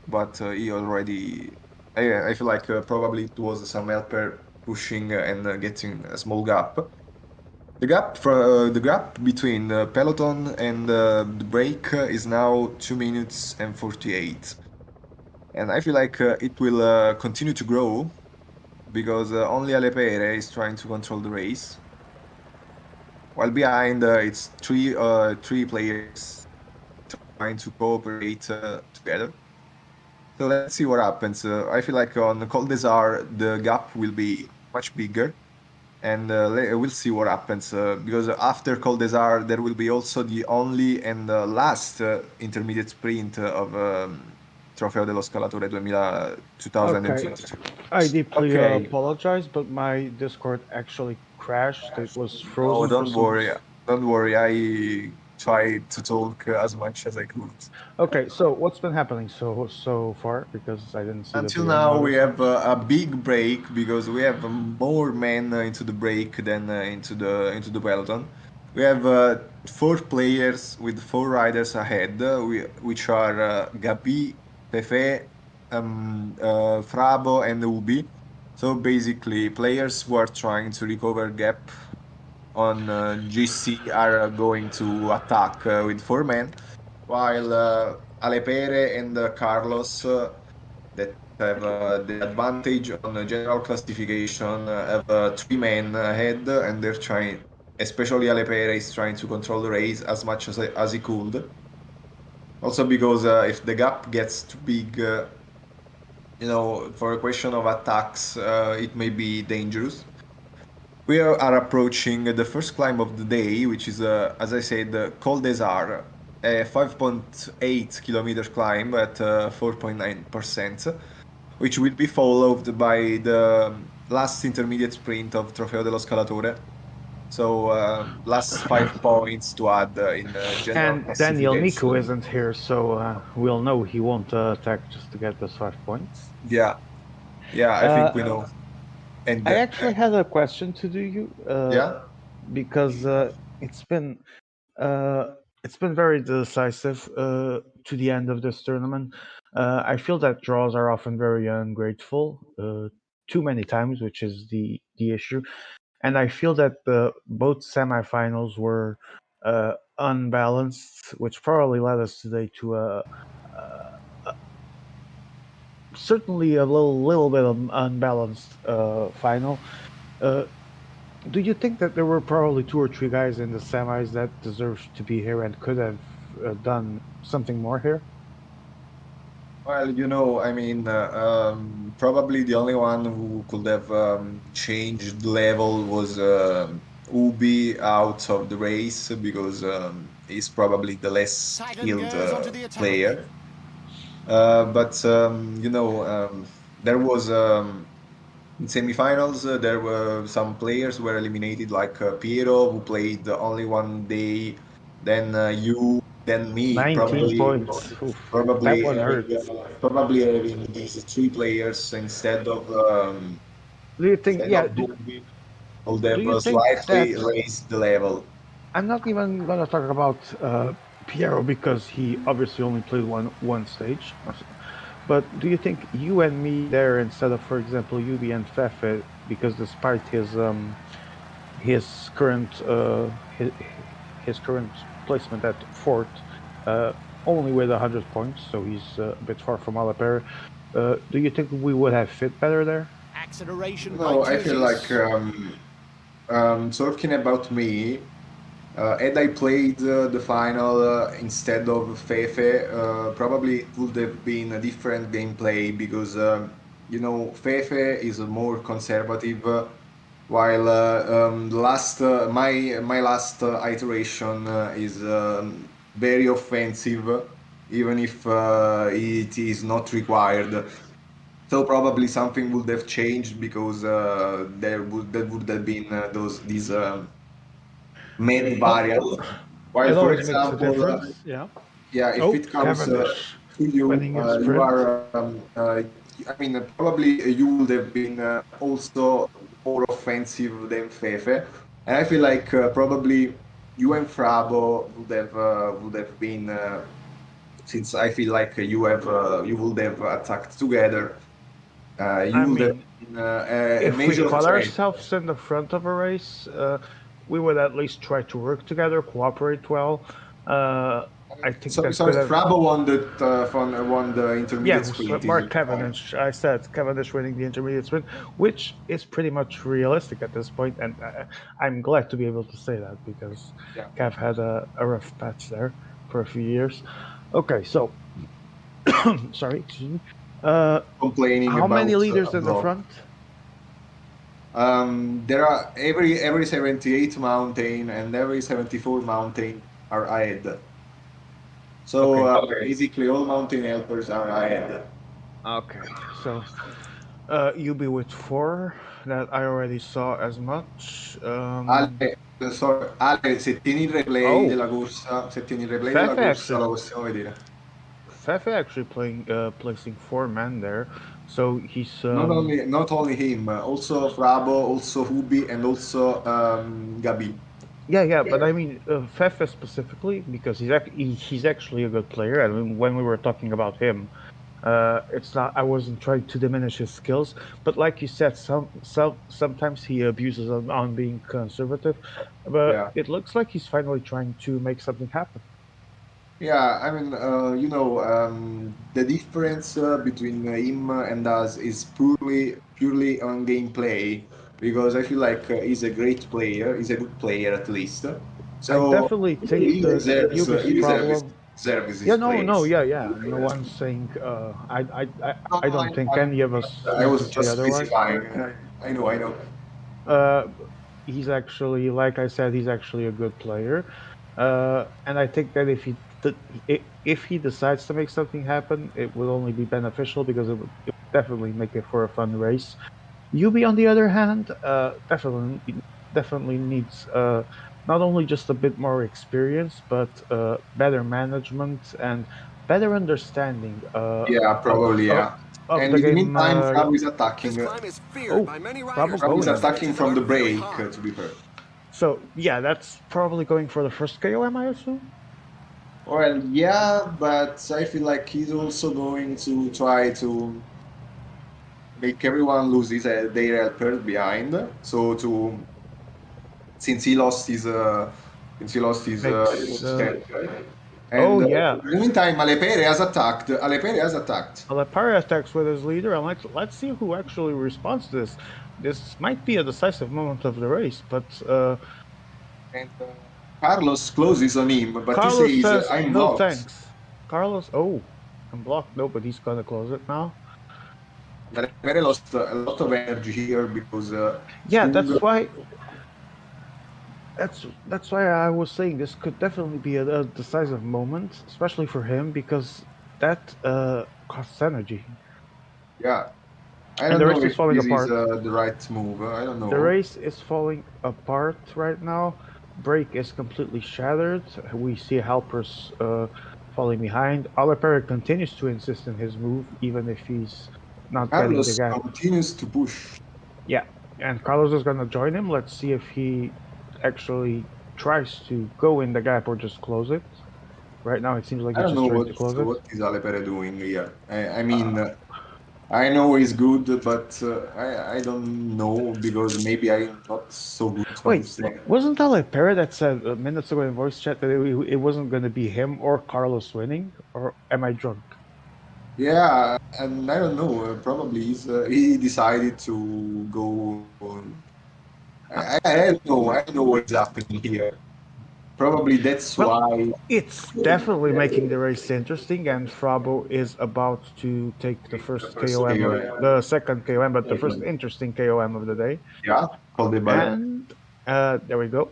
S1: but he already. I feel like probably it was some helper pushing and getting a small gap. The gap between peloton and the break is now 2 minutes and 48, and I feel like it will continue to grow because only Alepere is trying to control the race, while behind it's three players trying to cooperate together. So let's see what happens. I feel like on Col Desar the gap will be much bigger, and we'll see what happens because after Col Desar there will be also the only and last intermediate sprint of Trofeo dello Scalatore 2022.
S3: I deeply
S1: Okay.
S3: apologize, but my Discord actually crashed. It was
S1: Oh,
S3: frozen for
S1: don't
S3: some.
S1: worry. Don't worry. I tried to talk as much as I could.
S3: Okay, so what's been happening so far? Because I didn't see the
S1: Until
S3: video
S1: now, we
S3: models.
S1: have a big break because we have more men into the break than into the peloton. We have 4 players with 4 riders ahead, which are Gabi, Pefe, Frabo, and Ubi. So basically, players who are trying to recover gap on GC are going to attack with 4 men, while Alepere and Carlos that have the advantage on the general classification have 3 men ahead, and they're trying, especially Alepere is trying to control the race as much as he could. Also because if the gap gets too big, for a question of attacks, it may be dangerous. We are approaching the first climb of the day, which is, as I said, Col Desar, a 5.8 kilometer climb at 4.9%, which will be followed by the last intermediate sprint of Trofeo dello Scalatore. So last 5 points to add in general
S3: And Daniel Miku
S1: classification.
S3: isn't here, so we'll know he won't attack just to get those 5 points.
S1: Yeah, I think we know. And
S3: I actually had a question to do you.
S1: yeah,
S3: Because it's been very decisive to the end of this tournament. I feel that draws are often very ungrateful, too many times, which is the issue. And I feel that both semifinals were unbalanced, which probably led us today to certainly a little bit of unbalanced final. Do you think that there were probably 2 or 3 guys in the semis that deserved to be here and could have done something more here?
S1: Well, I mean, probably the only one who could have changed level was Ubi out of the race because he's probably the less
S2: Sagan
S1: skilled
S2: goes onto the attack.
S1: player. But there was in semifinals there were some players who were eliminated, like Piero, who played only one day, then you, then me,
S3: 19
S1: probably
S3: points. Oof, that one hurts.
S1: probably having these three players instead of
S3: Do you think? Yeah.
S1: Ubi, would
S3: Do
S1: have
S3: you think that?
S1: slightly raised the level.
S3: I'm not even gonna talk about Piero because he obviously only played one stage. But do you think you and me there instead of, for example, Yubi and Fefe, because despite his current his current placement at fourth, only with 100 points, so he's a bit far from Alapere. Do you think we would have fit better there?
S2: Acceleration
S1: No,
S2: by
S1: I feel like
S2: Turgis.
S1: talking about me, had I played the final instead of Fefe, probably it would have been a different gameplay because Fefe is more conservative, while my last iteration is very offensive, even if it is not required. So probably something would have changed because there would have been these mad variants. While,
S3: It
S1: for
S3: always makes a
S1: example,
S3: difference. Yeah.
S1: yeah, if
S3: Oh,
S1: it comes
S3: Cavendish
S1: to you,
S3: winning his
S1: you
S3: sprint.
S1: are. I mean, probably you would have been also more offensive than Fefe, and I feel like probably you and Frabo would have been. Since I feel like you would have attacked together, you
S3: I
S1: would have
S3: mean,
S1: been a
S3: if we
S1: major
S3: call
S1: threat.
S3: ourselves in the front of a race, we would at least try to work together, cooperate well. I think
S1: So,
S3: that
S1: so
S3: could have.
S1: Frabo won the
S3: Yeah,
S1: intermediate
S3: it was
S1: sprint. Is
S3: Mark
S1: it right?
S3: Cavendish. I said Cavendish winning the intermediate sprint, which is pretty much realistic at this point, and I'm glad to be able to say that because
S1: Yeah.
S3: Cav had a rough patch there for a few years. Okay, so sorry, excuse me.
S1: Complaining
S3: How many
S1: about
S3: leaders
S1: a
S3: in the
S1: block.
S3: front?
S1: There are every 78 mountain and every 74 mountain are ahead. So
S3: Okay,
S1: basically all mountain helpers are ahead.
S3: okay. So UB with 4 that I already saw as much.
S1: Ale, Ale, se tieni il replay
S3: Oh,
S1: della corsa, se tieni il replay della
S3: Fefe
S1: corsa
S3: actually
S1: la possiamo vedere.
S3: Fefe actually placing 4 men there, so he's
S1: Not only him, also Frabo, also Hubi, and also Gabi.
S3: yeah, but I mean Fefe specifically because he's actually a good player. I mean, when we were talking about him, it's not. I wasn't trying to diminish his skills, but like you said, sometimes he abuses on being conservative. But
S1: Yeah.
S3: it looks like he's finally trying to make something happen.
S1: Yeah, I mean, the difference between him and us is purely on gameplay because I feel like he's a great player. He's a good player at least.
S3: I
S1: So
S3: definitely think
S1: he
S3: the
S1: deserves
S3: Yubi's problem.
S1: his
S3: Yeah, no,
S1: place.
S3: yeah. No one's saying.
S1: No,
S3: I
S1: no,
S3: don't think any of us
S1: I
S3: need to
S1: was
S3: say
S1: just
S3: otherwise.
S1: specifying. I know.
S3: Uh, he's actually, like I said, he's actually a good player. And I think that if he decides to make something happen, it will only be beneficial because it would definitely make it for a fun race. Yubi, on the other hand, definitely needs not only just a bit more experience, but better management and better understanding
S1: Yeah, probably, yeah.
S3: of
S1: And
S3: the
S1: in the
S3: game.
S1: meantime, Frabo is
S2: This
S1: attacking.
S2: climb is feared
S3: Oh,
S2: by many
S3: Bravo
S2: riders
S1: Frabo is
S3: going.
S2: because the
S1: attacking
S2: ridges
S1: from
S2: are
S1: the
S2: very
S1: break,
S2: hard.
S1: to be fair.
S3: So yeah, that's probably going for the first KO, I assume.
S1: Well, yeah, but I feel like he's also going to try to make everyone lose their helpers behind. So since he lost his
S3: Makes
S1: step, and
S3: oh yeah,
S1: in the meantime, Alepere has attacked. Alepere has attacked,
S3: Alapari attacks with his leader, and let's see who actually responds to this. This might be a decisive moment of the race, but
S1: and Carlos closes on him, but he
S3: Carlos
S1: says,
S3: says
S1: "I'm
S3: no
S1: blocked."
S3: thanks. Carlos, oh. unblocked. No, but he's gonna close it now.
S1: Alipere lost a lot of energy here because
S3: Yeah,
S1: Sung,
S3: that's why. That's why I was saying this could definitely be a decisive moment, especially for him, because that costs energy.
S1: yeah, I
S3: And
S1: don't
S3: the
S1: know
S3: race is
S1: if
S3: falling
S1: this is
S3: apart.
S1: the right move. I don't
S3: The
S1: know.
S3: race is falling apart right now. Brake is completely shattered. We see helpers falling behind. Alipere continues to insist on his move, even if he's not getting the
S1: Carlos
S3: gap.
S1: continues to push.
S3: Yeah, and Carlos is gonna join him. Let's see if he actually tries to go in the gap or just close it. Right now, it seems like
S1: I
S3: he's
S1: don't
S3: just
S1: know
S3: trying to close it.
S1: what is Alipere doing here. I mean, I know he's good, but I don't know because maybe I'm not so good to
S3: Wait,
S1: understand.
S3: wasn't Alipere that said minutes ago in voice chat that it wasn't going to be him or Carlos winning? Or am I drunk?
S1: Yeah, and I don't know. Probably he decided to go. I don't know. I don't know what's happening here. Probably that's
S3: Well,
S1: why.
S3: it's definitely making the race interesting, and Frabo is about to take the first KOM of the second KOM, but the first interesting KOM of the day.
S1: Yeah, called the ballet.
S3: And there we go.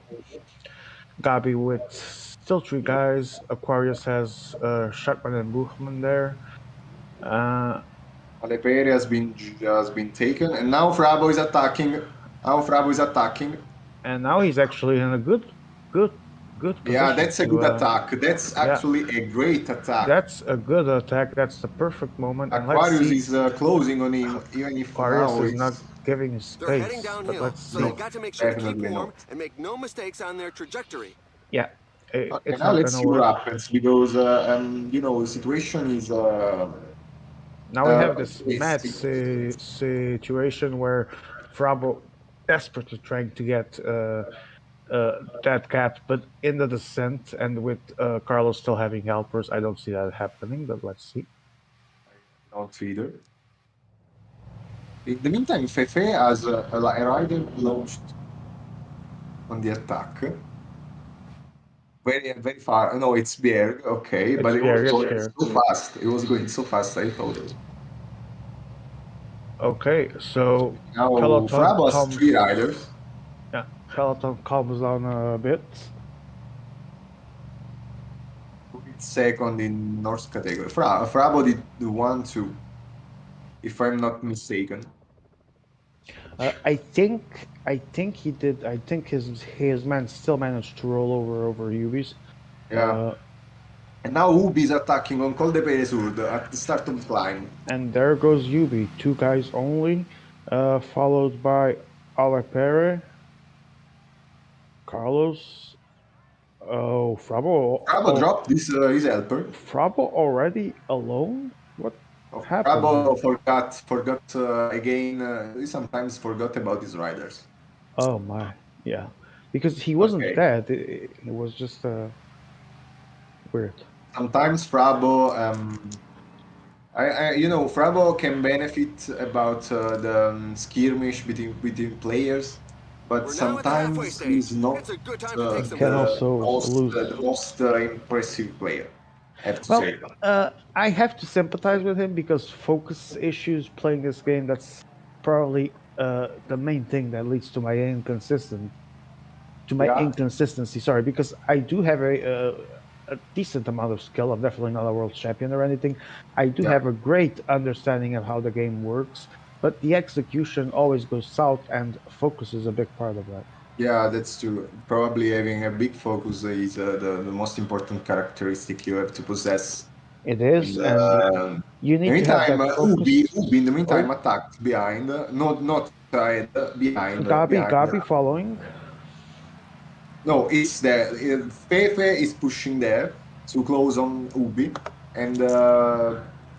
S3: Gabi with still three guys. Aquarius has Sharkman and Buchman there. Uh,
S1: Alepere has been taken, and now Frabo is attacking. Now Frabo is attacking.
S3: and now he's actually in a good
S1: Yeah,
S3: position
S1: that's a
S3: to
S1: good attack. That's
S3: yeah,
S1: actually a great attack.
S3: that's a good attack. That's the perfect moment. And let's
S1: Aquarius
S3: see,
S1: is closing on him, even if
S3: Aquarius
S1: now
S3: is not
S1: it's
S3: giving his
S2: They're heading
S3: space, but
S2: downhill,
S3: let's
S2: so
S3: see.
S2: they've
S1: no,
S2: got to make sure to keep
S1: definitely
S2: warm
S1: not.
S2: and make no mistakes on their trajectory.
S3: Yeah,
S1: Okay,
S3: it's
S1: now
S3: not
S1: let's
S3: gonna
S1: see what
S3: work.
S1: happens because you know the situation is
S3: Now we have this mad
S1: it's
S3: situation where Frabo desperately trying to get that gap, but in the descent and with Carlos still having helpers, I don't see that happening. But let's see.
S1: not either. In the meantime, Fefe has a rider launched on the attack. Very far. No, it's Bjerg, okay, but
S3: It's
S1: it was
S3: Bjerg, it's
S1: going
S3: Bjerg.
S1: so fast. It was going so fast, I thought.
S3: Okay, so
S1: Now
S3: Peloton
S1: Frabo has
S3: comes.
S1: three riders.
S3: Yeah, Peloton calms down a bit.
S1: It's second in North category. Frabo did the 1-2, if I'm not mistaken.
S3: I think he did. I think his man still managed to roll over Ubis.
S1: Yeah. And now Ubi is attacking on Col de Peresur at the start of the climb.
S3: And there goes Ubi, two guys only, followed by Alapere, Carlos. Oh, Frabo.
S1: Frabo dropped his helper.
S3: Frabo already alone? What happened here?
S1: Frabo forgot again. He sometimes forgot about his riders.
S3: Oh my, yeah, because he wasn't
S1: Okay.
S3: dead. It was just weird.
S1: Sometimes Frabo, you know, Frabo can benefit about the skirmish between players, but
S2: We're now at the halfway
S1: sometimes
S2: stage.
S1: he's not
S2: It's a good time to take some
S3: Can
S2: wins.
S3: also lose.
S1: the most impressive player. I have to
S3: Well,
S1: say.
S3: I have to sympathize with him because focus issues playing this game. That's probably the main thing that leads to my
S1: Yeah.
S3: inconsistency. Sorry, because I do have a decent amount of skill. I'm definitely not a world champion or anything. I do
S1: Yeah.
S3: have a great understanding of how the game works, but the execution always goes south, and focus is a big part of that.
S1: Yeah, that's true. Probably having a big focus is the most important characteristic you have to possess.
S3: It is,
S1: And,
S3: and you
S1: in the
S3: need to have
S1: meantime,
S3: that focus.
S1: Ubi in the meantime
S3: Oh,
S1: attacked behind, not ahead, behind, behind.
S3: Gabi following.
S1: No, it's there. Fefe is pushing there to close on Ubi, and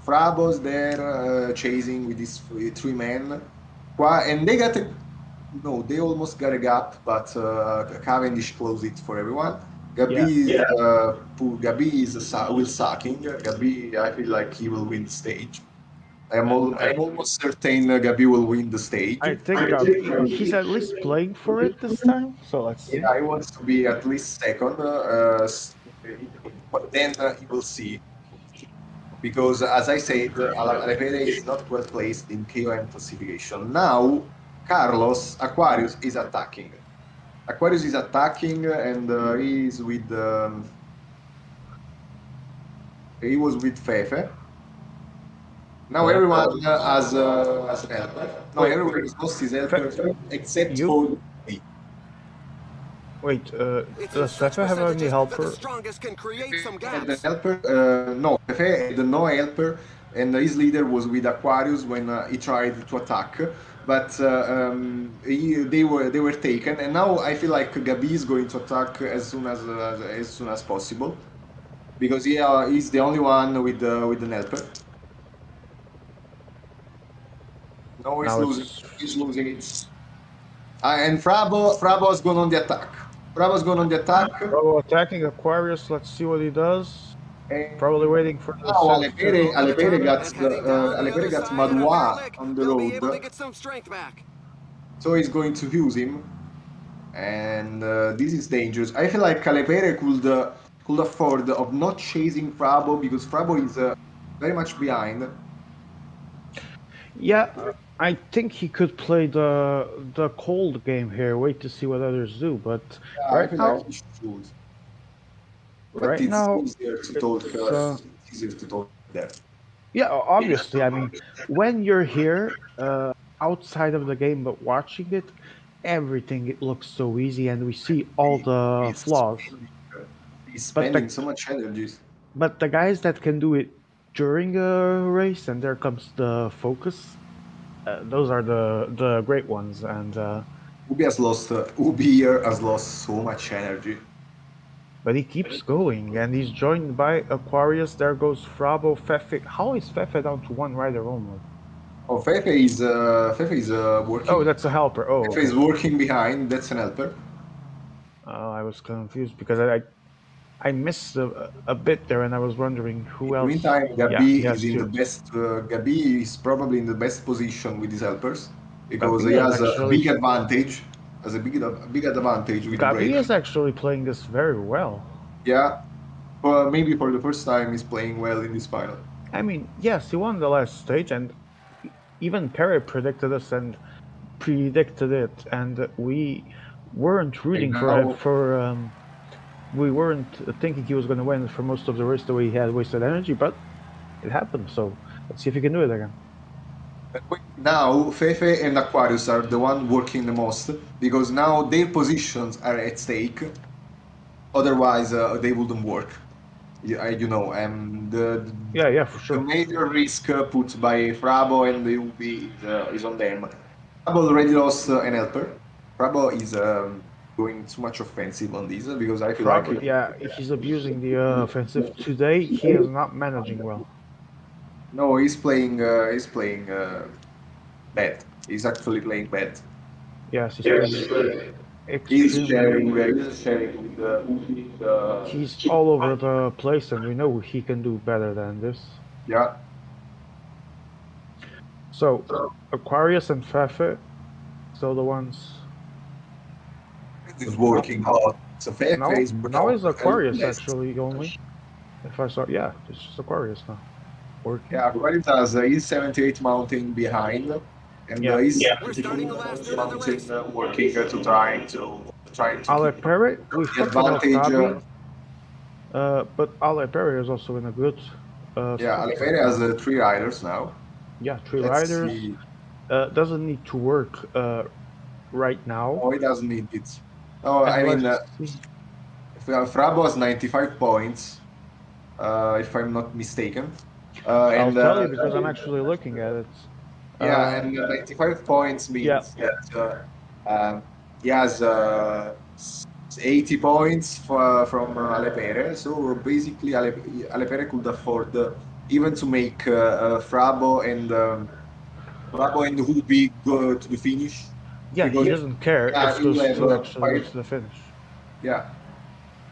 S1: Frabo's there chasing with his three men. And they got a no, they almost got a gap, but Cavendish closed it for everyone.
S3: Yeah.
S1: Gabi will sucking. Gabi, I feel like he will win the stage.
S3: And
S1: I'm almost certain Gabi will win the stage.
S3: I think Gabi, he's at least playing for it this time. So let's see.
S1: Yeah, he wants to be at least second, but then he will see. because, as I said, Alepere is not well placed in KOM classification. Now, Carlos Aquarius is attacking. Aquarius is attacking, and he was with Fefe. Now
S3: Yeah.
S1: everyone has an helper. No,
S3: Wait,
S1: everyone has lost his helper except
S3: you?
S1: for me.
S3: Wait,
S2: It's in
S3: does
S2: such
S3: Fefe have any
S2: percentages that the
S3: helper?
S2: strongest can create some
S1: And the
S2: gaps.
S1: helper, no, Fefe had no helper, and his leader was with Aquarius when he tried to attack. But they were taken, and now I feel like Gabi is going to attack as soon as possible, because he's the only one with an helper. No, he's
S3: Now
S1: losing.
S3: it's
S1: He's losing it. And Frabo's going on the attack. Frabo's going on the attack.
S3: Bravo attacking Aquarius. Let's see what he does. Probably
S1: And
S3: waiting for the
S1: now
S3: set to.
S1: Alepere got
S2: And heading down the other side in a
S1: Madoua
S2: derelict,
S1: on the
S2: he'll be able to
S1: road,
S2: get some strength back.
S1: so he's going to use him, and this is dangerous. I feel like Alepere could afford of not chasing Frabo because Frabo is very much behind.
S3: Yeah, I think he could play the cold game here. Wait to see what others do. But
S1: Yeah, I
S3: right
S1: feel
S3: now,
S1: like he should, but
S3: right
S1: it's
S3: now,
S1: easier to talk.
S3: it's
S1: It's easier to talk there.
S3: yeah. Obviously, I mean, when you're here, outside of the game, but watching it, everything it looks so easy, and we see all the
S1: He's
S3: flaws.
S1: he's
S3: But
S1: spending
S3: the
S1: so much energy.
S3: but the guys that can do it during a race, and there comes the focus. Those are the great ones, and
S1: Ubi here has lost so much energy.
S3: but he keeps going, and he's joined by Aquarius. There goes Frabo, Fefe. How is Fefe down to one rider only?
S1: Oh, Fefe is working.
S3: Oh, that's a helper. Oh,
S1: Fefe
S3: okay.
S1: is working behind. That's an helper.
S3: I was confused because I missed a bit there, and I was wondering who
S1: In the
S3: else.
S1: meantime,
S3: Yeah, he
S1: Gabi
S3: has
S1: is in the
S3: two.
S1: best. Gabi is probably in the best position with his helpers because
S3: Gabi
S1: he
S3: is
S1: has a
S3: actually
S1: big advantage. Has a big advantage with the
S3: Gabi
S1: break.
S3: is actually playing this very well.
S1: Yeah, but maybe for the first time he's playing well in this final.
S3: I mean, yes, he won the last stage, and even Perry predicted us and predicted it, and we weren't rooting
S1: And
S3: for it.
S1: now,
S3: We weren't thinking he was going to win for most of the race the way he had wasted energy, but it happened. So let's see if he can do it again.
S1: now Fefe and Aquarius are the one working the most because now their positions are at stake. Otherwise, they wouldn't work.
S3: Yeah, for
S1: The
S3: sure.
S1: major risk put by Frabo and the UB is on them. Frabo already lost an helper. Frabo is going too much offensive on this because I feel like
S3: Yeah, he's abusing the offensive today. He is not managing well.
S1: no, he's playing bad. He's actually playing bad.
S3: Yes, he's playing extremely.
S1: He's sharing with Ubi.
S3: He's all over the place, and we know he can do better than this.
S1: Yeah.
S3: So Aquarius and Fefe, so the ones.
S1: Is working hard. So Fefe
S3: Now,
S1: is
S3: now is Aquarius
S1: less.
S3: actually only. If I saw, yeah, it's just Aquarius now. Working.
S1: Yeah, Aquarius has his 78 mountain behind, and
S3: Yeah.
S1: he's
S2: We're starting the last turn of the
S1: mountain
S2: race.
S1: working to try to
S3: Ale
S1: keep
S3: Perry, we
S1: the
S3: forgot about
S1: advantage.
S3: Gabi, but Ale Perry is also in a good.
S1: Yeah,
S3: spot
S1: Alifere
S3: right
S1: has
S3: now.
S1: 3 riders now.
S3: Yeah, 3
S1: Let's
S3: riders.
S1: see.
S3: Doesn't need to work right now.
S1: Oh, he doesn't need it. Oh,
S3: And
S1: I mean,
S3: let's see.
S1: Frabo has 95 points, if I'm not mistaken.
S3: I'll tell you because I'm actually looking at it.
S1: Yeah, and 95 points means that he has 80 points from Alepere. So basically, Alepere could afford even to make Frabo and Hubi go to the finish.
S3: Yeah,
S1: because,
S3: he doesn't care.
S1: yeah,
S3: It's
S1: he will
S3: just
S1: have,
S3: to actually get
S1: five-
S3: to the finish.
S1: Yeah,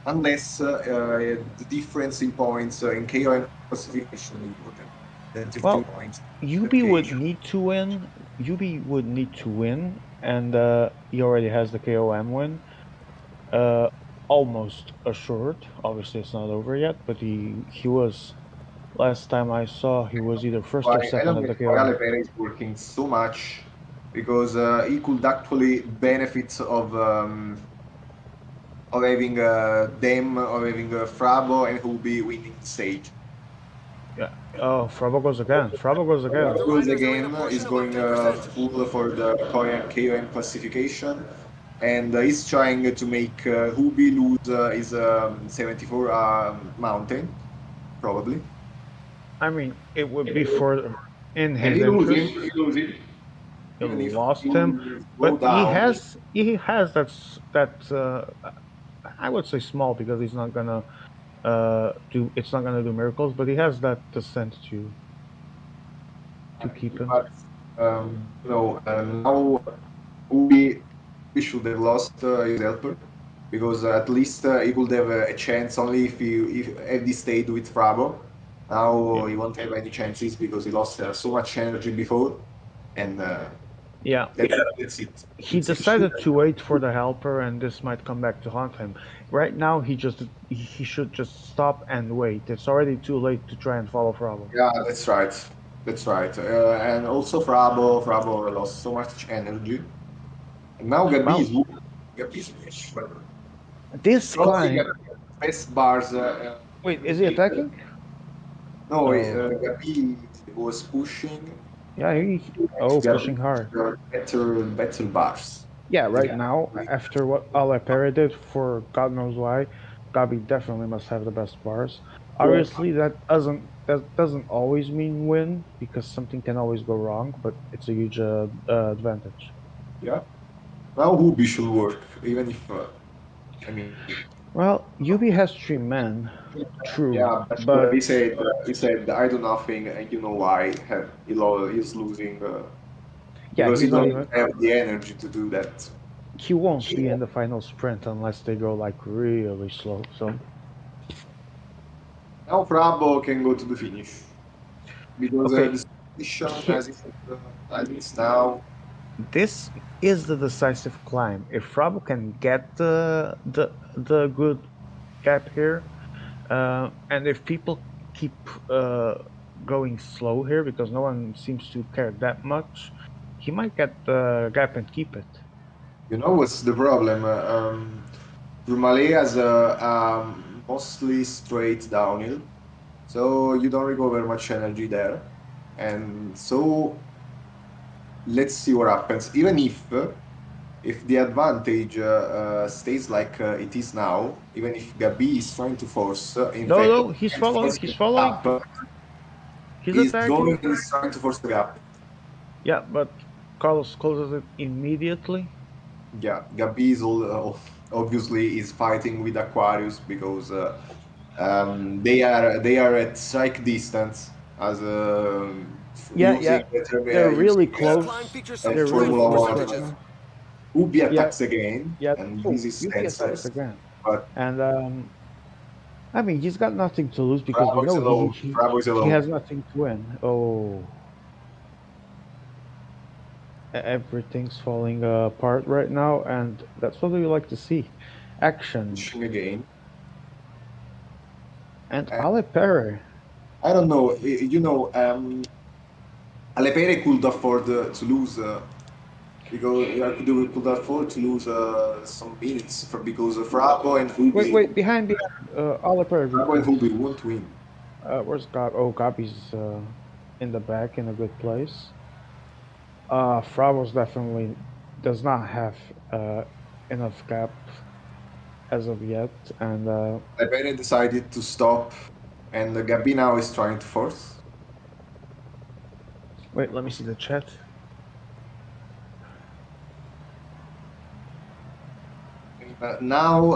S1: unless the difference in points in KOM classification is important. Then 15
S3: Well,
S1: points.
S3: UB would need to win. UB would need to win, and he already has the KOM win. Almost assured. Obviously, it's not over yet, but he was Last time I saw, he was either first
S1: Why
S3: or
S1: I
S3: second
S1: don't
S3: at
S1: know
S3: the
S1: why
S3: KOM.
S1: Alepere is working so much because he could actually benefit of having them, of having Frabo, and who will be winning the stage.
S3: Yeah. Oh, Frabo goes again. Frabo goes again.
S2: The
S1: Goes
S2: riders are in a
S1: again is
S2: portion of
S1: going
S2: unfit percentage.
S1: full for the KOM classification, and he's trying to make Hubi lose his 74 mountain, probably.
S3: I mean, it would be for in
S1: And
S3: his
S1: he lose him,
S3: interest.
S1: he lose him.
S3: He
S1: Even if
S3: lost
S1: you
S3: him,
S1: go
S3: but
S1: down,
S3: he has that I would say small because he's not gonna do it's not gonna do miracles, but he has that descent to keep him.
S1: but now we should have lost his helper because at least he could have a chance only if he stayed with Frabo. Now
S3: Yeah.
S1: he won't have any chances because he lost so much energy before, and
S3: Yeah.
S1: that's it.
S3: He
S1: It's
S3: decided to wait for the helper, and this might come back to haunt him. Right now, he should just stop and wait. It's already too late to try and follow Frabo.
S1: Yeah, that's right. That's right. And also Frabo lost so much energy. And now
S3: Well,
S1: Gabi is
S3: this
S1: probably
S3: climb.
S1: best bars.
S3: Wait, is he attacking?
S1: No,
S3: Oh,
S1: Gabi was pushing.
S3: yeah.
S1: Gabi
S3: Pushing hard.
S1: better bars.
S3: Yeah, right now, after what Alepere did for God knows why, Gabi definitely must have the best bars. Obviously, that doesn't always mean win because something can always go wrong, but it's a huge advantage.
S1: Yeah. Now Hubi should work, even if I mean,
S3: Well, Yubi has 3 men, true,
S1: yeah. But
S3: but
S1: he said I do nothing, and you know why? He's losing
S3: yeah,
S1: because he
S3: he's not
S1: don't
S3: even.
S1: have the energy to do that.
S3: He won't be in the final sprint unless they go like really slow. So
S1: Now Frabo can go to the finish because
S3: okay,
S1: the position
S3: he-
S1: as it at least now.
S3: this is the decisive climb. If Frabo can get the good gap here, and if people keep going slow here because no one seems to care that much, he might get the gap and keep it.
S1: You know what's the problem? Tourmalet has a mostly straight downhill, so you don't recover much energy there. And so let's see what happens. Even if the advantage stays like it is now, even if Gabi is trying to force, in
S3: No,
S1: fact,
S3: no, he's following. He's following.
S1: up,
S3: He's
S1: he's
S3: attacking.
S1: going and he's trying to force the gap.
S3: Yeah, but Carlos closes it immediately.
S1: Yeah, Gabi is obviously is fighting with Aquarius because they are at strike distance as
S3: Yeah,
S1: using
S3: they're really
S2: This
S3: close.
S2: climb features
S1: and
S2: some
S3: They're really
S1: Formula
S2: frightful
S3: close
S1: One.
S3: right
S2: percentages.
S3: now.
S1: Ubi
S3: Yeah,
S1: attacks again
S3: yeah.
S1: and
S3: Oh,
S1: uses
S3: Yuki attacks
S1: sensors,
S3: again,
S1: but
S3: and I mean he's got nothing to lose because we
S1: Bravo is
S3: know
S1: alone. Bravo is
S3: he
S1: alone.
S3: has nothing to win. Oh, everything's falling apart right now, and that's what we like to see, action.
S1: Pushing again.
S3: And
S1: Uh,
S3: Alepere.
S1: I don't know. Alepere could afford to lose because they could afford to lose some minutes because Frabo and Ubi.
S3: Wait, behind Alepere.
S1: Frabo and Ubi won't win.
S3: Where's Gob? Oh, Gobi's in the back in a good place. Frabo's definitely does not have enough gap as of yet, and
S1: Alepere decided to stop, and Gabi now is trying to force.
S3: wait, let me see the chat.
S1: Now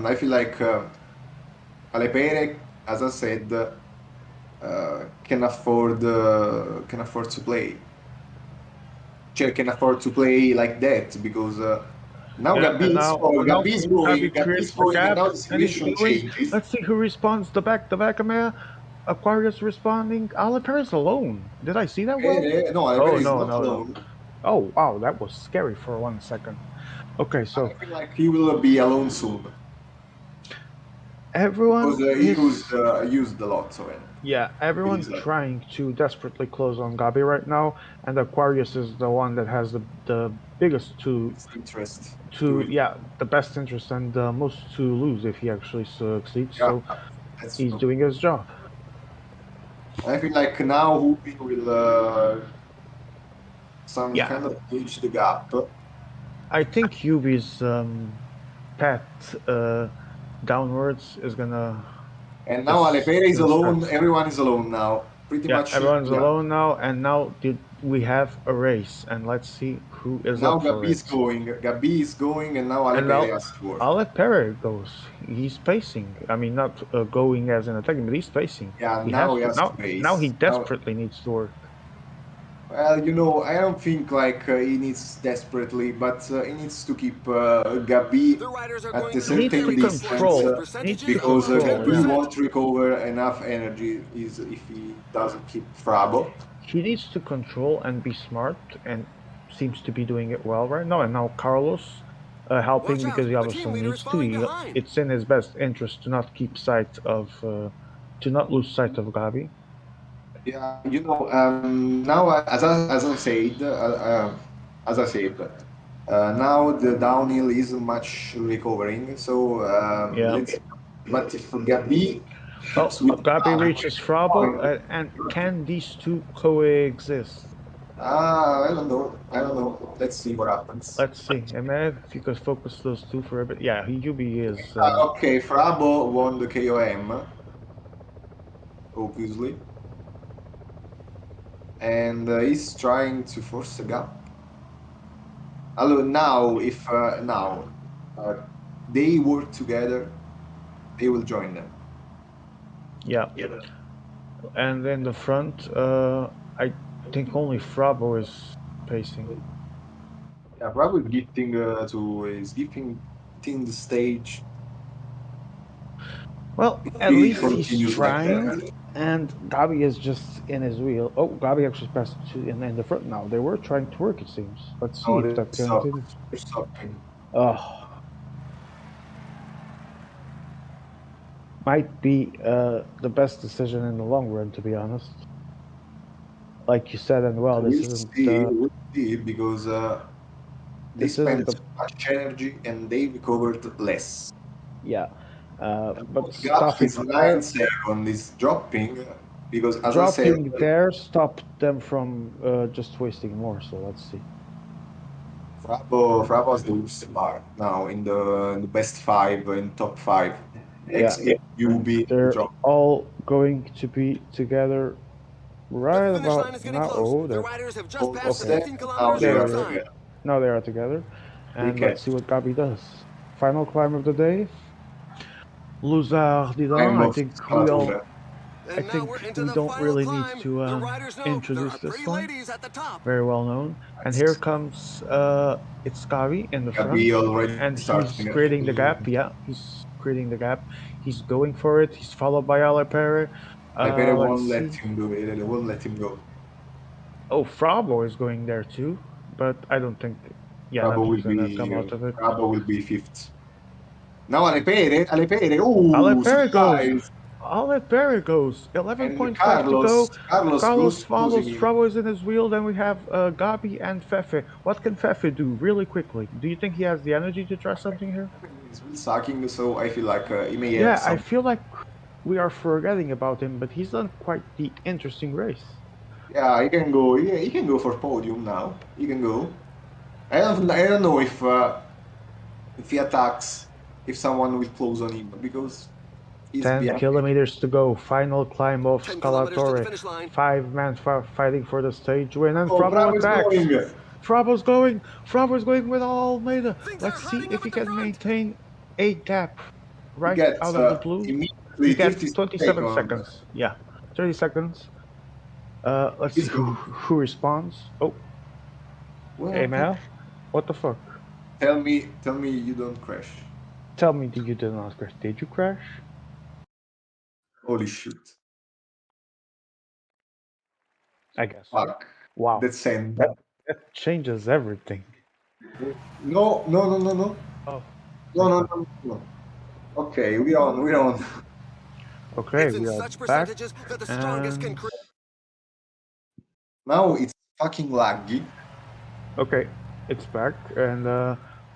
S1: I feel like Alepere, as I said, can afford to play. Can afford to play like that because now
S3: Yeah,
S1: Gabi
S3: and
S1: is
S3: now
S1: going. Gabi is going.
S3: Gabi
S1: Gabi
S3: creates
S1: is
S3: the
S1: going, and
S3: gap,
S1: now the
S3: and he's
S1: situation
S3: going.
S1: changes.
S3: Let's see who responds. The back Amaya. Aquarius responding. Alepere is alone. Did I see that well?
S1: No,
S3: Oh
S1: Alepere is
S3: no,
S1: not
S3: no, no.
S1: alone.
S3: Oh wow, that was scary for 1 second. Okay, so
S1: I feel like he will be alone soon.
S3: Everyone
S1: Because he
S3: is
S1: used a lot of it.
S3: yeah, everyone's
S1: He's,
S3: trying to desperately close on Gabi right now, and Aquarius is the one that has the biggest
S1: interest
S3: to
S1: it.
S3: yeah the best interest and the most to lose if he actually succeeds.
S1: Yeah,
S3: So
S1: that's
S3: he's
S1: true.
S3: doing his job.
S1: I feel like now Hooping will some
S3: Yeah.
S1: kind of bridge the gap.
S3: I think Yubi's path downwards is gonna.
S1: And now
S3: is
S1: Alepere is
S3: gonna
S1: alone.
S3: start.
S1: Everyone is alone now. Pretty
S3: Yeah,
S1: much.
S3: everyone's alone now, and now we have a race, and let's see who is
S1: Now
S3: up for
S1: Gabi is
S3: it.
S1: going. Gabi is going, and now
S3: And
S1: Alepere has to work.
S3: I'll let Pere goes. He's pacing. I mean, not going as an attacking, but he's pacing.
S1: Yeah,
S3: He
S1: now
S3: has
S1: he
S3: to
S1: has to
S3: now. He
S1: pace. Now,
S3: desperately needs to work.
S1: well, I don't think like he needs desperately, but he needs to keep Gabi
S2: The riders are
S1: at
S2: going
S1: a
S2: through
S3: He needs to
S1: certain
S2: various
S1: distance
S2: climbs.
S3: control. He needs to
S2: Percentages
S1: because
S2: above
S3: control.
S1: Gabi
S3: Yeah.
S2: 10%.
S1: won't recover enough energy is if he doesn't keep Frabo.
S3: He needs to control and be smart, and seems to be doing it well right now. And now Carlos helping
S2: Watch out,
S3: because he
S2: the team
S3: obviously
S2: leader is
S3: needs to.
S2: falling behind.
S3: It's in his best interest to not keep sight of, to not lose sight of Gabi.
S1: Yeah, now as I said, now the downhill is much recovering. So
S3: Yeah.
S1: let's. But if Gabi
S3: Oh,
S1: keeps with
S3: Gabi reaches Frabo, and can these two coexist?
S1: I don't know. I don't know. Let's see what happens.
S3: Let's see. Emev, if you could focus those two for a bit. Yeah, Yubi is.
S1: Okay, Frabo won the KOM, obviously, and he's trying to force a gap. Although now, if now they work together, they will join them.
S3: Yeah. And in the front, I think only Frabo is pacing.
S1: Yeah, probably gifting is gifting the stage.
S3: Well,
S1: If
S3: at
S1: he
S3: least he's
S1: continues like
S3: trying,
S1: that.
S3: and Gabi is just in his wheel. Oh, Gabi actually passed in the front now. They were trying to work, it seems. Let's see
S1: No,
S3: if that's going to.
S1: they're stopping.
S3: Oh, might be the best decision in the long run, to be honest. Like you said, and well, this isn't.
S1: We'll see because they
S3: This isn't
S1: spent
S3: the.
S1: much energy and they recovered less.
S3: Yeah, but
S1: Gap
S3: stopping
S1: is
S3: there,
S1: 9 seconds is dropping because, as I said,
S3: dropping there stopped them from just wasting more. So let's see.
S1: Frabo's the worst part now in the best five, in top five.
S3: Yeah,
S1: UB
S3: they're
S1: drop.
S3: all going to be together right
S2: The finish line
S3: about
S2: is getting
S3: now.
S2: close.
S3: Oh,
S2: The
S3: they're
S2: riders have just
S1: Almost
S2: passed the
S1: there.
S2: 15
S1: Now
S2: kilometers
S1: they
S3: there.
S1: are
S2: start time.
S1: together.
S3: Now they are together, and
S1: They
S3: let's see what Gabi does. Final climb of the day. Luzardidan.
S1: I'm
S3: I
S1: of
S3: think
S1: Stratura.
S2: And now we're into
S3: we
S2: the
S3: don't
S2: final
S3: really need
S2: climb.
S3: to
S2: The riders know there
S3: introduce
S2: are
S3: this
S2: pretty
S3: one.
S2: ladies at the top.
S3: Very well known. And here comes it's Gabi in the front,
S1: Gabi already
S3: and he's
S1: starting.
S3: creating the gap. Yeah, he's creating the gap. He's going for it. He's followed by Alepere.
S1: Alepere won't
S3: Let's
S1: let
S3: see.
S1: him do it. They won't let him go.
S3: Oh, Frabo is going there too, but I don't think. Yeah,
S1: Frabo will
S3: nothing's gonna
S1: be
S3: come out of it.
S1: Frabo will be fifth. Now Alepere. Ooh,
S3: Alepere goes.
S1: surprise!
S3: Alepere goes.
S1: And
S3: 11.5 to go.
S1: Carlos goes
S3: follows.
S1: closing in.
S3: Frabo is in his wheel. Then we have Gabi and Fefe. What can Fefe do really quickly? Do you think he has the energy to try something here?
S1: He's wheel sucking, so I feel like he may
S3: Yeah,
S1: have some.
S3: I feel like we are forgetting about him, but he's done quite the interesting race.
S1: Yeah, he can go. He can go for podium now. He can go. I don't know if he attacks, if someone will close on him because he's
S3: 10
S1: behind.
S3: kilometers to go. Final climb of
S2: 10 kilometers to the
S3: Scalatore.
S2: finish line.
S3: 5 men fighting for the stage win, and
S1: Oh,
S3: Frabo
S1: Bravo's
S3: attacks.
S1: going.
S3: Frabo's going. Frabo's going with Almeida.
S2: Things
S3: Let's
S2: are
S3: see
S2: hotting
S3: if
S2: up
S3: he
S2: at the
S3: can
S2: front.
S3: maintain a gap right
S1: Gets
S3: out of the blue.
S1: immediately
S3: He gets
S1: 30
S3: 27 seconds. Yeah, 30 seconds. Let's see who responds. Oh,
S1: Well,
S3: hey man, what the fuck?
S1: Tell me you don't crash.
S3: Tell me that you did not crash. Did you crash?
S1: Holy shit.
S3: I guess.
S1: Fuck.
S3: Wow.
S1: That's send.
S3: That changes everything.
S1: No.
S3: Oh.
S1: No. Okay, we're on.
S3: Okay,
S2: It's in
S3: we are
S2: such
S3: back.
S2: percentages that the strongest can
S3: And
S2: create.
S1: Now it's fucking laggy.
S3: okay, it's back. And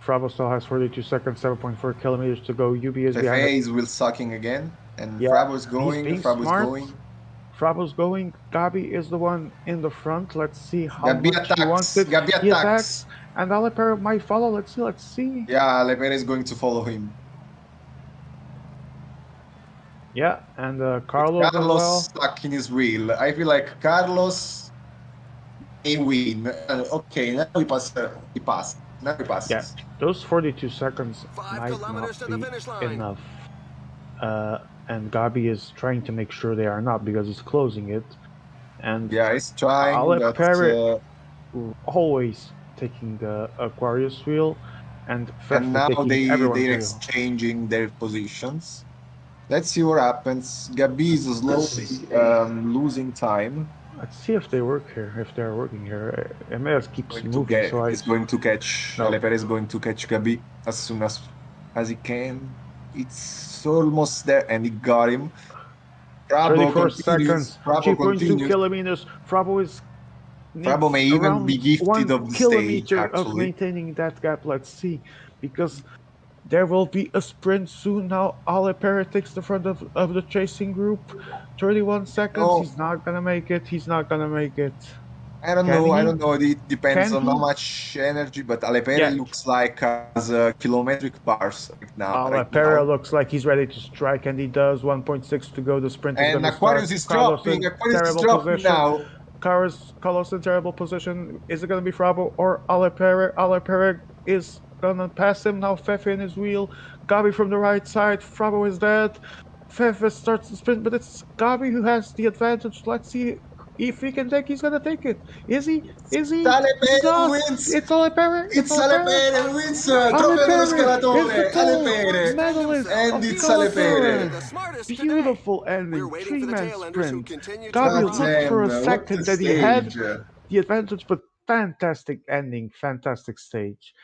S3: Frabo still has 42 seconds, 7.4 kilometers to go. UB is behind.
S1: Fefe is will sucking again, and
S3: Yeah,
S1: Frabo's
S3: he's
S1: going.
S3: being
S1: Frabo's
S3: smart.
S1: going.
S3: Frabo's going. Gabi is the one in the front. Let's see how
S1: Gabi
S3: much he wants
S1: attacks.
S3: it.
S1: Gabi
S3: He
S1: attacks.
S3: attacks, and Alipere might follow. Let's see. Let's see.
S1: Yeah, Lepere is going to follow him.
S3: Yeah, and Carlos as
S1: Carlos
S3: well.
S1: stuck in his wheel. I feel like Carlos may win. Okay, now he passes. He passes. Now he passes.
S3: Yeah, those 42 seconds
S2: 5
S3: might
S2: kilometers
S3: not
S2: to the
S3: be
S2: finish line.
S3: enough. And Gabi is trying to make sure they are not because he's closing it. And
S1: Yeah, he's trying,
S3: Alipere
S1: but
S3: always taking the Aquarius wheel, and Fefe
S1: and now
S3: taking everyone's
S1: they're
S3: wheel.
S1: exchanging their positions. Let's see what happens. Gabi is slowly losing time.
S3: Let's see if they work here. If they're working here, Emeas keeps
S1: Going to
S3: moving,
S1: get,
S3: so
S1: is going to catch.
S3: No.
S1: Lepere is going to catch Gabi as soon as he can. It's almost there, and he got him. Frabo
S3: 34
S1: continues.
S3: seconds.
S1: Frabo
S3: 2.2
S1: continues.
S3: kilometers. Frabo is
S1: Frabo may even
S3: around
S1: be gifted
S3: 1
S1: of the
S3: kilometer
S1: stage,
S3: of
S1: actually.
S3: maintaining that gap. Let's see, because there will be a sprint soon. Now Alipere takes the front of the chasing group. 31 seconds.
S1: No.
S3: He's not gonna make it. He's not gonna make it.
S1: I don't
S3: Can
S1: know. I
S3: he?
S1: don't know. It depends
S3: Can
S1: on how
S3: he?
S1: much energy, but Alipere
S3: Yeah.
S1: looks like has kilometric bars right now.
S3: Alipere looks like he's ready to strike, and he does. 1.6 to go. The sprint is
S1: And
S3: going to
S1: Aquarius
S3: start.
S1: is
S3: Carlos
S1: dropping.
S3: in
S1: Aquarius is
S3: terrible
S1: dropping
S3: position.
S1: now.
S3: Carlos in terrible position. Is it going to be Frabo or Alipere? Alipere is going to pass him now. Fefe in his wheel. Gabi from the right side. Frabo is dead. Fefe starts the sprint, but it's Gabi who has the advantage. Let's see if he can take. He's going to take it. Is he? Is he? He's
S1: Alipere
S3: not.
S1: wins.
S3: It's Alipere.
S1: It's Alipere wins. Trofeo dello
S3: Alipere is the
S1: scalatore.
S3: gold
S1: Alipere.
S3: medalist
S1: And
S3: of
S1: it's
S3: Scalatore.
S1: Alipere.
S3: Beautiful ending,
S2: We're waiting for the
S3: three-man
S2: tail enders who
S3: sprint.
S2: continue to
S3: Gabi
S2: rise.
S3: looked for a
S1: What
S3: second that he had the advantage, but fantastic ending, fantastic stage.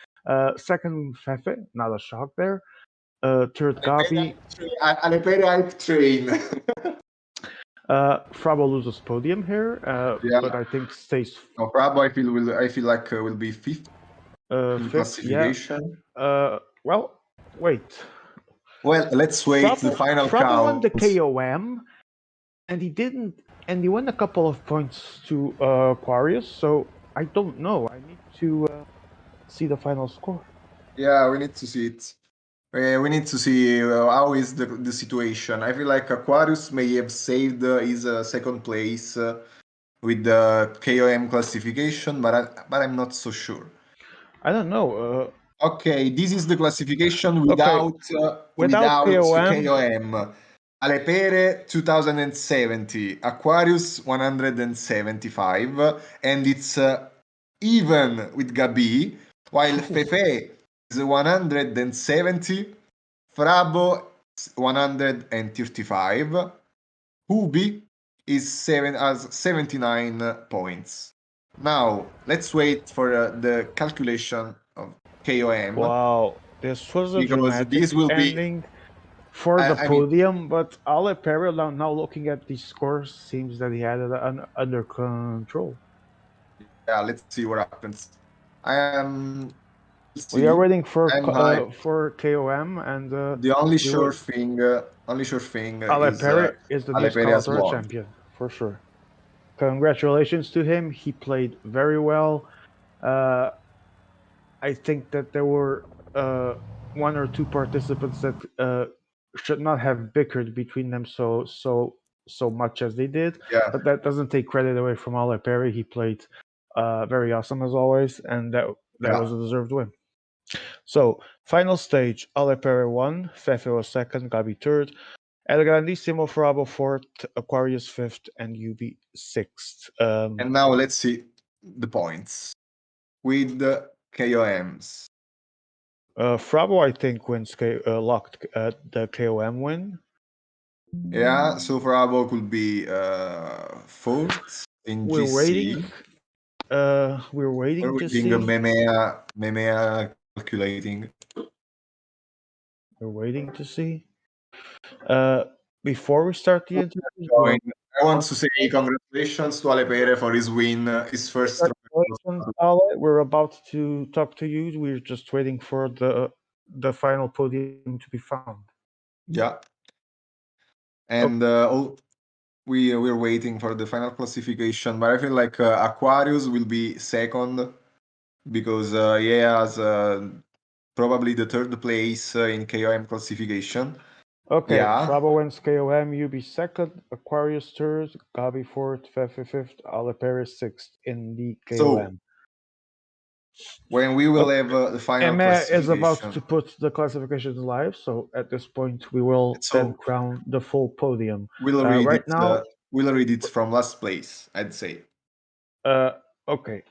S3: Second, Fefe, not a shock there. Third, Gabi.
S1: Alipere hype train.
S3: Frabo loses podium here,
S1: Yeah.
S3: but I think stays
S1: No, Frabo, I feel like will be fifth in
S3: fifth.
S1: classification.
S3: Yeah. Well, wait.
S1: Well, let's wait the final
S3: Frabo won
S1: count.
S3: the KOM, and he didn't. And he won a couple of points to Aquarius, so I don't know. I need to see the final score.
S1: Yeah, we need to see it. We need to see how is the situation. I feel like Aquarius may have saved his second place with the KOM classification, but I'm not so sure.
S3: I don't know.
S1: Okay, this is the classification without KOM. Alipere 2070, Aquarius 175, and it's even with Gabi, while Fefe is 170, Frabo 135, Hubi has 79 points. Now let's wait for the calculation of KOM.
S3: Wow, this was a
S1: Because
S3: dramatic
S1: this will be-
S3: ending for the podium, but Alipere now looking at the scores seems that he had it under control.
S1: Yeah, let's see what happens.
S3: We are waiting for
S1: I'm
S3: KOM, and
S1: the only sure thing
S3: Alipere is the new
S1: Alipere has
S3: Scalatore
S1: won.
S3: champion for sure. Congratulations to him. He played very well. I think that there were one or two participants that should not have bickered between them so much as they did.
S1: Yeah.
S3: But that doesn't take credit away from Alipere. He played very awesome as always, and that was a deserved win. So final stage: Alipere won, Fefe was second, Gabi third, El Grandissimo Frabo fourth, Aquarius fifth, and UB sixth.
S1: And now let's see the points with the KOMs.
S3: Frabo, I think, locked the KOM win.
S1: Yeah, so Frabo could be fourth in
S3: We're
S1: GC.
S3: waiting. We're waiting to see.
S1: Memea calculating.
S3: We're waiting to see. Before we start the interview,
S1: I want to say congratulations to Alepere for his win, his first.
S3: congratulations, Ale. We're about to talk to you. We're just waiting for the final podium to be found.
S1: Yeah, and we're waiting for the final classification, but I feel like Aquarius will be second because he has probably the third place in KOM classification.
S3: Okay,
S1: Yeah.
S3: Frabo wins KOM, UB second, Aquarius third, Gabi fourth, Fefe fifth, Alepere sixth in the KOM.
S1: So when we will have the final
S3: Eme
S1: classification,
S3: is about to put the classifications live, so at this point we will then crown the full podium.
S1: We'll read
S3: right
S1: it.
S3: now,
S1: we'll read it from last place, I'd say.
S3: Okay.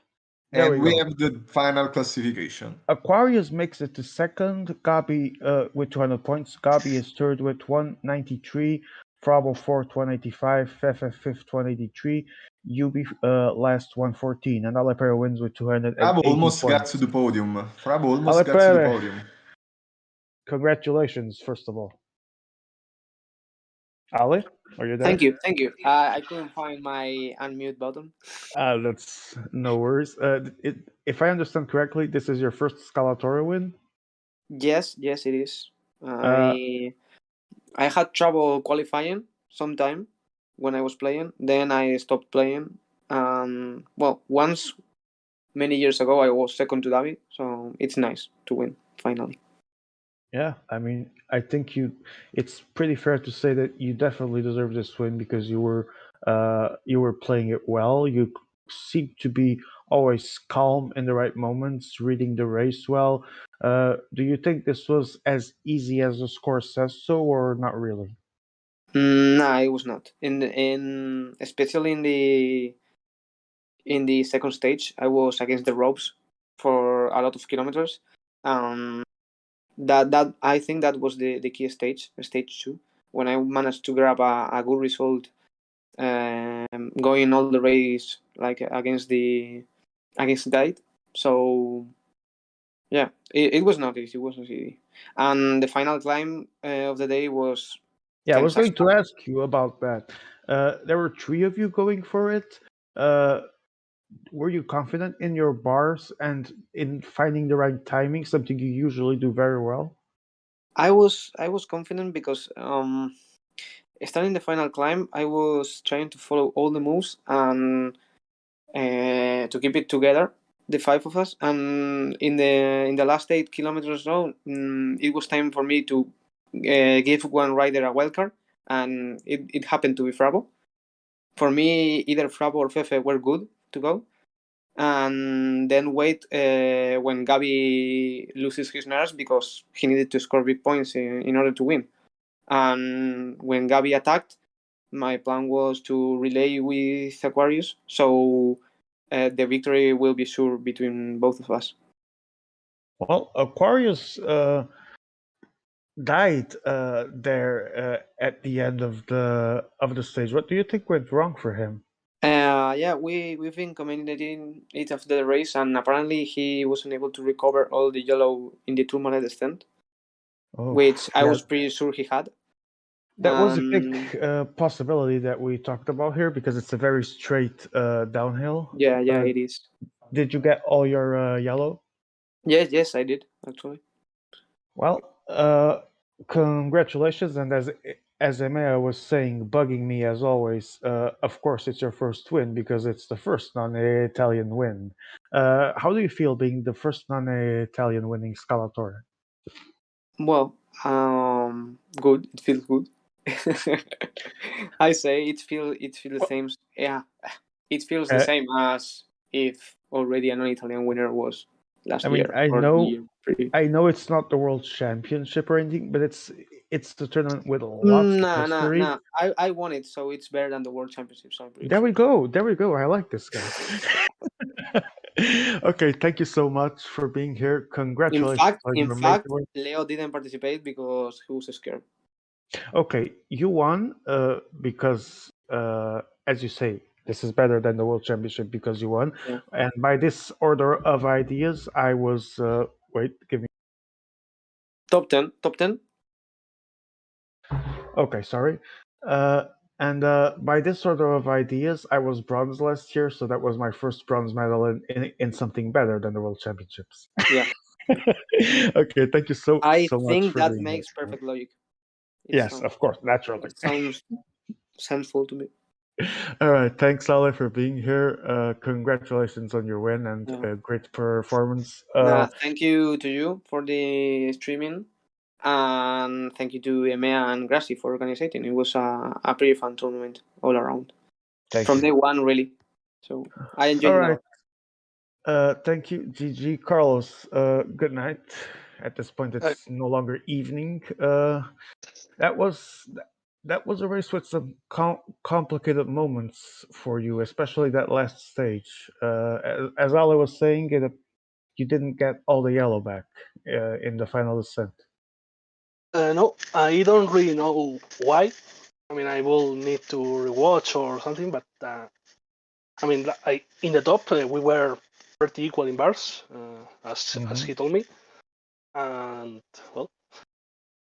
S3: There
S1: And
S3: we
S1: we
S3: go.
S1: have the final classification.
S3: Aquarius makes it to second, Gabi with 200 points. Gabi is third with 193, Frabo fourth 185, Fefe fifth 183, UB last 114, and Alepere wins with 280
S1: Frabo almost got
S3: points.
S1: to the podium. Frabo almost got to the podium.
S3: Congratulations, first of all. Ale, are you there?
S6: Thank you. I couldn't find my unmute button.
S3: That's no worries. If I understand correctly, this is your first Scalatoria win?
S6: Yes, it is. I had trouble qualifying sometime when I was playing. Then I stopped playing. Well, once many years ago, I was second to David, so it's nice to win finally.
S3: Yeah, I mean, I think it's pretty fair to say that you definitely deserve this win because you were playing it well. You seem to be always calm in the right moments, reading the race well. Do you think this was as easy as the score says so, or not really?
S6: No, it was not. Especially in the second stage, I was against the ropes for a lot of kilometers. That I think that was the key stage 2, when I managed to grab a good result, going all the race like against the diet. So yeah, it was not easy. It wasn't easy, and the final climb of the day was.
S3: Yeah, I was going to ask you about that. There were 3 of you going for it. Were you confident in your bars and in finding the right timing, something you usually do very well?
S6: I was confident because starting the final climb, I was trying to follow all the moves and to keep it together, the 5 of us. And in the last 8 kilometers or so, it was time for me to give one rider a wildcard, and it happened to be Frabo. For me, either Frabo or Fefe were good to go, and then wait when Gabi loses his nerves because he needed to score big points in order to win. And when Gabi attacked, my plan was to relay with Aquarius, so the victory will be sure between both of us.
S3: Well, Aquarius died there at the end of the stage. What do you think went wrong for him?
S6: Yeah, we've been commentating it after the race, and apparently he wasn't able to recover all the yellow in the tourmalet descent, which I was pretty sure he had.
S3: That was a big possibility that we talked about here because it's a very straight downhill.
S6: Yeah, it is.
S3: Did you get all your yellow?
S6: Yes, I did, actually.
S3: Well, congratulations, and as Emea was saying, bugging me as always. Of course, it's your first win because it's the first non-Italian win. How do you feel being the first non-Italian winning Scalatoria?
S6: Well, good. It feels good. I say it feels the same. Yeah, it feels the same as if already a non-Italian winner was last year.
S3: I know it's not the World Championship or anything, but it's the tournament with lots of history.
S6: No. I won it, so it's better than the World Championship. So
S3: there we go. I like this guy. Okay, thank you so much for being here. Congratulations.
S6: In fact, Leo didn't participate because he was scared.
S3: Okay, you won because, as you say, this is better than the World Championship because you won.
S6: Yeah.
S3: And by this order of ideas, I was wait, give me
S6: top 10.
S3: Okay, sorry. And by this sort of ideas, I was bronze last year, so that was my first bronze medal in something better than the World Championships.
S6: Yeah.
S3: Okay, thank you
S6: I
S3: so much
S6: think
S3: for
S6: that
S3: being here.
S6: makes perfect logic.
S3: Yes, of course, naturally.
S6: It sounds sensible to me.
S3: All right, thanks, Ale, for being here. Congratulations on your win and
S6: Yeah.
S3: great performance.
S6: Thank you to you for the streaming, and thank you to EMEA and Grassy for organizing. It was a pretty fun tournament all around. From
S3: you.
S6: day one, really. So I enjoyed
S3: All
S6: it a
S3: right.
S6: lot.
S3: Thank you, GG. Carlos, good night. At this point, it's no longer evening. That was that was a race with some complicated moments for you, especially that last stage. As Ale was saying, you didn't get all the yellow back in the final descent.
S5: No, I don't really know why. I mean, I will need to rewatch or something, but I mean, in the top, we were pretty equal in bars, as he told me. And, well,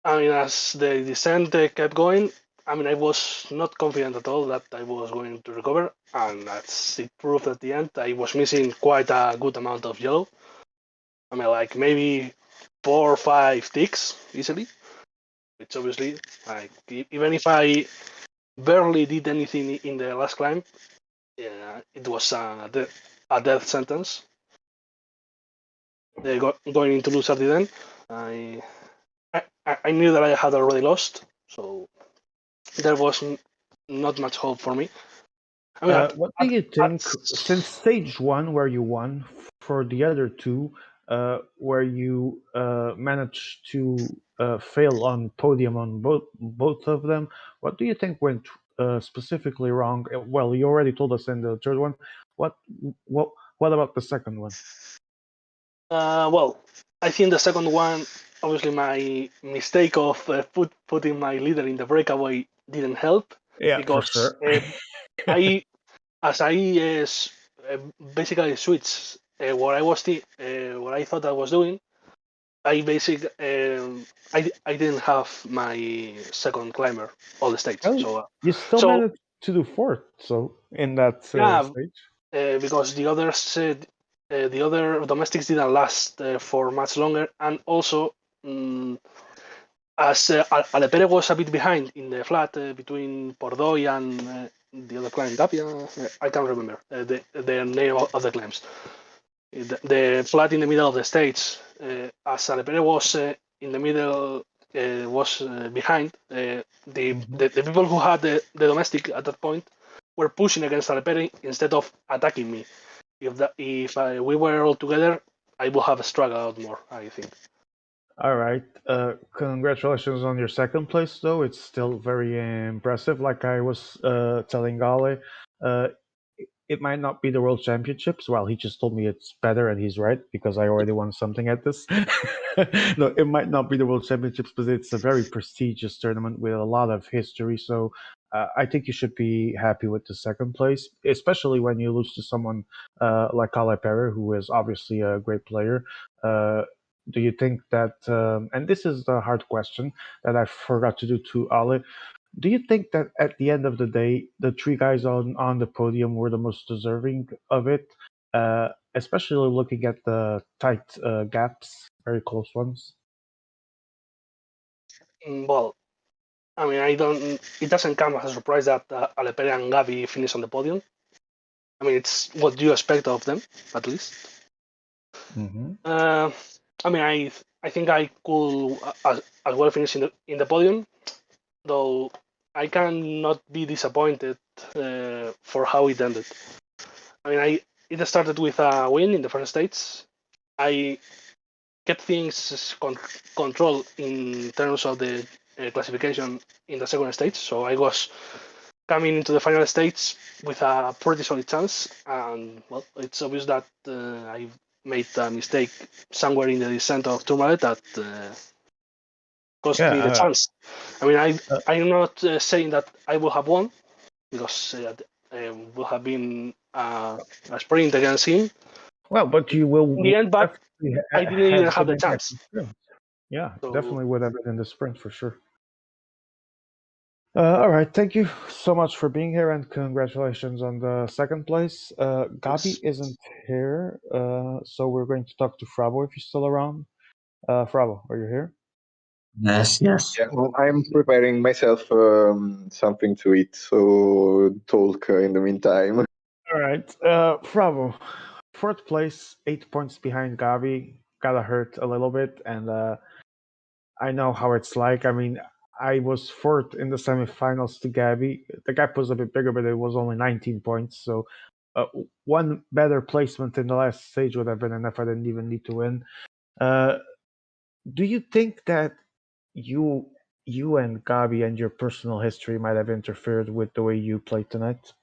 S5: I mean, as the descent kept going, I mean, I was not confident at all that I was going to recover. And as it proved at the end, I was missing quite a good amount of yellow. I mean, like maybe 4 or 5 ticks easily, which obviously, like, even if I barely did anything in the last climb, yeah, it was a death sentence. Going into loser at the end, I knew that I had already lost, so there was not much hope for me. I mean,
S3: What do you think, since stage one where you won, for the other two, where you managed to fail on podium on both of them, what do you think went specifically wrong? Well, you already told us in the third one. What what about the second one?
S5: Well, I think the second one, obviously, my mistake of putting my leader in the breakaway didn't help.
S3: Yeah, for
S5: Because
S3: sure.
S5: I basically switched what what I thought I was doing. I I didn't have my second climber all the stage.
S3: Oh,
S5: So
S3: you still
S5: so
S3: managed to do fourth, so in that
S5: yeah,
S3: stage.
S5: because the other domestics didn't last for much longer, and also as Alepere was a bit behind in the flat between Pordoy and the other climb, Tapia, I can't remember the name of the climbs. The flat in the middle of the stage, as Alepere was in the middle, was behind, the people who had the domestic at that point were pushing against Alepere instead of attacking me. If we were all together, I would have struggled more, I think.
S3: All right. Congratulations on your second place, though. It's still very impressive. Like I was telling Ale, uh, it might not be the World Championships. Well, he just told me it's better, and he's right because I already won something at this. No, it might not be the World Championships, but it's a very prestigious tournament with a lot of history. So I think you should be happy with the second place, especially when you lose to someone like Ale Perez, who is obviously a great player. Do you think that, and this is the hard question that I forgot to do to Ale, do you think that at the end of the day, the three guys on the podium were the most deserving of it, especially looking at the tight gaps, very close ones?
S5: Well, I mean, I don't. It doesn't come as a surprise that Alepere and Gavi finish on the podium. I mean, it's what you expect of them, at least. I mean, I think I could as well finish in the podium, though I cannot be disappointed for how it ended. I mean, it started with a win in the first stage. I kept things controlled in terms of the classification in the second stage, so I was coming into the final stage with a pretty solid chance. And well, it's obvious that I made a mistake somewhere in the descent of Tourmalet that cost me the chance. I mean, I'm not saying that I will have won because it will have been a sprint against him.
S3: Well, but you will
S5: in the end, but I didn't even have the
S3: been at
S5: chance.
S3: the sprint. Yeah,
S5: So,
S3: definitely would have been in the sprint for sure. All right, thank you so much for being here, and congratulations on the second place. Gabi isn't here, so we're going to talk to Frabo if he's still around. Frabo, are you here?
S4: Yes, yes.
S7: Yeah, well, I'm preparing myself something to eat, so talk in the meantime.
S3: All right, Frabo, fourth place, 8 points behind Gabi. Gotta hurt a little bit, and I know how it's like. I mean, I was fourth in the semifinals to Gabi. The gap was a bit bigger, but it was only 19 points. So one better placement in the last stage would have been enough. I didn't even need to win. Do you think that you and Gabi and your personal history might have interfered with the way you played tonight?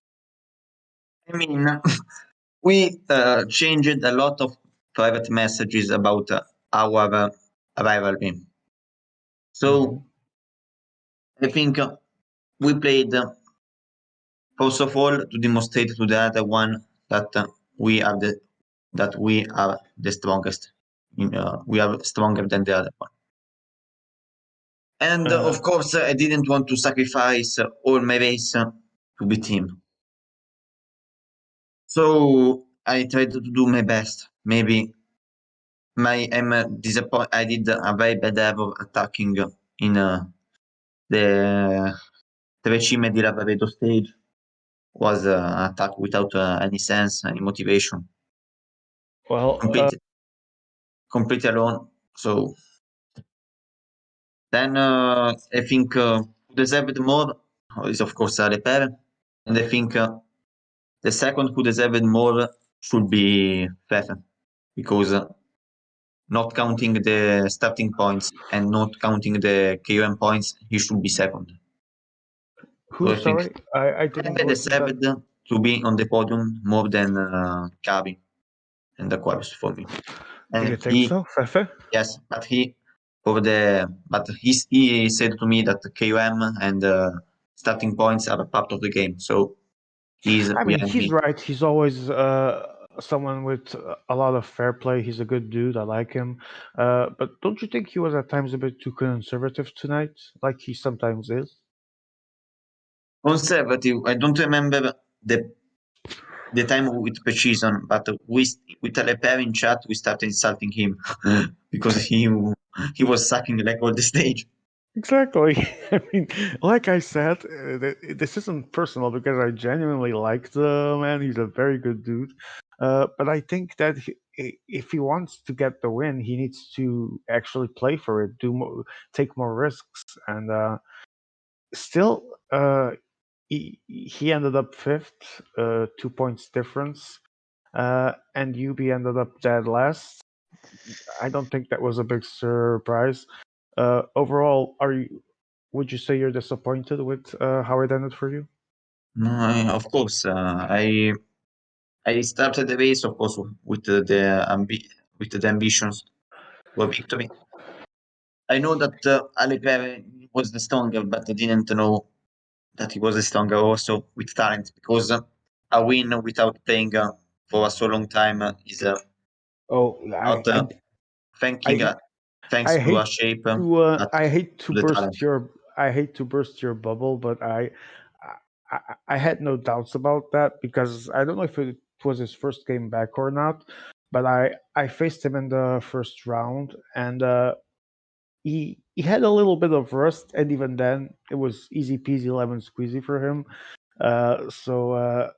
S4: I mean, we changed a lot of private messages about our rivalry. So I think we played, first of all, to demonstrate to the other one that we are the strongest. We are stronger than the other one. And of course, I didn't want to sacrifice all my race to beat him. So I tried to do my best. Maybe I'm disappointed. I did a very bad error attacking in the Trecime di Lavaredo stage. Was an attack without any sense, any motivation.
S3: Well,
S4: completely alone. So then I think who deserved more is of course Repair, and I think the second who deserved more should be Fefe, because not counting the starting points and not counting the KOM points, he should be second.
S3: Who?
S4: So I
S3: Sorry,
S4: think
S3: I didn't
S4: Fefe
S3: listen to
S4: deserved to be on the podium more than Gabi and Aquarius for me.
S3: Do you
S4: And
S3: think so, Fefe?
S4: yes, but he said to me that KOM and starting points are a part of the game. So he's
S3: I mean,
S4: behind
S3: he's
S4: me.
S3: right. He's always someone with a lot of fair play. He's a good dude. I like him. But don't you think he was at times a bit too conservative tonight, like he sometimes is?
S4: Conservative. I don't remember the time with Precision, but with a repair in chat, we started insulting him because he was sucking like all the stage.
S3: Exactly. I mean, like I said, this isn't personal because I genuinely like the man. He's a very good dude. But I think that if he wants to get the win, he needs to actually play for it, take more risks, and still, he ended up fifth, 2 points difference, and UB ended up dead last. I don't think that was a big surprise. Overall, would you say you're disappointed with how it ended for you?
S4: No, of course. I started the race, of course, with the ambitions for victory. I know that Alipere was the stronger, but I didn't know that he was stronger also with talent, because a win without playing for a so long time is
S3: Oh,
S4: not thanking
S3: I
S4: thanks
S3: I
S4: to a
S3: hate
S4: shape,
S3: to
S4: but
S3: I hate to
S4: to the talent.
S3: burst your bubble, but I had no doubts about that because I don't know if it was his first game back or not, but I faced him in the first round and he had a little bit of rust, and even then it was easy peasy lemon squeezy for him. So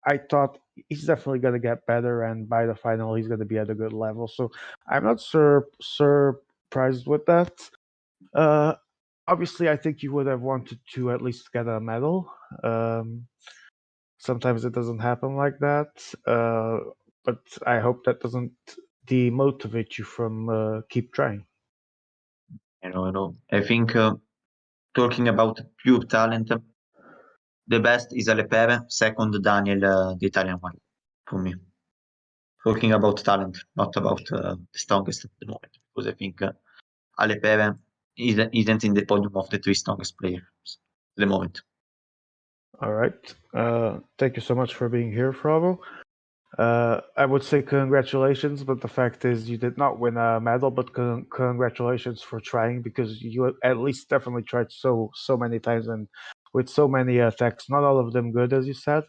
S3: I thought he's definitely going to get better, and by the final he's going to be at a good level. So I'm not surprised with that. Uh, Obviously, I think you would have wanted to at least get a medal. Sometimes it doesn't happen like that, but I hope that doesn't demotivate you from keep trying.
S4: I think talking about pure talent, the best is Alepere, second Daniel, the Italian one, for me. Talking about talent, not about the strongest at the moment, because I think Alepere isn't in the podium of the three strongest players at the moment.
S3: All right. Thank you so much for being here, Frabo. I would say congratulations, but the fact is you did not win a medal. But congratulations for trying, because you at least definitely tried so many times and with so many attacks. Not all of them good, as you said,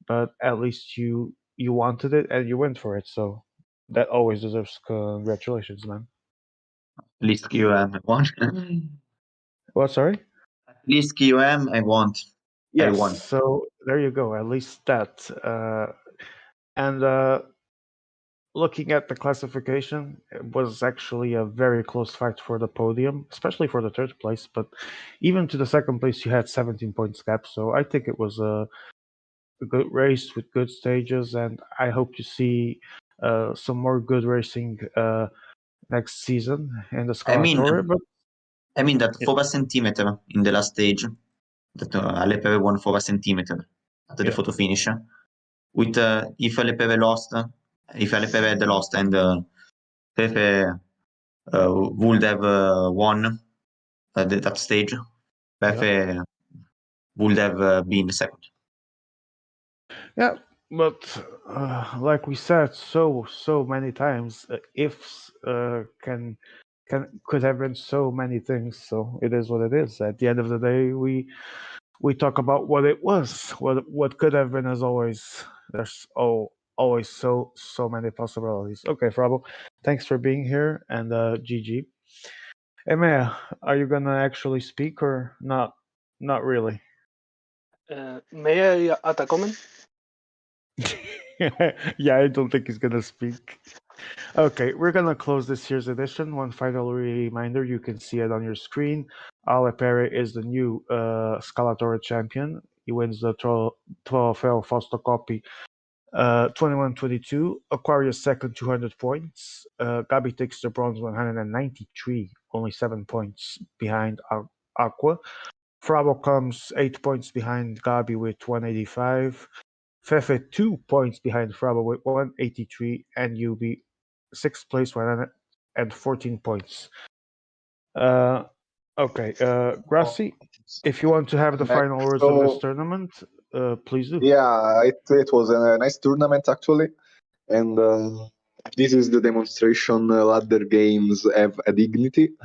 S3: but at least you wanted it and you went for it. So that always deserves congratulations, man.
S4: At least QM I won.
S3: What? Sorry.
S4: At least QM I won. I
S3: Yes.
S4: won.
S3: So there you go. At least that. And looking at the classification, it was actually a very close fight for the podium, especially for the third place. But even to the second place, you had 17 points gap. So I think it was a good race with good stages, and I hope to see some more good racing next season in the Scalatore. But
S4: I mean that 4 centimeter in the last stage, that Alepeve won 4 centimeter at the photo finish. With if Alepeve had lost and Pepe would have won that stage, Pepe would have been second.
S3: Yeah, but like we said so many times, ifs could have been so many things. So it is what it is. At the end of the day, we talk about what it was. What could have been, as always. There's always so many possibilities. Okay, Frabo, thanks for being here, and GG. Emea, are you gonna actually speak or not? Not really.
S5: May I add a comment?
S3: Yeah, I don't think he's gonna speak. Okay, we're gonna close this year's edition. One final reminder, you can see it on your screen. Ale Pere is the new Scalatore champion. He wins the Trofeo Fausto Coppi 21-22. Aquarius second, 200 points. Gabi takes the bronze, 193, only 7 points behind Aqua. Frabo comes 8 points behind Gabi with 185. Fefe 2 points behind Frabo with 183, and Yubi 6th place, 114 points. Okay, Grassi, if you want to have the final words of this tournament, please do.
S7: Yeah, it was a nice tournament actually, and this is the demonstration ladder games have a dignity,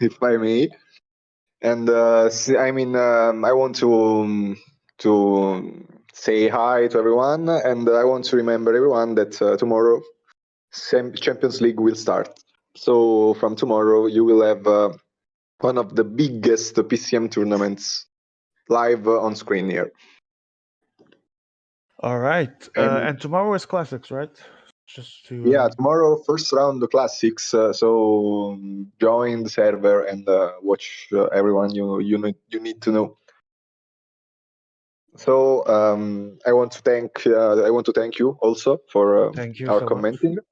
S7: if I may. And I mean, I want to say hi to everyone, and I want to remember everyone that tomorrow Champions League will start. So from tomorrow you will have one of the biggest PCM tournaments live on screen here.
S3: All right, and tomorrow is classics, right? Just to
S7: yeah, tomorrow first round the classics. So join the server and watch everyone you need to know. So I want to thank you also for
S3: thank you
S7: our
S3: so
S7: commenting.
S3: much.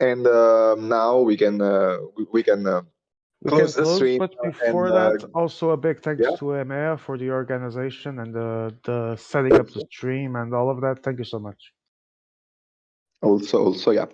S7: And now we can close the stream.
S3: But before that, also a big thanks
S7: yeah.
S3: to EMEA for the organization and the setting up the stream and all of that. Thank you so much.
S7: Also, yeah.